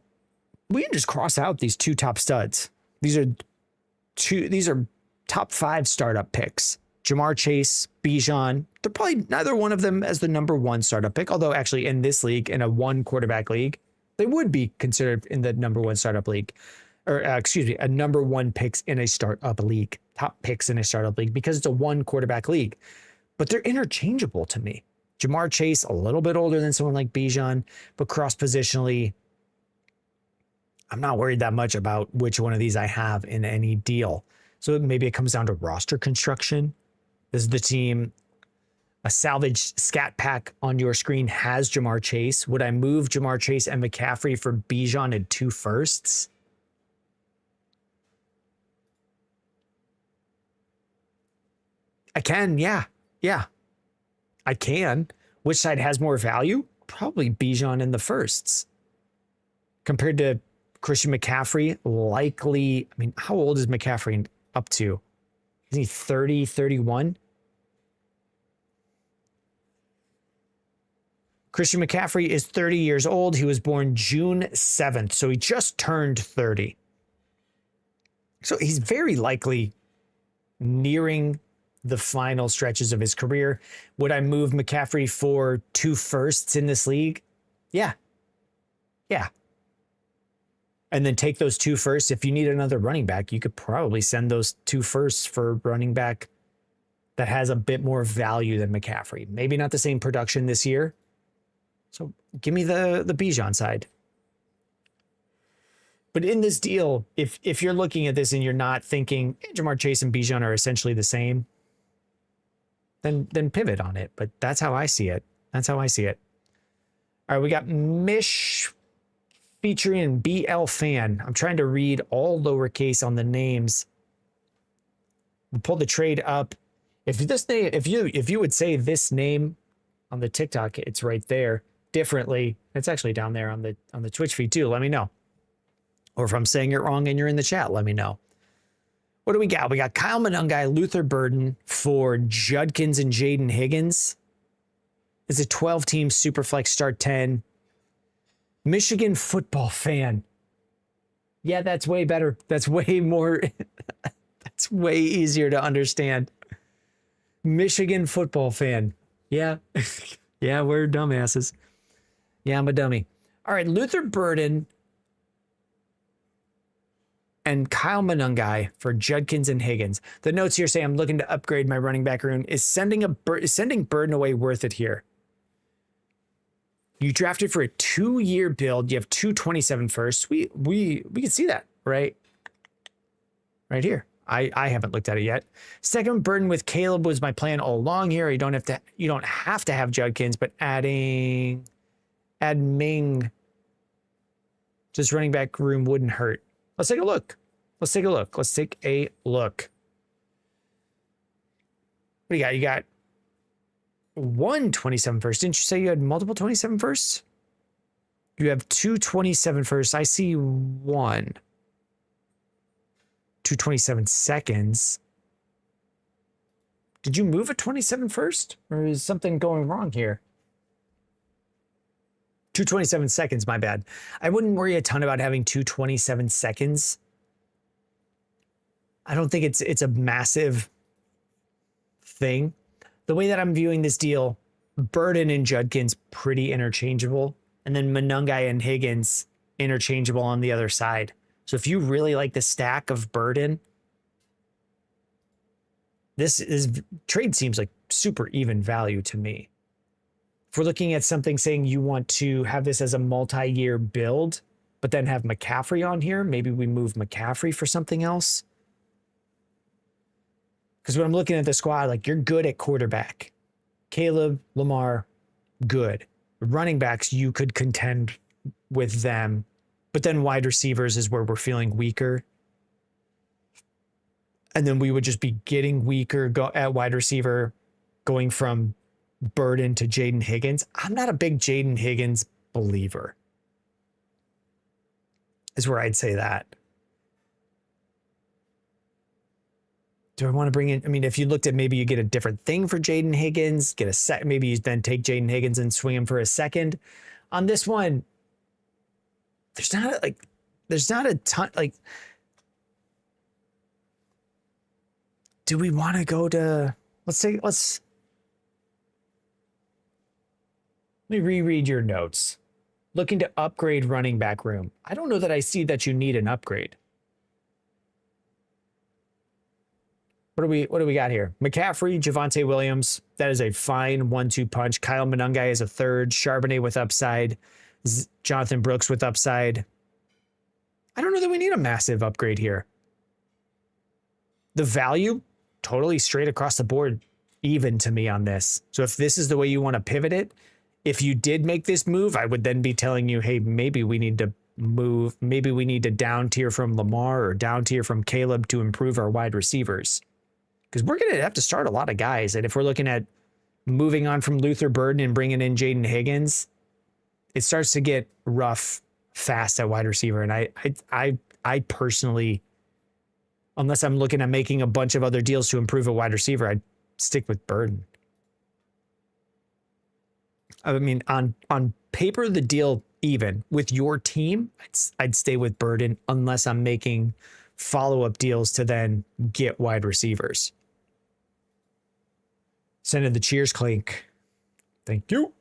we can just cross out these 2 top studs. These are top 5 startup picks. Jamar Chase, Bijan. They're probably neither one of them as the number 1 startup pick, although actually in this league, in a 1 quarterback league, they would be considered in the number 1 startup league, or excuse me, a number 1 picks in a startup league, top picks in a startup league, because it's a 1 quarterback league. But they're interchangeable to me. Jamar Chase, a little bit older than someone like Bijan, but cross-positionally, I'm not worried that much about which one of these I have in any deal. So maybe it comes down to roster construction. This is the team. A salvage scat pack on your screen has Jamar Chase. Would I move Jamar Chase and McCaffrey for Bijan and 2 firsts? I can, yeah. I can. Which side has more value? Probably Bijan and the firsts. Compared to Christian McCaffrey, likely, I mean, how old is McCaffrey up to? Is he 30, 31? Christian McCaffrey is 30 years old. He was born June 7th, so he just turned 30. So he's very likely nearing the final stretches of his career. Would I move McCaffrey for 2 firsts in this league? Yeah. And then take those 2 firsts. If you need another running back, you could probably send those 2 firsts for running back that has a bit more value than McCaffrey. Maybe not the same production this year. So give me the Bijan side. But in this deal, if you're looking at this and you're not thinking Jamar Chase and Bijan are essentially the same, then pivot on it. But that's how I see it. All right, we got Mish featuring BL Fan. I'm trying to read all lowercase on the names. We'll pull the trade up. If you would say this name on the TikTok, it's right there. Differently, it's actually down there on the Twitch feed too. Let me know. Or if I'm saying it wrong and you're in the chat, let me know. What do we got? We got Kyle Monungai, Luther Burden for Judkins and Jaden Higgins. It's a 12-team Superflex start 10. Michigan Football Fan. Yeah, that's way better. That's way more. That's way easier to understand. Michigan Football Fan. Yeah. Yeah, we're dumbasses. Yeah, I'm a dummy. All right, Luther Burden and Kyle Monungai for Judkins and Higgins. The notes here say I'm looking to upgrade my running back room. Is sending Burden away worth it here? You drafted for a 2-year build. You have 227 firsts. We can see that, right? Right here. I haven't looked at it yet. Second burden with Caleb was my plan all along here. You don't have to have Judkins, but add Ming, just running back room wouldn't hurt. Let's take a look. Let's take a look. Let's take a look. What do you got? You got 127 first. Didn't you say you had multiple 27 firsts? You have 227 first. I see one. 227 seconds. Did you move a 27 first? Or is something going wrong here? 227 seconds, my bad. I wouldn't worry a ton about having 227 seconds. I don't think it's a massive thing. The way that I'm viewing this deal, Burden and Judkins pretty interchangeable, and then Monungai and Higgins interchangeable on the other side. So if you really like the stack of Burden, trade seems like super even value to me. If we're looking at something saying you want to have this as a multi-year build, but then have McCaffrey on here, maybe we move McCaffrey for something else. Because when I'm looking at the squad, like, you're good at quarterback. Caleb, Lamar, good. Running backs, you could contend with them. But then wide receivers is where we're feeling weaker. And then we would just be getting weaker at wide receiver, going from Burden to Jaden Higgins. I'm not a big Jaden Higgins believer, is where I'd say that. Do I want to bring in? I mean, if you looked at maybe you get a different thing for Jaden Higgins, get a set, maybe you then take Jaden Higgins and swing him for a second. On this one, there's not a ton. Like, do we want to go to? Let me reread your notes. Looking to upgrade running back room. I don't know that I see that you need an upgrade. What do we got here? McCaffrey, Javonte Williams. That is a fine 1-2 punch. Kyle Monungai is a third. Charbonnet with upside. Jonathan Brooks with upside. I don't know that we need a massive upgrade here. The value, totally straight across the board, even to me on this. So if this is the way you want to pivot it, if you did make this move, I would then be telling you, hey, maybe we need to move. Maybe we need to down tier from Lamar or down tier from Caleb to improve our wide receivers. Because we're going to have to start a lot of guys. And if we're looking at moving on from Luther Burden and bringing in Jaden Higgins, it starts to get rough fast at wide receiver. And I personally, unless I'm looking at making a bunch of other deals to improve a wide receiver, I'd stick with Burden. I mean, on paper, the deal even. With your team, I'd stay with Burden unless I'm making follow-up deals to then get wide receivers. Sending the cheers clink. Thank you.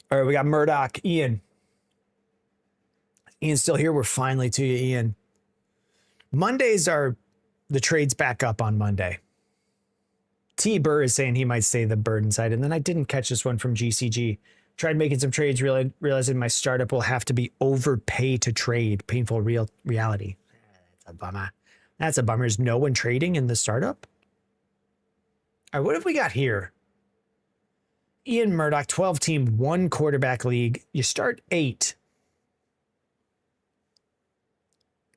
All right, we got Murdoch. Ian. Ian's still here. We're finally to you, Ian. Mondays are the trades back up on Monday. T. Burr is saying he might stay the Burden side. And then I didn't catch this one from GCG. Tried making some trades, realizing my startup will have to be overpay to trade. Painful reality. That's a bummer. That's a bummer. Is no one trading in the startup? All right, what have we got here? Ian Murdoch, 12-team, 1 quarterback league. You start 8.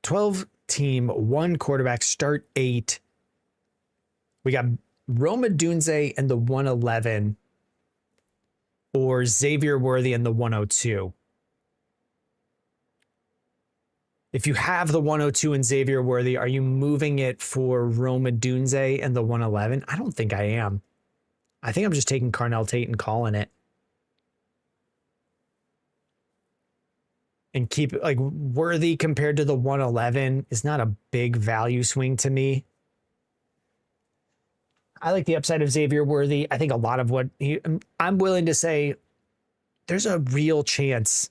12-team, 1 quarterback, start 8. We got Roma Dunze and the 111. Or Xavier Worthy and the 102. If you have the 102 and Xavier Worthy, are you moving it for Roma Dunze and the 111? I don't think I am. I think I'm just taking Carnell Tate and calling it. And keep it like Worthy compared to the 111 is not a big value swing to me. I like the upside of Xavier Worthy. I think a lot of what I'm willing to say, there's a real chance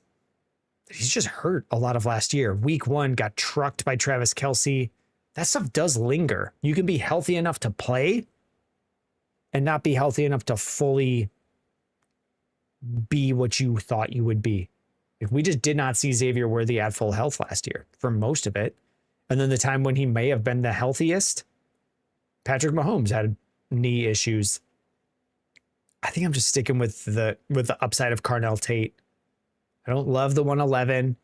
he's just hurt a lot of last year. Week 1 got trucked by Travis Kelce. That stuff does linger. You can be healthy enough to play and not be healthy enough to fully be what you thought you would be. If we just did not see Xavier Worthy at full health last year for most of it. And then the time when he may have been the healthiest, Patrick Mahomes had knee issues. I think I'm just sticking with the upside of Carnell Tate. I don't love the 111,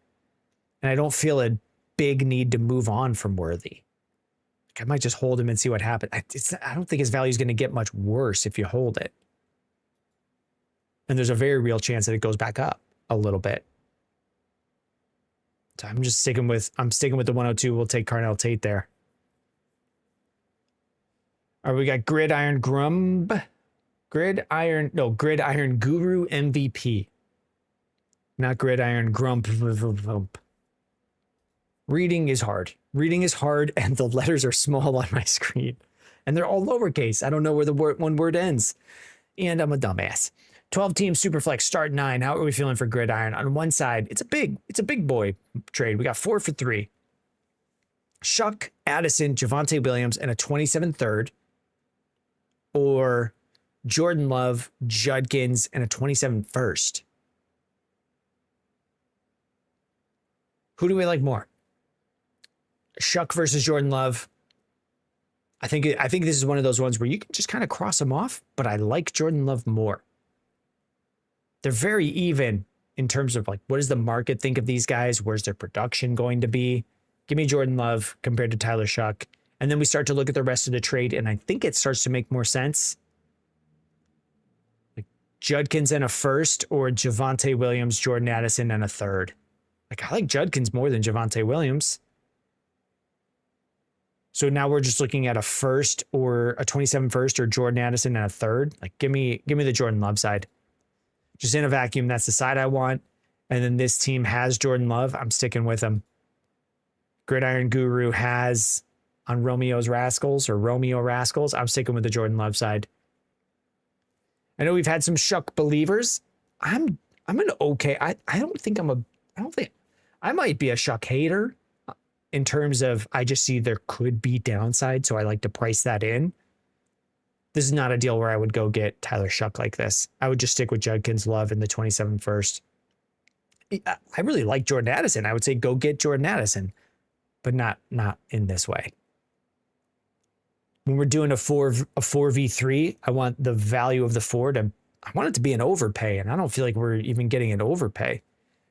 and I don't feel a big need to move on from Worthy. I might just hold him and see what happens. I don't think his value is going to get much worse if you hold it. And there's a very real chance that it goes back up a little bit. So I'm sticking with the 102. We'll take Carnell Tate there. All right, we got Gridiron Guru MVP. Not Gridiron Grump. Reading is hard. Reading is hard, and the letters are small on my screen. And they're all lowercase. I don't know where the one word ends. And I'm a dumbass. 12-team Superflex, start 9. How are we feeling for Gridiron? On one side, it's a big boy trade. We got 4 for 3. Shuck, Addison, Javonte Williams, and a 27 third. Or Jordan Love, Judkins, and a 27 first. Who do we like more? Shuck versus Jordan Love. I think this is one of those ones where you can just kind of cross them off, but I like Jordan Love more. They're very even in terms of like, what does the market think of these guys? Where's their production going to be? Give me Jordan Love compared to Tyler Shuck. And then we start to look at the rest of the trade, and I think it starts to make more sense. Like Judkins and a first, or Javonte Williams, Jordan Addison, and a third. Like, I like Judkins more than Javonte Williams. So now we're just looking at a first or a 27 first or Jordan Addison and a third. Like, give me the Jordan Love side. Just in a vacuum, that's the side I want. And then this team has Jordan Love. I'm sticking with him. Gridiron Guru has on Romeo Rascals. I'm sticking with the Jordan Love side. I know we've had some Shuck believers. I'm an okay. I don't think I might be a Shuck hater in terms of I just see there could be downside, so I like to price that in. This is not a deal where I would go get Tyler Shuck like this. I would just stick with Judkins, Love, and the 27 first. I really like Jordan Addison. I would say go get Jordan Addison, but not in this way. When we're doing a 4v3, I want the value of the 4 to, I want it to be an overpay, and I don't feel like we're even getting an overpay.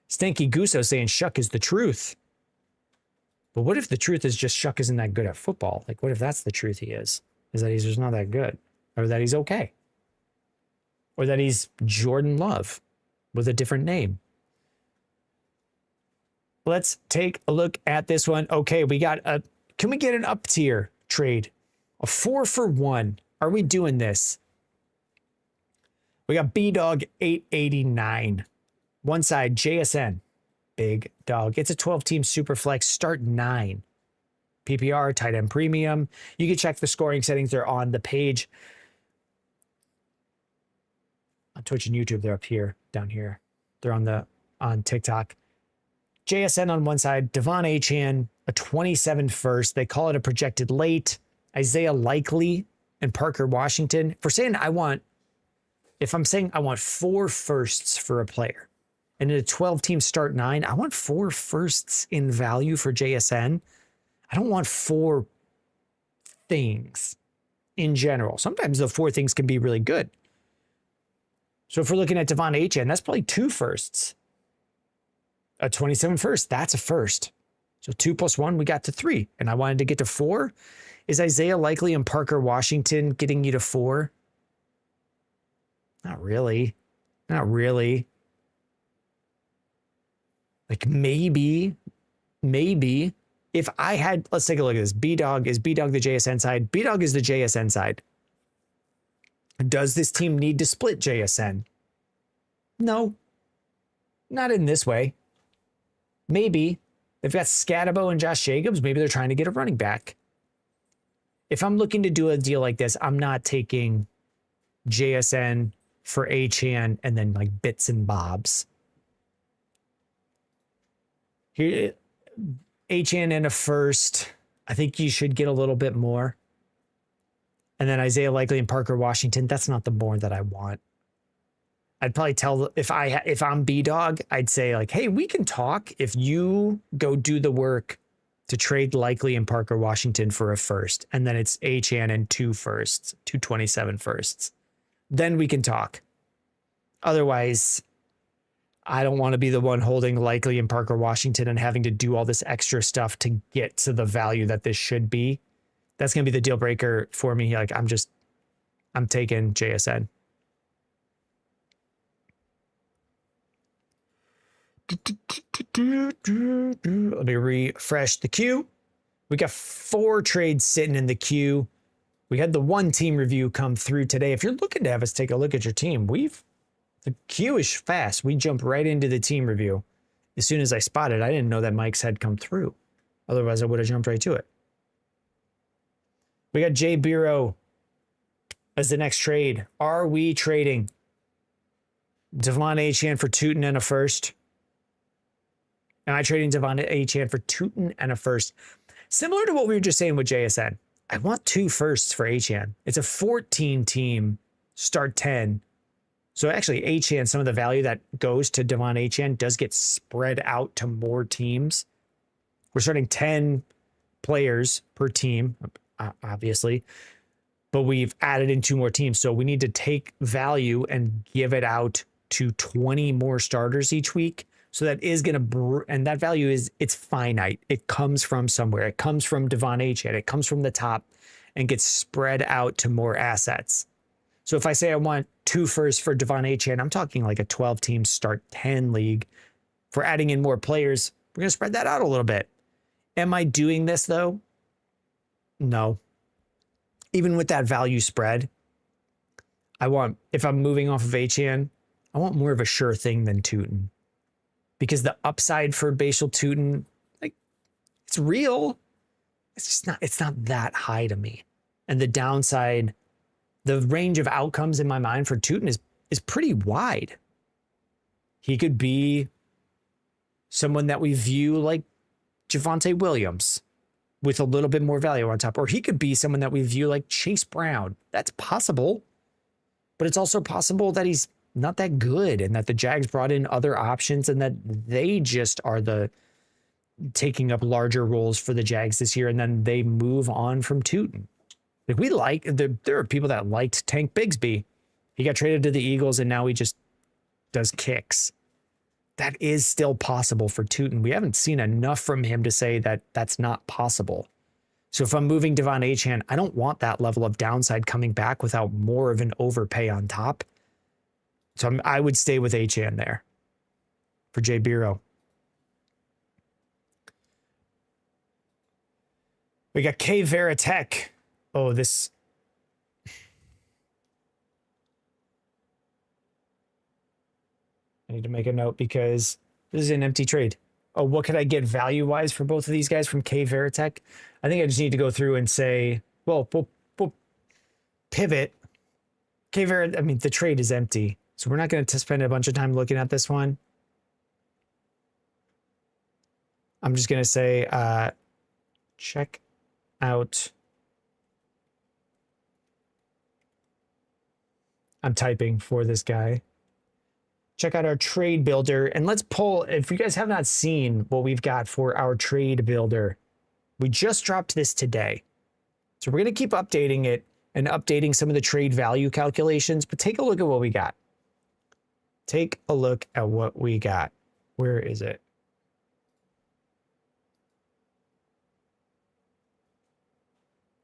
Stanky Guso saying Shuck is the truth. But what if the truth is just Shuck isn't that good at football? Like, what if that's the truth he is that he's just not that good? Or that he's okay? Or that he's Jordan Love with a different name? Let's take a look at this one. Okay, can we get an up tier trade? A 4 for 1. Are we doing this? We got B-Dog 889. One side, JSN. Big dog. It's a 12-team Superflex, start 9. PPR, tight end premium. You can check the scoring settings. They're on the page. On Twitch and YouTube, they're up here, down here. They're on TikTok. JSN on one side, Devon Achane, a 27 first. They call it a projected late. Isaiah Likely and Parker Washington. If I'm saying I want 4 firsts for a player, and in a 12-team start 9, I want 4 firsts in value for JSN. I don't want 4 things in general. Sometimes the 4 things can be really good. So if we're looking at Devon Achane, that's probably 2 firsts. A 27 first, that's a first. So 2 plus 1, we got to 3. And I wanted to get to 4. Is Isaiah Likely and Parker Washington getting you to 4? Not really. Not really. Like maybe if I had, let's take a look at this. B-Dog the JSN side? B-Dog is the JSN side. Does this team need to split JSN? No, not in this way. Maybe they've got Scatabo and Josh Jacobs. Maybe they're trying to get a running back. If I'm looking to do a deal like this, I'm not taking JSN for Achane and then like bits and bobs. Here, Achane and a first. I think you should get a little bit more. And then Isaiah Likely and Parker Washington, that's not the board that I want. I'd probably tell if I'm B-Dog, I'd say like, hey, we can talk if you go do the work to trade Likely and Parker Washington for a first. And then it's Achane and 2 firsts, 227 firsts. Then we can talk. Otherwise, I don't want to be the one holding Likely and Parker Washington and having to do all this extra stuff to get to the value that this should be. That's going to be the deal breaker for me. Like I'm taking JSN. Let me refresh the queue. We got 4 trades sitting in the queue. We had the 1 team review come through today. If you're looking to have us take a look at your team, the queue is fast. We jump right into the team review. As soon as I spotted, I didn't know that Mike's had come through. Otherwise, I would have jumped right to it. We got Jay Bureau as the next trade. Are we trading Devon Achane for Tootin and a first? Am I trading Devon Achane for Tootin and a first? Similar to what we were just saying with JSN. I want 2 firsts for Achane. It's a 14 team start 10. So actually Achane, some of the value that goes to Devon Achane does get spread out to more teams. We're starting 10 players per team, obviously, but we've added in 2 more teams. So we need to take value and give it out to 20 more starters each week. So that is going to, and that value it's finite. It comes from somewhere. It comes from Devon Achane. It comes from the top and gets spread out to more assets. So if I say I want 2 firsts for Devon Achane, I'm talking like a 12 team start 10 league. If we're adding in more players, we're going to spread that out a little bit. Am I doing this though? No. Even with that value spread, if I'm moving off of Achane, I want more of a sure thing than Tootin. Because the upside for Basal Tootin, like, it's real. It's not that high to me. And the downside, the range of outcomes in my mind for Tootin is pretty wide. He could be someone that we view like Javonte Williams with a little bit more value on top. Or he could be someone that we view like Chase Brown. That's possible. But it's also possible that he's not that good and that the Jags brought in other options and that they just are taking up larger roles for the Jags this year. And then they move on from Tootin. Like there are people that liked Tank Bigsby. He got traded to the Eagles and now he just does kicks. That is still possible for Tootin. We haven't seen enough from him to say that that's not possible. So if I'm moving Devon Achane, I don't want that level of downside coming back without more of an overpay on top. So I would stay with Achane there for Jay Bureau. We got K Veritek. Oh, this. I need to make a note because this is an empty trade. Oh, what could I get value-wise for both of these guys from K Veritek? I think I just need to go through and say, well, we'll pivot. K Veritek, I mean, the trade is empty. So we're not going to spend a bunch of time looking at this one. I'm just going to say, check out. I'm typing for this guy. Check out our trade builder. And let's pull, if you guys have not seen what we've got for our trade builder, we just dropped this today. So we're going to keep updating it and updating some of the trade value calculations, but take a look at what we got. Take a look at what we got. Where is it?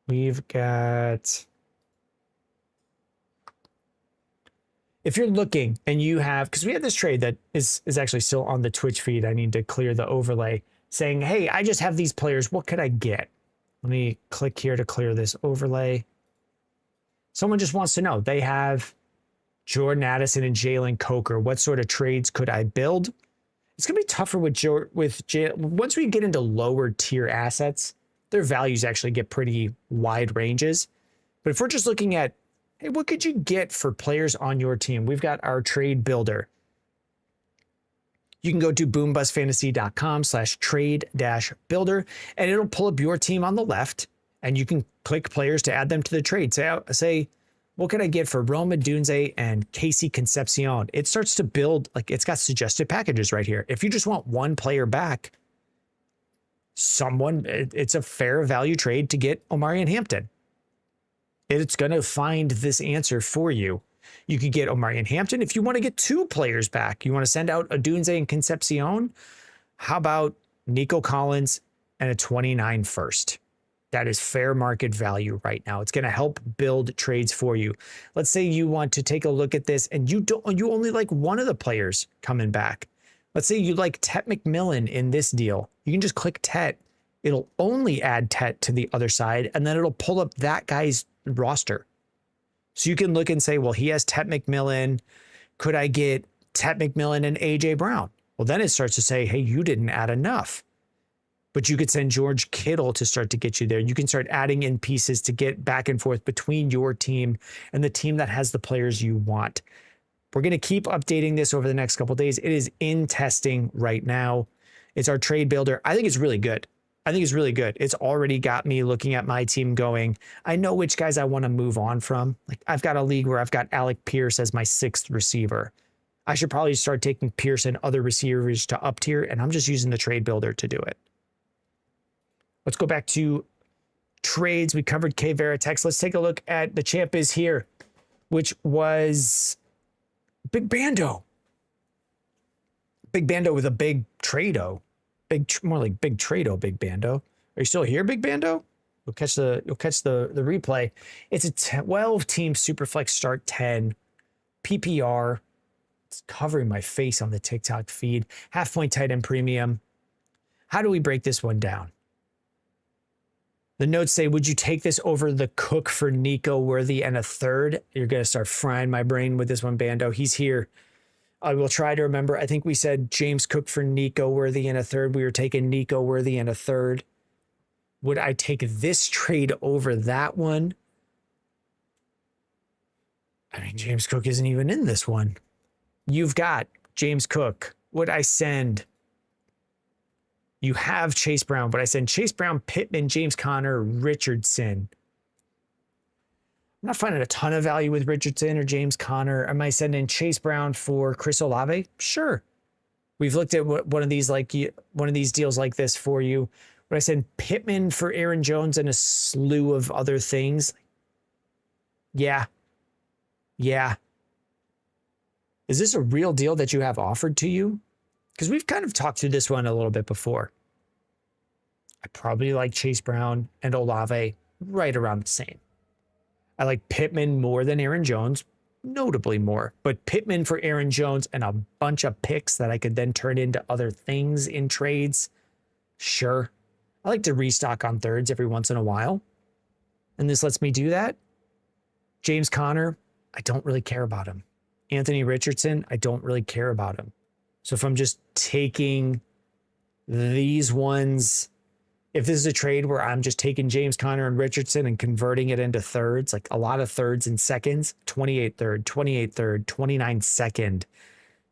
We've got, if you're looking and you have, because we have this trade that is actually still on the Twitch feed. I need to clear the overlay saying, hey, I just have these players. What could I get? Let me click here to clear this overlay. Someone just wants to know. They have Jordan Addison and Jalen Coker. What sort of trades could I build? It's going to be tougher with once we get into lower tier assets, their values actually get pretty wide ranges. But if we're just looking at, hey, what could you get for players on your team? We've got our trade builder. You can go to boombustfantasy.com/trade-builder and it'll pull up your team on the left. And you can click players to add them to the trade. Say, what could I get for Roma Dunze and Casey Concepcion? It starts to build, like it's got suggested packages right here. If you just want one player back, it's a fair value trade to get Omarion Hampton. It's going to find this answer for you. You could get Omarion Hampton. If you want to get two players back, you want to send out a Dunze and Concepcion, how about Nico Collins and a 29 first? That is fair market value right now. It's going to help build trades for you. Let's say you want to take a look at this and you only like one of the players coming back. Let's say you like Tet McMillan in this deal. You can just click Tet. It'll only add Tet to the other side, and then it'll pull up that guy's roster. So you can look and say, well, he has Tet McMillan. Could I get Tet McMillan and AJ Brown? Well, then it starts to say, hey, you didn't add enough. But you could send George Kittle to start to get you there. You can start adding in pieces to get back and forth between your team and the team that has the players you want. We're going to keep updating this over the next couple of days. It is in testing right now. It's our trade builder. I think it's really good. I think it's really good. It's already got me looking at my team going, I know which guys I want to move on from. Like I've got a league where I've got Alec Pierce as my 6th receiver. I should probably start taking Pierce and other receivers to up tier, and I'm just using the trade builder to do it. Let's go back to trades. We covered K Veritex. Let's take a look at the champ is here, which was Big Bando. Big Bando with a big trado. More like big trado, Big Bando. Are you still here, Big Bando? You'll catch the replay. It's a 12-team Superflex start 10 PPR. It's covering my face on the TikTok feed. Half-point tight end premium. How do we break this one down? The notes say, would you take this over the Cook for Nico Worthy and a third? You're going to start frying my brain with this one, Bando. He's here. I will try to remember. I think we said James Cook for Nico Worthy and a third. We were taking Nico Worthy and a third. Would I take this trade over that one? I mean, James Cook isn't even in this one. You've got James Cook. Would I send... You have Chase Brown, but I send Chase Brown, Pittman, James Conner, Richardson. I'm not finding a ton of value with Richardson or James Conner. Am I sending Chase Brown for Chris Olave? Sure. We've looked at one of these deals like this for you. Would I send Pittman for Aaron Jones and a slew of other things? Yeah. Yeah. Is this a real deal that you have offered to you? Because we've kind of talked through this one a little bit before. I probably like Chase Brown and Olave right around the same. I like Pittman more than Aaron Jones, notably more. But Pittman for Aaron Jones and a bunch of picks that I could then turn into other things in trades, sure. I like to restock on thirds every once in a while. And this lets me do that. James Conner, I don't really care about him. Anthony Richardson, I don't really care about him. So if I'm just taking these ones, if this is a trade where I'm just taking James Conner and Richardson and converting it into thirds, like a lot of thirds and seconds, 28 third, 28 third, 29 second,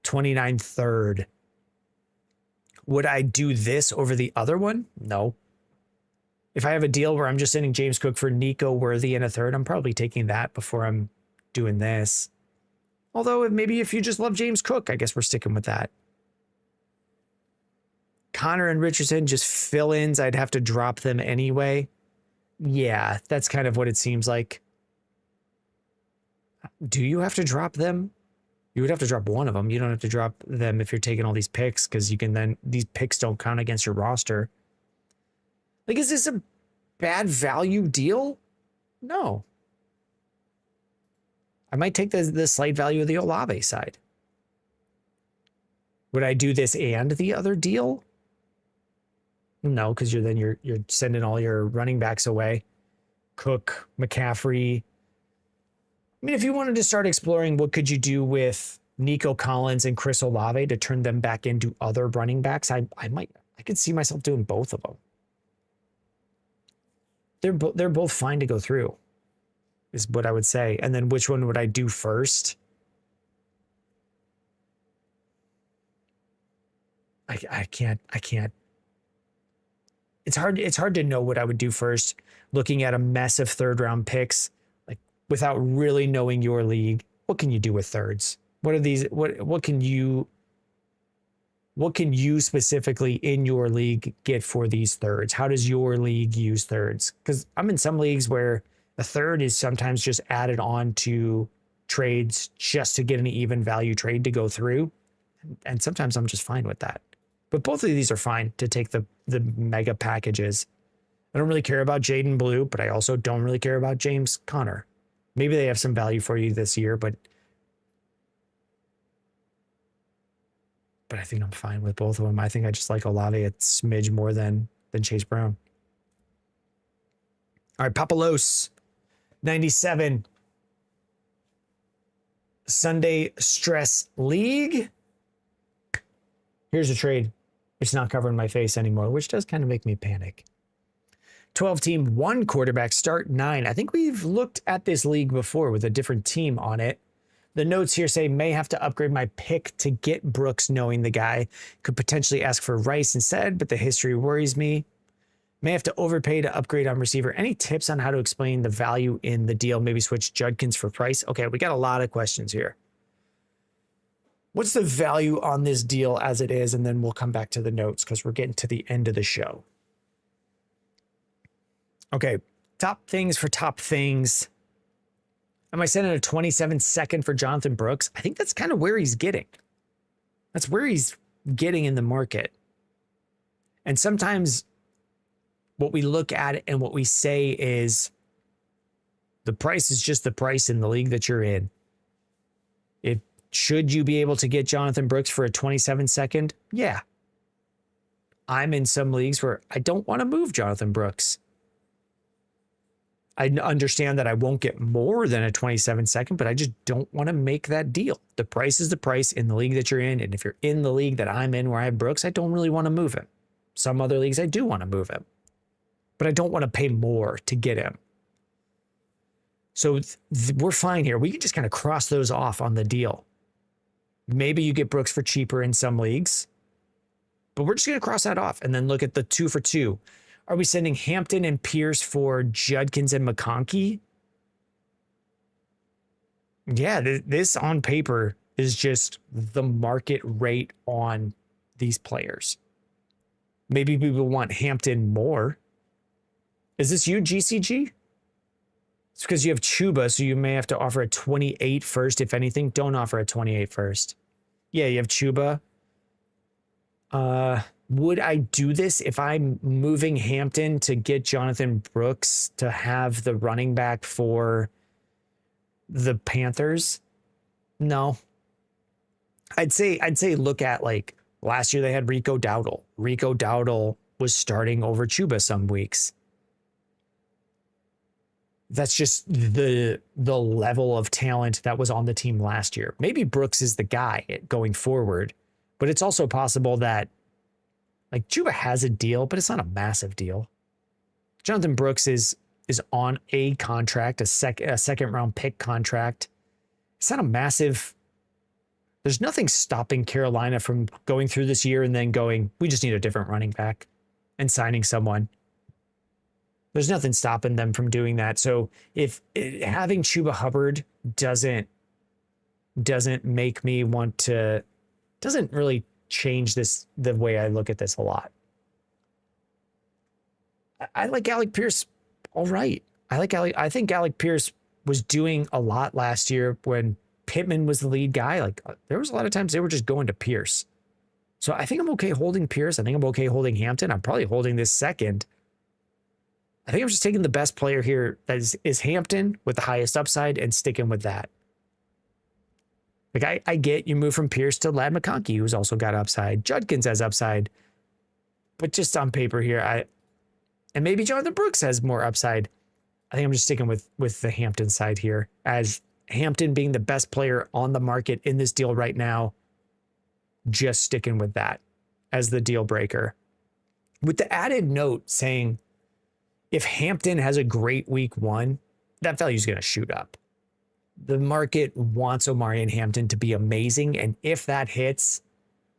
29 third. Would I do this over the other one? No. If I have a deal where I'm just sending James Cook for Nico Worthy and a third, I'm probably taking that before I'm doing this. Although maybe if you just love James Cook, I guess we're sticking with that. Conner and Richardson, just fill-ins. I'd have to drop them anyway. Yeah, that's kind of what it seems like. Do you have to drop them? You would have to drop one of them. You don't have to drop them if you're taking all these picks, because you can then, these picks don't count against your roster. Like, is this a bad value deal? No. I might take the slight value of the Olave side. Would I do this and the other deal? No, because you're sending all your running backs away. Cook, McCaffrey. I mean, if you wanted to start exploring what could you do with Nico Collins and Chris Olave to turn them back into other running backs, I could see myself doing both of them. They're both fine to go through, is what I would say. And then which one would I do first? I can't. It's hard to know what I would do first looking at a mess of third round picks, like without really knowing your league, what can you do with thirds? What are these? What can you specifically in your league get for these thirds? How does your league use thirds? Because I'm in some leagues where a third is sometimes just added on to trades just to get an even value trade to go through. And sometimes I'm just fine with that. But both of these are fine to take the mega packages. I don't really care about Jaden Blue, but I also don't really care about James Conner. Maybe they have some value for you this year, but I think I'm fine with both of them. I think I just like Olave a smidge more than Chase Brown. All right, Papalos, 97. Sunday Stress League. Here's a trade. It's not covering my face anymore, which does kind of make me panic. 12-team, 1 quarterback, start 9. I think we've looked at this league before with a different team on it. The notes here say may have to upgrade my pick to get Brooks, knowing the guy could potentially ask for Rice instead, but the history worries me. May have to overpay to upgrade on receiver. Any tips on how to explain the value in the deal? Maybe switch Judkins for Price. Okay, we got a lot of questions here. What's the value on this deal as it is? And then we'll come back to the notes because we're getting to the end of the show. Okay, top things for top things. Am I sending a 27-second for Jonathan Brooks? I think that's kind of where he's getting. That's where he's getting in the market. And sometimes what we look at and what we say is the price is just the price in the league that you're in. Should you be able to get Jonathan Brooks for a 27-second? Yeah. I'm in some leagues where I don't want to move Jonathan Brooks. I understand that I won't get more than a 27-second, but I just don't want to make that deal. The price is the price in the league that you're in. And if you're in the league that I'm in where I have Brooks, I don't really want to move him. Some other leagues, I do want to move him, but I don't want to pay more to get him. So we're fine here. We can just kind of cross those off on the deal. Maybe you get Brooks for cheaper in some leagues, but we're just going to cross that off and then look at the 2 for 2. Are we sending Hampton and Pierce for Judkins and McConkey? Yeah, this on paper is just the market rate on these players. Maybe people want Hampton more. Is this you, GCG? It's because you have Chuba, so you may have to offer a 28 first. If anything, don't offer a 28 first. Yeah, you have Chuba. Would I do this if I'm moving Hampton to get Jonathan Brooks to have the running back for the Panthers? No. I'd say look at like last year they had Rico Dowdle. Rico Dowdle was starting over Chuba some weeks. That's just the level of talent that was on the team last year. Maybe Brooks is the guy going forward, but it's also possible that like Chuba has a deal, but it's not a massive deal. Jonathan Brooks is on a contract, a second round pick contract. It's not a massive. There's nothing stopping Carolina from going through this year and then going, we just need a different running back and signing someone. There's nothing stopping them from doing that. So if having Chuba Hubbard doesn't make me want to, doesn't really change the way I look at this a lot. I like Alec Pierce. All right. I think Alec Pierce was doing a lot last year when Pittman was the lead guy. Like there was a lot of times they were just going to Pierce. So I think I'm okay holding Pierce. I think I'm okay holding Hampton. I'm probably holding this second. I think I'm just taking the best player here that is Hampton with the highest upside and sticking with that. Like I get you move from Pierce to Ladd McConkey, who's also got upside. Judkins has upside. But just on paper here, and maybe Jonathan Brooks has more upside. I think I'm just sticking with the Hampton side here, as Hampton being the best player on the market in this deal right now. Just sticking with that as the deal breaker. With the added note saying, if Hampton has a great week 1, that value is going to shoot up. The market wants Omari and Hampton to be amazing. And if that hits,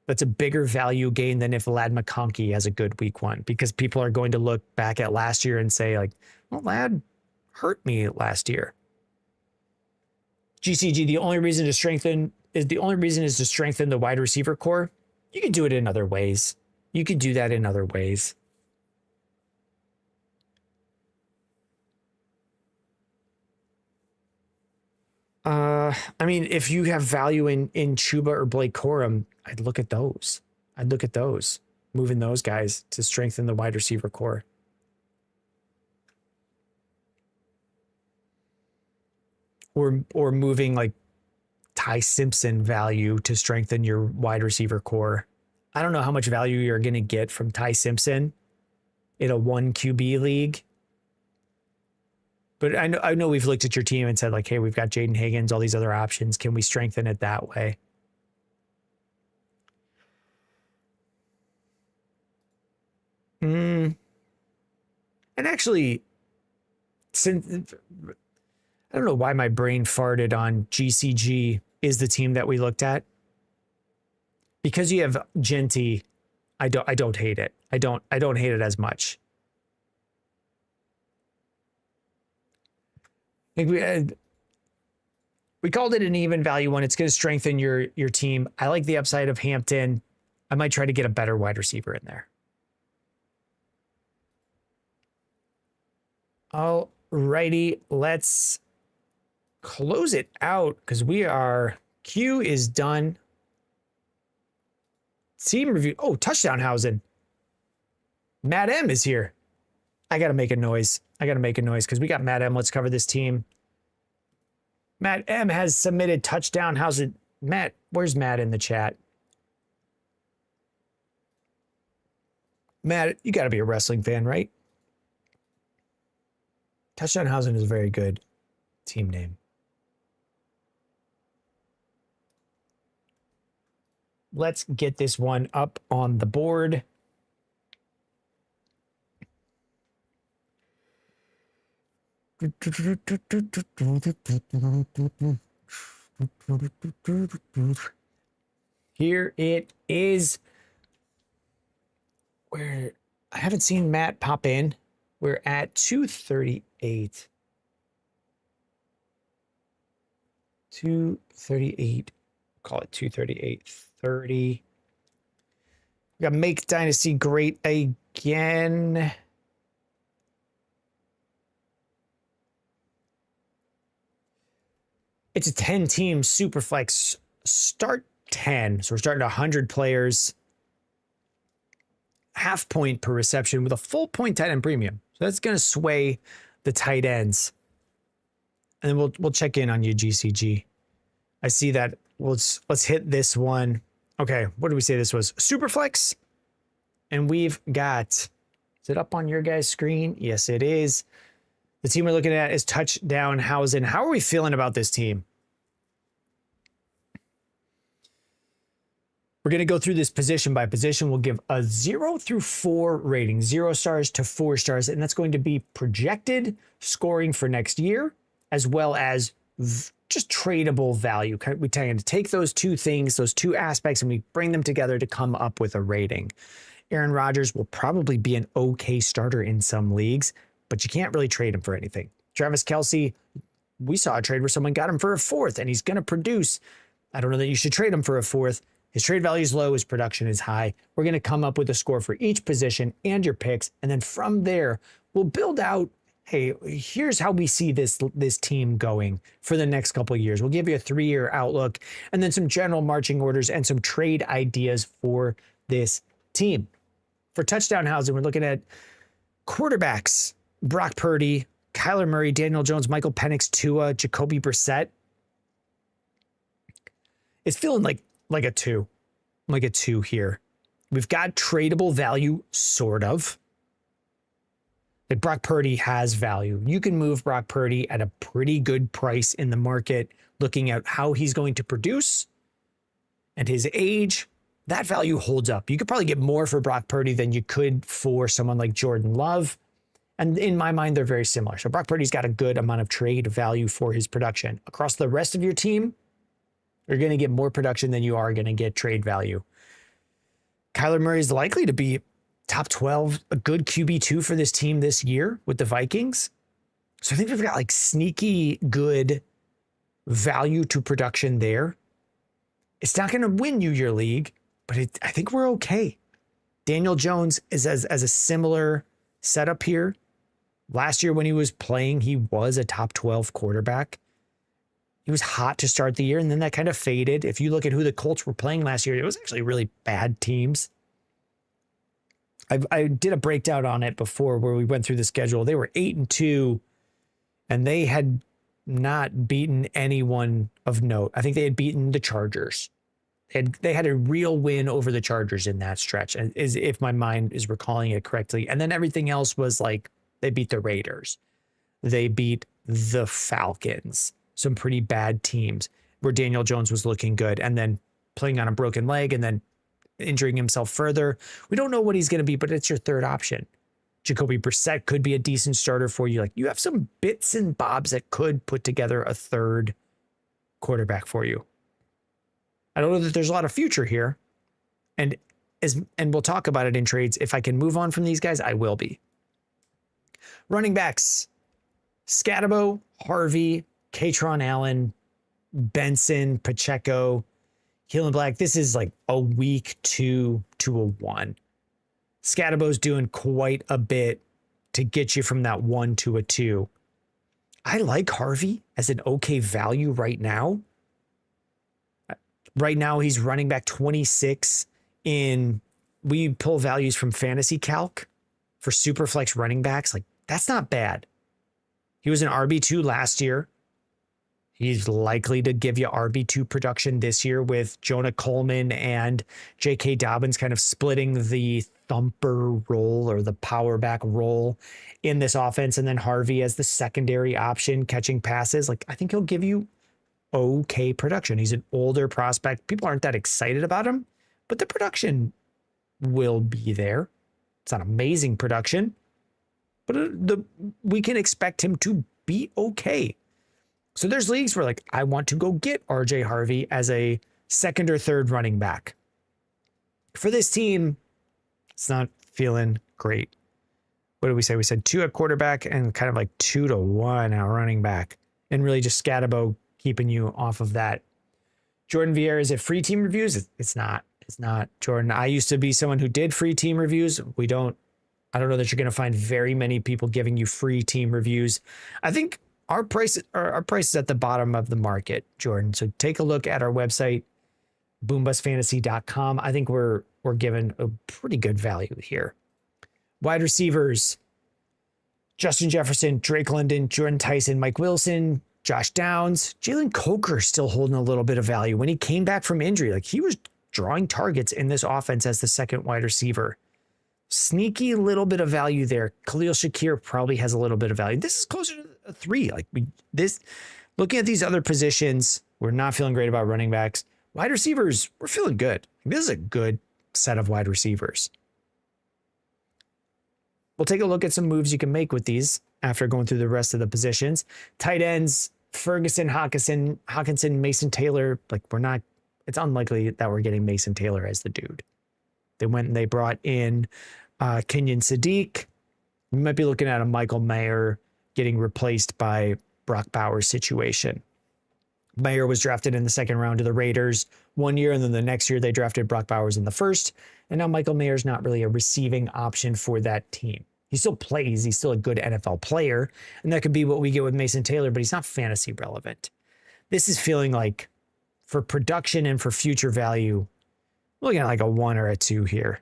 that's a bigger value gain than if Ladd McConkey has a good week 1, because people are going to look back at last year and say like, Well, lad hurt me last year. GCG, the only reason is to strengthen the wide receiver core. You can do it in other ways. You could do that in other ways. I mean, if you have value in Chuba or Blake Corum, I'd look at those. Moving those guys to strengthen the wide receiver core. Or moving like Ty Simpson value to strengthen your wide receiver core. I don't know how much value you're going to get from Ty Simpson in a 1 QB league. But I know we've looked at your team and said, like, hey, we've got Jaden Higgins, all these other options. Can we strengthen it that way? And actually, since I don't know why my brain farted on GCG is the team that we looked at. Because you have Genty, I don't hate it. I don't hate it as much. I think we called it an even value one. It's going to strengthen your team. I like the upside of Hampton. I might try to get a better wide receiver in there. All righty, let's close it out because Q is done. Team review. Oh, touchdown housing. Matt M is here. I got to make a noise because we got Matt M. Let's cover this team. Matt M has submitted touchdown housing. Matt, where's Matt in the chat? Matt, you got to be a wrestling fan, right? Touchdown housing is a very good team name. Let's get this one up on the board. Here it is. Where I haven't seen Matt pop in. We're at 238. 238. Call it 238.30. We got Make Dynasty great again. It's a 10-team Superflex start 10. So we're starting 100 players. Half point per reception with a full point tight end premium. So that's going to sway the tight ends. And then we'll check in on you, GCG. I see that. Let's hit this one. Okay, what did we say this was? Superflex. And we've got, is it up on your guys' screen? Yes, it is. The team we're looking at is Touchdown Housing. How are we feeling about this team? We're going to go through this position by position. We'll give a 0 through 4 rating, 0 stars to 4 stars. And that's going to be projected scoring for next year, as well as just tradable value. We tend to take those two things, those two aspects, and we bring them together to come up with a rating. Aaron Rodgers will probably be an okay starter in some leagues, but you can't really trade him for anything. Travis Kelce, we saw a trade where someone got him for a 4th, and he's going to produce. I don't know that you should trade him for a 4th. His trade value is low, his production is high. We're going to come up with a score for each position and your picks. And then from there, we'll build out, hey, here's how we see this team going for the next couple of years. We'll give you a 3-year outlook and then some general marching orders and some trade ideas for this team. For Touchdown Housing, we're looking at quarterbacks, Brock Purdy, Kyler Murray, Daniel Jones, Michael Penix, Tua, Jacoby Brissett. It's feeling like a 2 here. We've got tradable value, sort of. Like Brock Purdy has value. You can move Brock Purdy at a pretty good price in the market, looking at how he's going to produce and his age. That value holds up. You could probably get more for Brock Purdy than you could for someone like Jordan Love. And in my mind, they're very similar. So Brock Purdy's got a good amount of trade value for his production. Across the rest of your team, you're going to get more production than you are going to get trade value. Kyler Murray is likely to be top 12, a good QB2 for this team this year with the Vikings. So I think we've got like sneaky good value to production there. It's not going to win you your league, but I think we're okay. Daniel Jones is as a similar setup here. Last year when he was playing, he was a top 12 quarterback. He was hot to start the year, and then that kind of faded. If you look at who the Colts were playing last year, it was actually really bad teams. I did a breakdown on it before where we went through the schedule. They were 8-2, and they had not beaten anyone of note. I think they had beaten the Chargers. They had a real win over the Chargers in that stretch, as if my mind is recalling it correctly. And then everything else was like they beat the Raiders. They beat the Falcons, some pretty bad teams where Daniel Jones was looking good and then playing on a broken leg and then injuring himself further. We don't know what he's going to be, but it's your third option. Jacoby Brissett could be a decent starter for you. Like, you have some bits and bobs that could put together a third quarterback for you. I don't know that there's a lot of future here. And we'll talk about it in trades. If I can move on from these guys, I will be. Running backs: Scatabo, Harvey, Katron Allen, Benson, Pacheco, Keelan Black. This is like a week 2 to a 1. Scatabo's doing quite a bit to get you from that 1 to a 2. I like Harvey as an okay value right now. Right now, he's running back 26 we pull values from Fantasy Calc for Superflex running backs. Like, that's not bad. He was an RB2 last year. He's likely to give you RB2 production this year with Jonah Coleman and J.K. Dobbins kind of splitting the thumper role or the power back role in this offense. And then Harvey as the secondary option catching passes. Like, I think he'll give you okay production. He's an older prospect. People aren't that excited about him, but the production will be there. It's not amazing production, but we can expect him to be okay. So there's leagues where, like, I want to go get RJ Harvey as a second or third running back. For this team, it's not feeling great. What did we say? We said 2 at quarterback and kind of like 2 to 1 at running back, and really just Scatabo keeping you off of that. Jordan Vieira, is it free team reviews? It's not. It's not, Jordan. I used to be someone who did free team reviews. I don't know that you're going to find very many people giving you free team reviews. I think our price is at the bottom of the market, Jordan. So take a look at our website, boombustfantasy.com. I think we're given a pretty good value here. Wide receivers: Justin Jefferson, Drake London, Jordan Tyson, Mike Wilson, Josh Downs. Jalen Coker still holding a little bit of value. When he came back from injury, like, he was drawing targets in this offense as the second wide receiver. Sneaky little bit of value there. Khalil Shakir probably has a little bit of value. This is closer to a 3. Like, looking at these other positions, we're not feeling great about running backs. Wide receivers, we're feeling good. This is a good set of wide receivers. We'll take a look at some moves you can make with these after going through the rest of the positions. Tight ends: Ferguson, Hawkinson, Mason Taylor. Like, it's unlikely that we're getting Mason Taylor as the dude. They went and they brought in Kenyon Sadiq. We might be looking at a Michael Mayer getting replaced by Brock Bowers situation. Mayer was drafted in the second round to the Raiders one year, and then the next year they drafted Brock Bowers in the first. And now Michael Mayer's not really a receiving option for that team. He still plays. He's still a good NFL player. And that could be what we get with Mason Taylor, but he's not fantasy relevant. This is feeling like, for production and for future value, we're looking at like a 1 or a 2 here.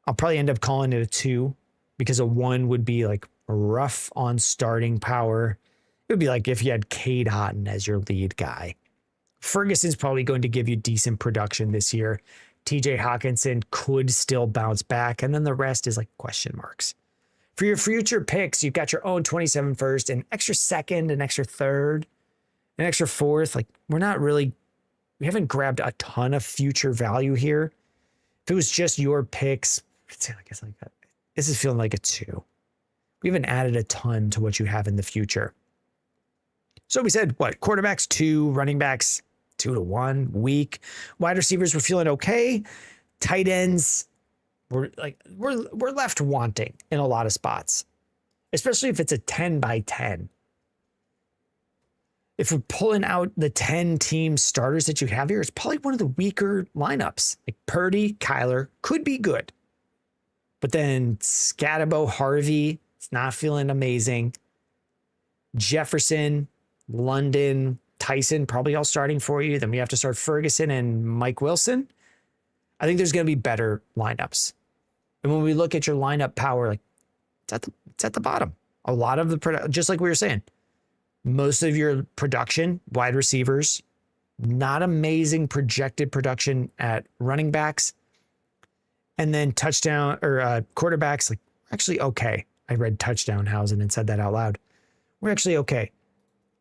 I'll probably end up calling it a 2 because a 1 would be like rough on starting power. It would be like if you had Cade Otton as your lead guy. Ferguson's probably going to give you decent production this year. TJ Hawkinson could still bounce back. And then the rest is like question marks. For your future picks, you've got your own 27 first, an extra second, an extra third, an extra fourth. Like, we haven't grabbed a ton of future value here. If it was just your picks, I guess like that. This is feeling like a 2. We haven't added a ton to what you have in the future. So we said, what? Quarterbacks 2, running backs 2 to 1, weak. Wide receivers, we're feeling okay. Tight ends, we're left wanting in a lot of spots. especially if it's a 10 by 10. If we're pulling out the 10 team starters that you have here, it's probably one of the weaker lineups. Like Purdy, Kyler could be good. But then Scatabo, Harvey, it's not feeling amazing. Jefferson, London, Tyson, probably all starting for you. Then we have to start Ferguson and Mike Wilson. I think there's going to be better lineups. And when we look at your lineup power, like it's at the bottom. A lot of the, just like we were saying, most of your production, wide receivers, not amazing projected production at running backs. And then touchdown or quarterbacks, like actually okay. I read touchdown Hausen and said that out loud. We're actually okay.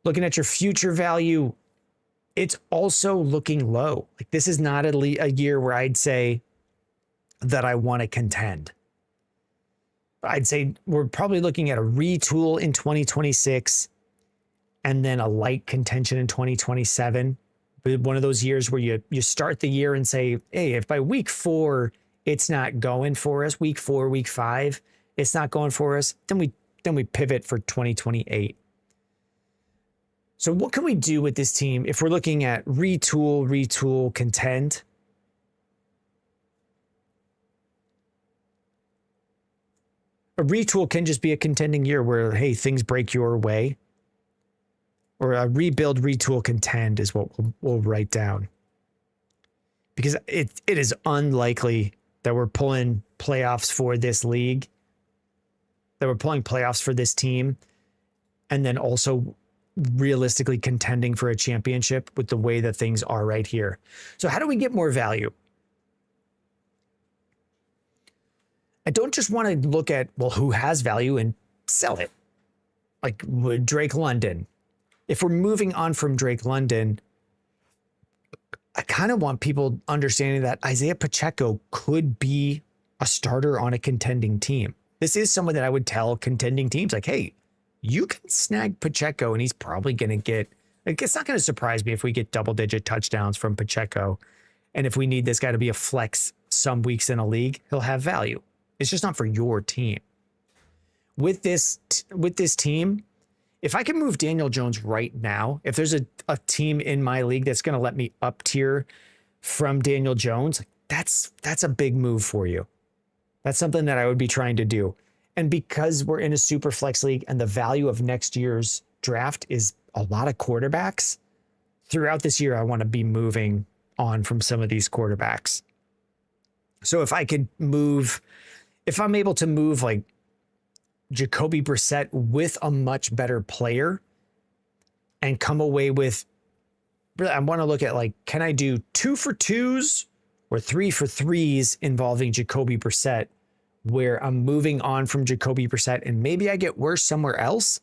Looking at your future value, it's also looking low. Like this is not a year where I'd say that I want to contend. I'd say we're probably looking at a retool in 2026 and then a light contention in 2027. But one of those years where you start the year and say, hey, if by week 4 it's not going for us, week 4, week 5, it's not going for us, then we pivot for 2028. So what can we do with this team if we're looking at retool, contend? A retool can just be a contending year where, hey, things break your way. Or a rebuild, retool, contend is what we'll write down. Because it is unlikely that we're pulling playoffs for this league, that we're pulling playoffs for this team, and then also realistically contending for a championship with the way that things are right here. So how do we get more value? I don't just want to look at, well, who has value and sell it. Like Drake London. If we're moving on from Drake London, I kind of want people understanding that Isaiah Pacheco could be a starter on a contending team. This is someone that I would tell contending teams like, hey, you can snag Pacheco and he's probably going to get, like, it's not going to surprise me if we get double-digit touchdowns from Pacheco. And if we need this guy to be a flex some weeks in a league, he'll have value. It's just not for your team. With this team, if I can move Daniel Jones right now, if there's a team in my league that's going to let me up tier from Daniel Jones, that's a big move for you. That's something that I would be trying to do. And because we're in a super flex league and the value of next year's draft is a lot of quarterbacks, throughout this year, I want to be moving on from some of these quarterbacks. So if I could move, if I'm able to move like Jacoby Brissett with a much better player and come away with, I want to look at like, can I do 2 for 2s or 3 for 3s involving Jacoby Brissett, where I'm moving on from Jacoby Brissett and maybe I get worse somewhere else,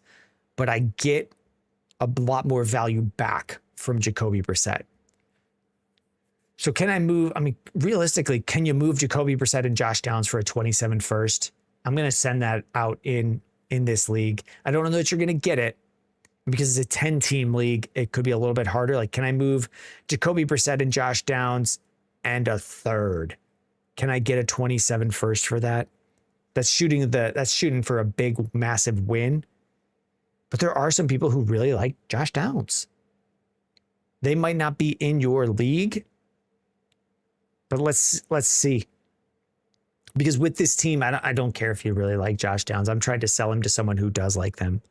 but I get a lot more value back from Jacoby Brissett. So can I move? I mean, realistically, can you move Jacoby Brissett and Josh Downs for a 27 first? I'm going to send that out in this league. I don't know that you're going to get it because it's a 10-team league. It could be a little bit harder. Like, can I move Jacoby Brissett and Josh Downs and a third? Can I get a 27 first for that? That's shooting for a big, massive win. But there are some people who really like Josh Downs. They might not be in your league, but let's see. Because with this team, I don't care if you really like Josh Downs. I'm trying to sell him to someone who does like them.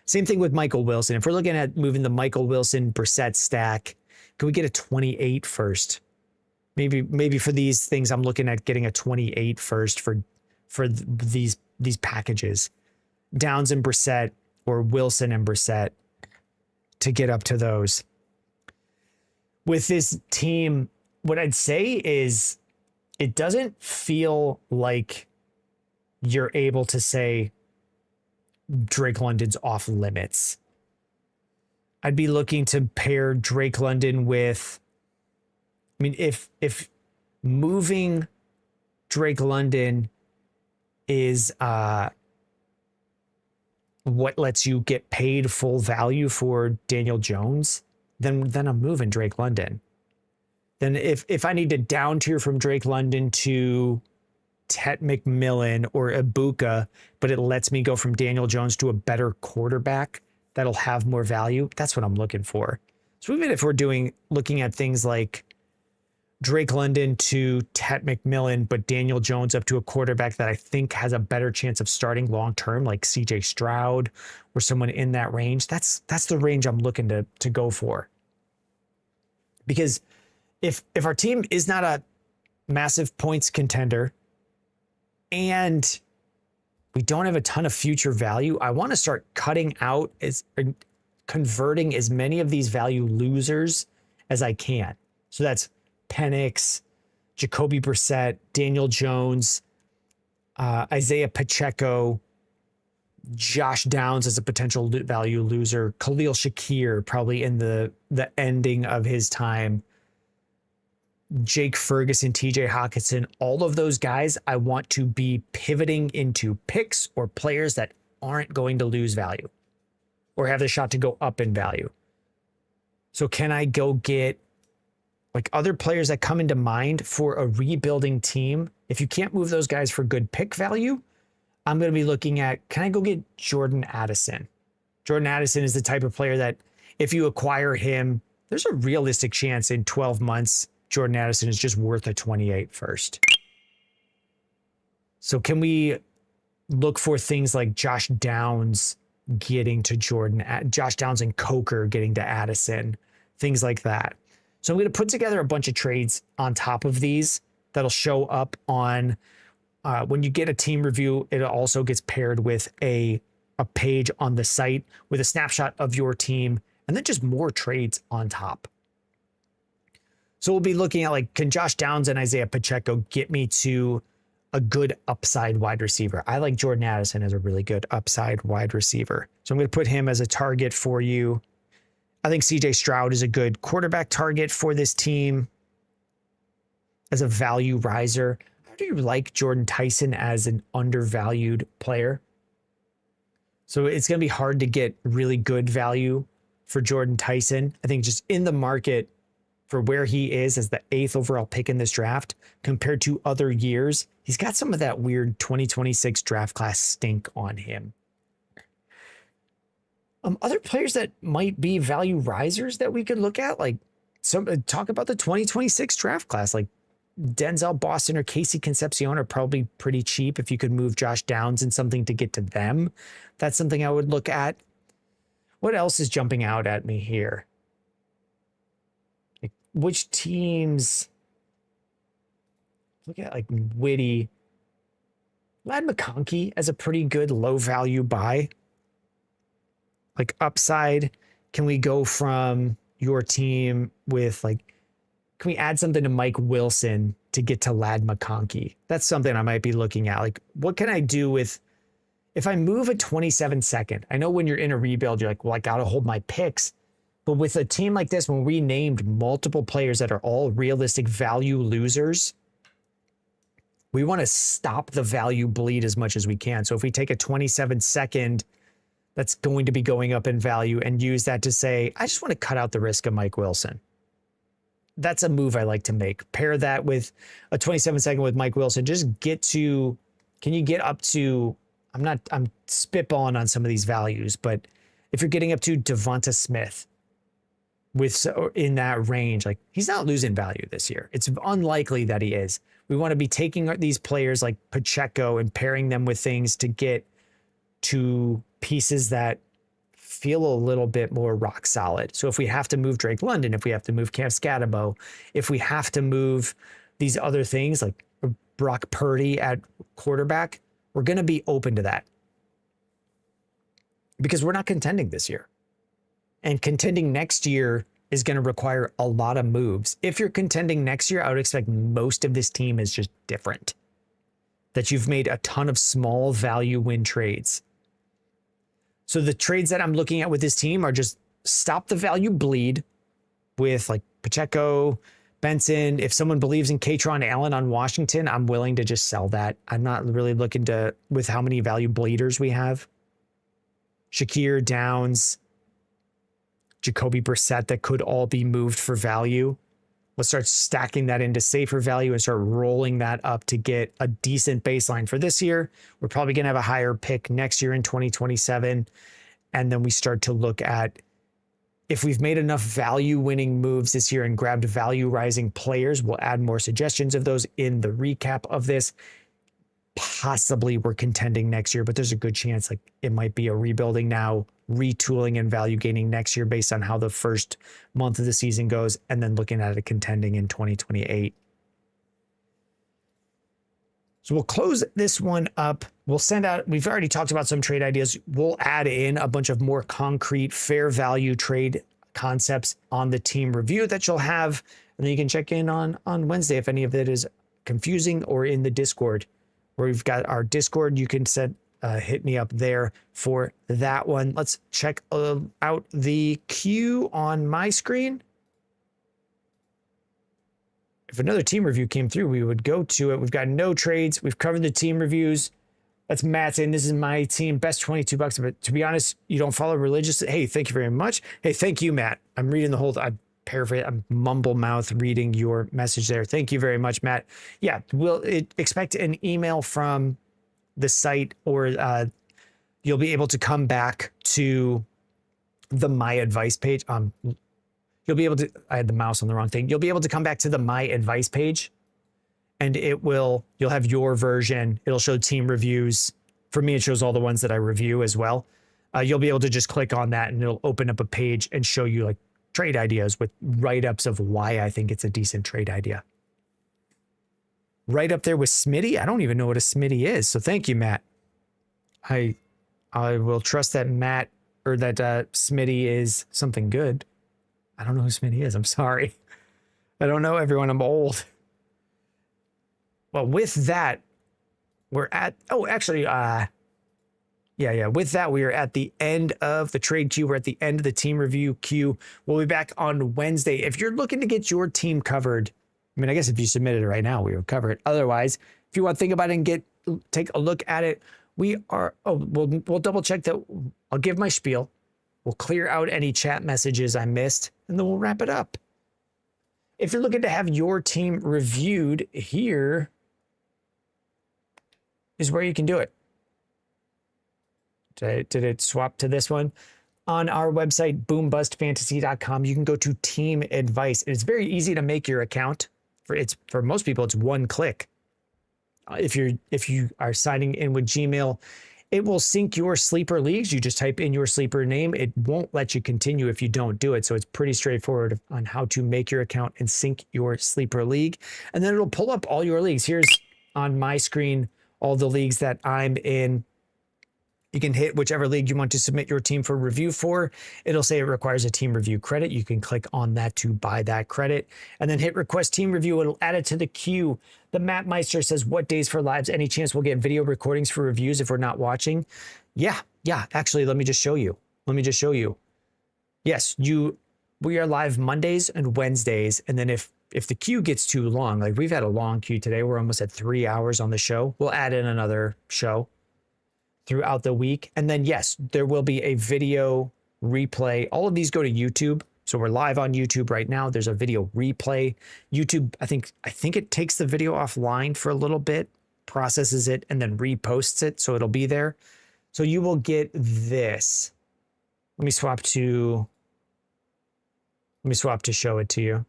Same thing with Michael Wilson. If we're looking at moving the Michael Wilson Brissett stack, can we get a 28 first? Maybe for these things, I'm looking at getting a 28 first for these packages. Downs and Brissett or Wilson and Brissett to get up to those. With this team, what I'd say is it doesn't feel like you're able to say Drake London's off limits. I'd be looking to pair Drake London with, I mean, if moving Drake London is what lets you get paid full value for Daniel Jones, then I'm moving Drake London. Then if I need to down tier from Drake London to Tet McMillan or Ibuka, but it lets me go from Daniel Jones to a better quarterback that'll have more value. That's what I'm looking for. So even if we're looking at things like Drake London to Tet McMillan, but Daniel Jones up to a quarterback that I think has a better chance of starting long term, like CJ Stroud or someone in that range, that's the range I'm looking to go for. Because if our team is not a massive points contender and we don't have a ton of future value, I want to start cutting out converting as many of these value losers as I can. So that's Penix, Jacoby Brissett, Daniel Jones, Isaiah Pacheco, Josh Downs as a potential value loser, Khalil Shakir probably in the ending of his time, Jake Ferguson, TJ Hawkinson, all of those guys I want to be pivoting into picks or players that aren't going to lose value or have the shot to go up in value. So can I go get like other players that come into mind for a rebuilding team? If you can't move those guys for good pick value, I'm going to be looking at, can I go get Jordan Addison? Jordan Addison is the type of player that if you acquire him, there's a realistic chance in 12 months, Jordan Addison is just worth a 28 first. So can we look for things like Josh Downs getting to Josh Downs and Coker getting to Addison, things like that. So I'm going to put together a bunch of trades on top of these that'll show up on when you get a team review. It also gets paired with a page on the site with a snapshot of your team and then just more trades on top. So we'll be looking at like, can Josh Downs and Isaiah Pacheco get me to a good upside wide receiver? I like Jordan Addison as a really good upside wide receiver. So I'm going to put him as a target for you. I think CJ Stroud is a good quarterback target for this team as a value riser. How do you like Jordan Tyson as an undervalued player? So it's going to be hard to get really good value for Jordan Tyson. I think just in the market for where he is as the 8th overall pick in this draft compared to other years, he's got some of that weird 2026 draft class stink on him. Other players that might be value risers that we could look at, like talk about the 2026 draft class, like Denzel Boston or Casey Concepcion are probably pretty cheap. If you could move Josh Downs and something to get to them, that's something I would look at. What else is jumping out at me here? Like which teams? Look at like Witty, Ladd McConkey as a pretty good low value buy. Like upside, can we go from your team with like, can we add something to Mike Wilson to get to Ladd McConkey? That's something I might be looking at. Like, what can I do with, if I move a 27 second, I know when you're in a rebuild, you're like, well, I got to hold my picks. But with a team like this, when we named multiple players that are all realistic value losers, we want to stop the value bleed as much as we can. So if we take a 27 second that's going to be going up in value and use that to say, I just want to cut out the risk of Mike Wilson. That's a move I like to make. Pair that with a 27 second with Mike Wilson. Just get to, can you get up to, I'm spitballing on some of these values, but if you're getting up to Devonta Smith with in that range, like he's not losing value this year. It's unlikely that he is. We want to be taking these players like Pacheco and pairing them with things to get to pieces that feel a little bit more rock solid. So if we have to move Drake London, if we have to move Cam Scatterbo, if we have to move these other things like Brock Purdy at quarterback, we're going to be open to that because we're not contending this year. And contending next year is going to require a lot of moves. If you're contending next year, I would expect most of this team is just different. That you've made a ton of small value win trades. So the trades that I'm looking at with this team are just stop the value bleed with like Pacheco, Benson. If someone believes in Katron Allen on Washington, I'm willing to just sell that. I'm not really looking to, with how many value bleeders we have. Shakir, Downs, Jacoby Brissett that could all be moved for value. Let's start stacking that into safer value and start rolling that up to get a decent baseline for this year. We're probably going to have a higher pick next year in 2027. And then we start to look at if we've made enough value winning moves this year and grabbed value rising players. We'll add more suggestions of those in the recap of this. Possibly we're contending next year, but there's a good chance like it might be a rebuilding now, retooling and value gaining next year based on how the first month of the season goes, and then looking at it contending in 2028. So we'll close this one up. We'll send out, we've already talked about some trade ideas. We'll add in a bunch of more concrete fair value trade concepts on the team review that you'll have. And then you can check in on Wednesday if any of it is confusing, or in the Discord, where we've got our Discord. You can hit me up there for that one. Let's check out the queue on my screen. If another team review came through, we would go to it. We've got no trades. We've covered the team reviews. That's Matt saying, this is my team, best $22. But to be honest, you don't follow religious. Hey, thank you very much. Hey, thank you, Matt. I'm reading the whole, I paraphrase, I'm mumble mouth reading your message there. Thank you very much, Matt. Yeah, we'll expect an email from the site, or you'll be able to come back to the My Advice page. You'll be able to, I had the mouse on the wrong thing. You'll be able to come back to the My Advice page, and you'll have your version. It'll show team reviews. For me, it shows all the ones that I review as well. You'll be able to just click on that and it'll open up a page and show you like trade ideas with write-ups of why I think it's a decent trade idea. Right up there with Smitty. I don't even know what a Smitty is. So thank you, Matt. I will trust that Matt, or that Smitty is something good. I don't know who Smitty is. I'm sorry. I don't know, everyone. I'm old. Well, with that, we're at, with that, we are at the end of the trade queue. We're at the end of the team review queue. We'll be back on Wednesday. If you're looking to get your team covered, I mean, I guess if you submitted it right now, we would cover it. Otherwise, if you want to think about it and take a look at it, we'll double check that. I'll give my spiel. We'll clear out any chat messages I missed, and then we'll wrap it up. If you're looking to have your team reviewed, here is where you can do it. Did it swap to this one? On our website, boombustfantasy.com, you can go to team advice. And it's very easy to make your account. For most people, it's one click. If you are signing in with Gmail, it will sync your sleeper leagues. You just type in your sleeper name. It won't let you continue if you don't do it. So it's pretty straightforward on how to make your account and sync your sleeper league. And then it'll pull up all your leagues. Here's on my screen all the leagues that I'm in. You can hit whichever league you want to submit your team for review for. It'll say it requires a team review credit. You can click on that to buy that credit, and then hit request team review. It'll add it to the queue. The Matt Meister says, what days for lives? Any chance we'll get video recordings for reviews if we're not watching? Yeah. Actually, let me just show you. Yes, we are live Mondays and Wednesdays. And then if the queue gets too long, like we've had a long queue today, we're almost at 3 hours on the show. We'll add in another show throughout the week. And then, yes, there will be a video replay. All of these go to YouTube. So we're live on YouTube right now. There's a video replay. YouTube, I think it takes the video offline for a little bit, processes it, and then reposts it. So it'll be there. So you will get this. Let me swap to show it to you.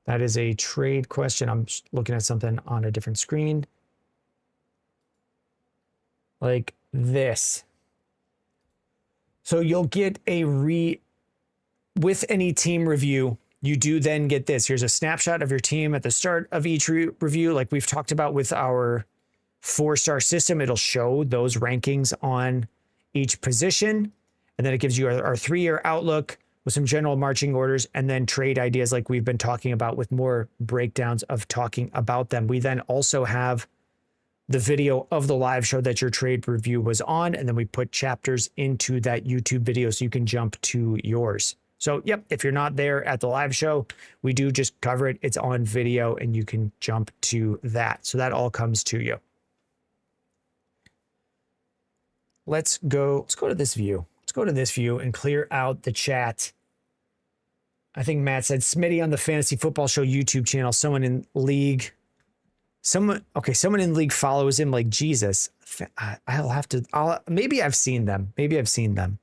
That is a trade question. I'm looking at something on a different screen. Like this. So you'll get with any team review, you do then get this. Here's a snapshot of your team at the start of each review. Like we've talked about with our 4-star system, it'll show those rankings on each position. And then it gives you our 3-year outlook with some general marching orders, and then trade ideas like we've been talking about with more breakdowns of talking about them. We then also have the video of the live show that your trade review was on, and then we put chapters into that YouTube video so you can jump to yours. So, yep, if you're not there at the live show, we do just cover it. It's on video, and you can jump to that. So that all comes to you. Let's go to this view. Let's go to this view and clear out the chat. I think Matt said Smitty on the Fantasy Football Show YouTube channel. Someone in league. Someone in league follows him like Jesus. Maybe I've seen them.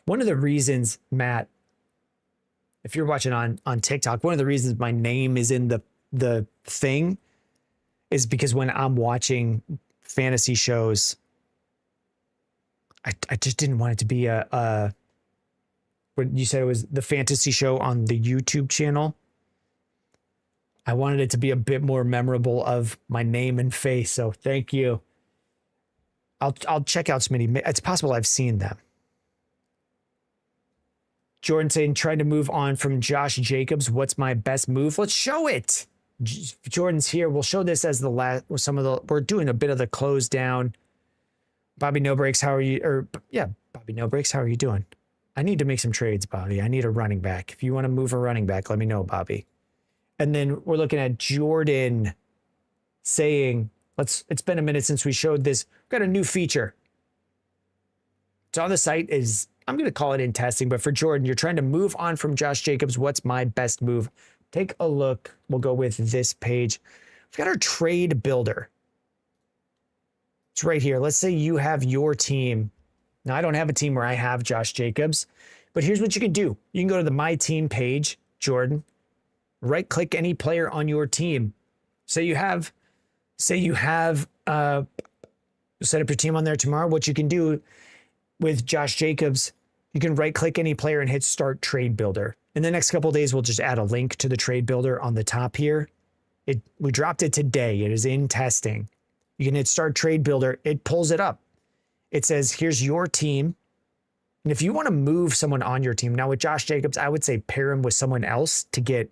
One of the reasons, Matt, if you're watching on TikTok, one of the reasons my name is in the thing is because when I'm watching fantasy shows, I just didn't want it to be what you said it was the fantasy show on the YouTube channel. I wanted it to be a bit more memorable of my name and face. So thank you. I'll check out Smitty. It's possible I've seen them. Jordan saying, trying to move on from Josh Jacobs. What's my best move? Let's show it. Jordan's here. We'll show this as the last, we're doing a bit of the close down. Bobby No Breaks, how are you? Bobby No Breaks, how are you doing? I need to make some trades, Bobby. I need a running back. If you want to move a running back, let me know, Bobby. And then we're looking at Jordan saying, it's been a minute since we showed this. We've got a new feature. It's on the site I'm going to call it in testing, but for Jordan, you're trying to move on from Josh Jacobs. What's my best move? Take a look. We'll go with this page. We've got our trade builder. It's right here. Let's say you have your team. Now, I don't have a team where I have Josh Jacobs, but here's what you can do. You can go to the My Team page, Jordan, right-click any player on your team. Say you have set up your team on there tomorrow. What you can do with Josh Jacobs, you can right-click any player and hit Start Trade Builder. In the next couple of days, we'll just add a link to the Trade Builder on the top here. We dropped it today. It is in testing. You can hit Start Trade Builder. It pulls it up. It says, here's your team. And if you want to move someone on your team, now with Josh Jacobs, I would say pair him with someone else to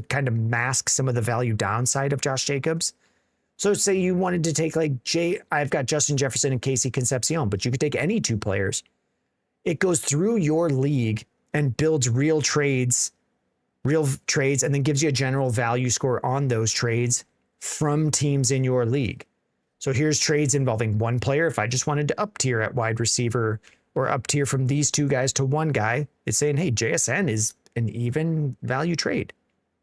kind of mask some of the value downside of Josh Jacobs. So say you wanted to take I've got Justin Jefferson and Casey Concepcion, but you could take any two players. It goes through your league and builds real trades, and then gives you a general value score on those trades from teams in your league. So here's trades involving one player. If I just wanted to up tier at wide receiver or up tier from these two guys to one guy, it's saying, hey, JSN is an even value trade.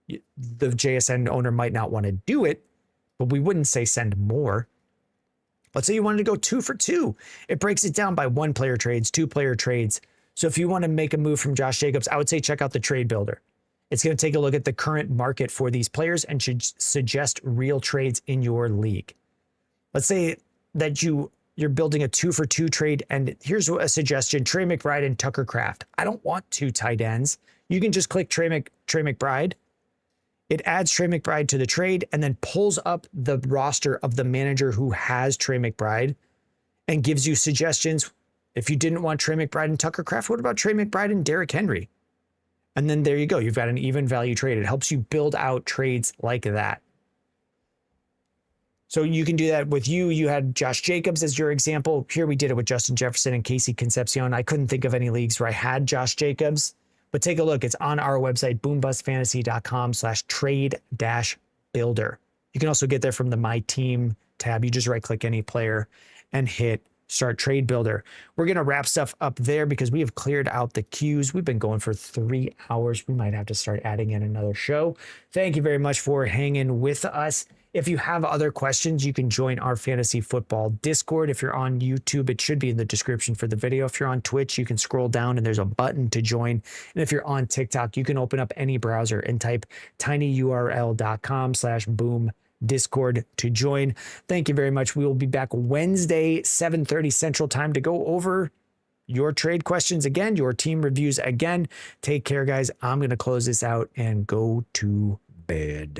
The JSN owner might not want to do it, but we wouldn't say send more. Let's say you wanted to go 2 for 2. It breaks it down by one player trades, 2 player trades. So if you want to make a move from Josh Jacobs, I would say check out the Trade Builder. It's going to take a look at the current market for these players and should suggest real trades in your league. Let's say that you're building a 2 for 2 trade, and here's a suggestion: Trey McBride and Tucker Kraft. I don't want 2 tight ends. You can just click Trey McBride. It adds Trey McBride to the trade and then pulls up the roster of the manager who has Trey McBride and gives you suggestions. If you didn't want Trey McBride and Tucker Kraft, what about Trey McBride and Derrick Henry? And then there you go. You've got an even value trade. It helps you build out trades like that. So you can do that with you. You had Josh Jacobs as your example. Here we did it with Justin Jefferson and Casey Concepcion. I couldn't think of any leagues where I had Josh Jacobs, but take a look. It's on our website, boombustfantasy.com/trade-builder. You can also get there from the My Team tab. You just right click any player and hit Start Trade Builder. We're going to wrap stuff up there because we have cleared out the queues. We've been going for 3 hours. We might have to start adding in another show. Thank you very much for hanging with us. If you have other questions, you can join our fantasy football Discord. If you're on YouTube, it should be in the description for the video. If you're on Twitch, you can scroll down and there's a button to join. And if you're on TikTok, you can open up any browser and type tinyurl.com/boom Discord to join. Thank you very much. We will be back Wednesday, 7:30 Central Time to go over your trade questions again, your team reviews again. Take care, guys. I'm going to close this out and go to bed.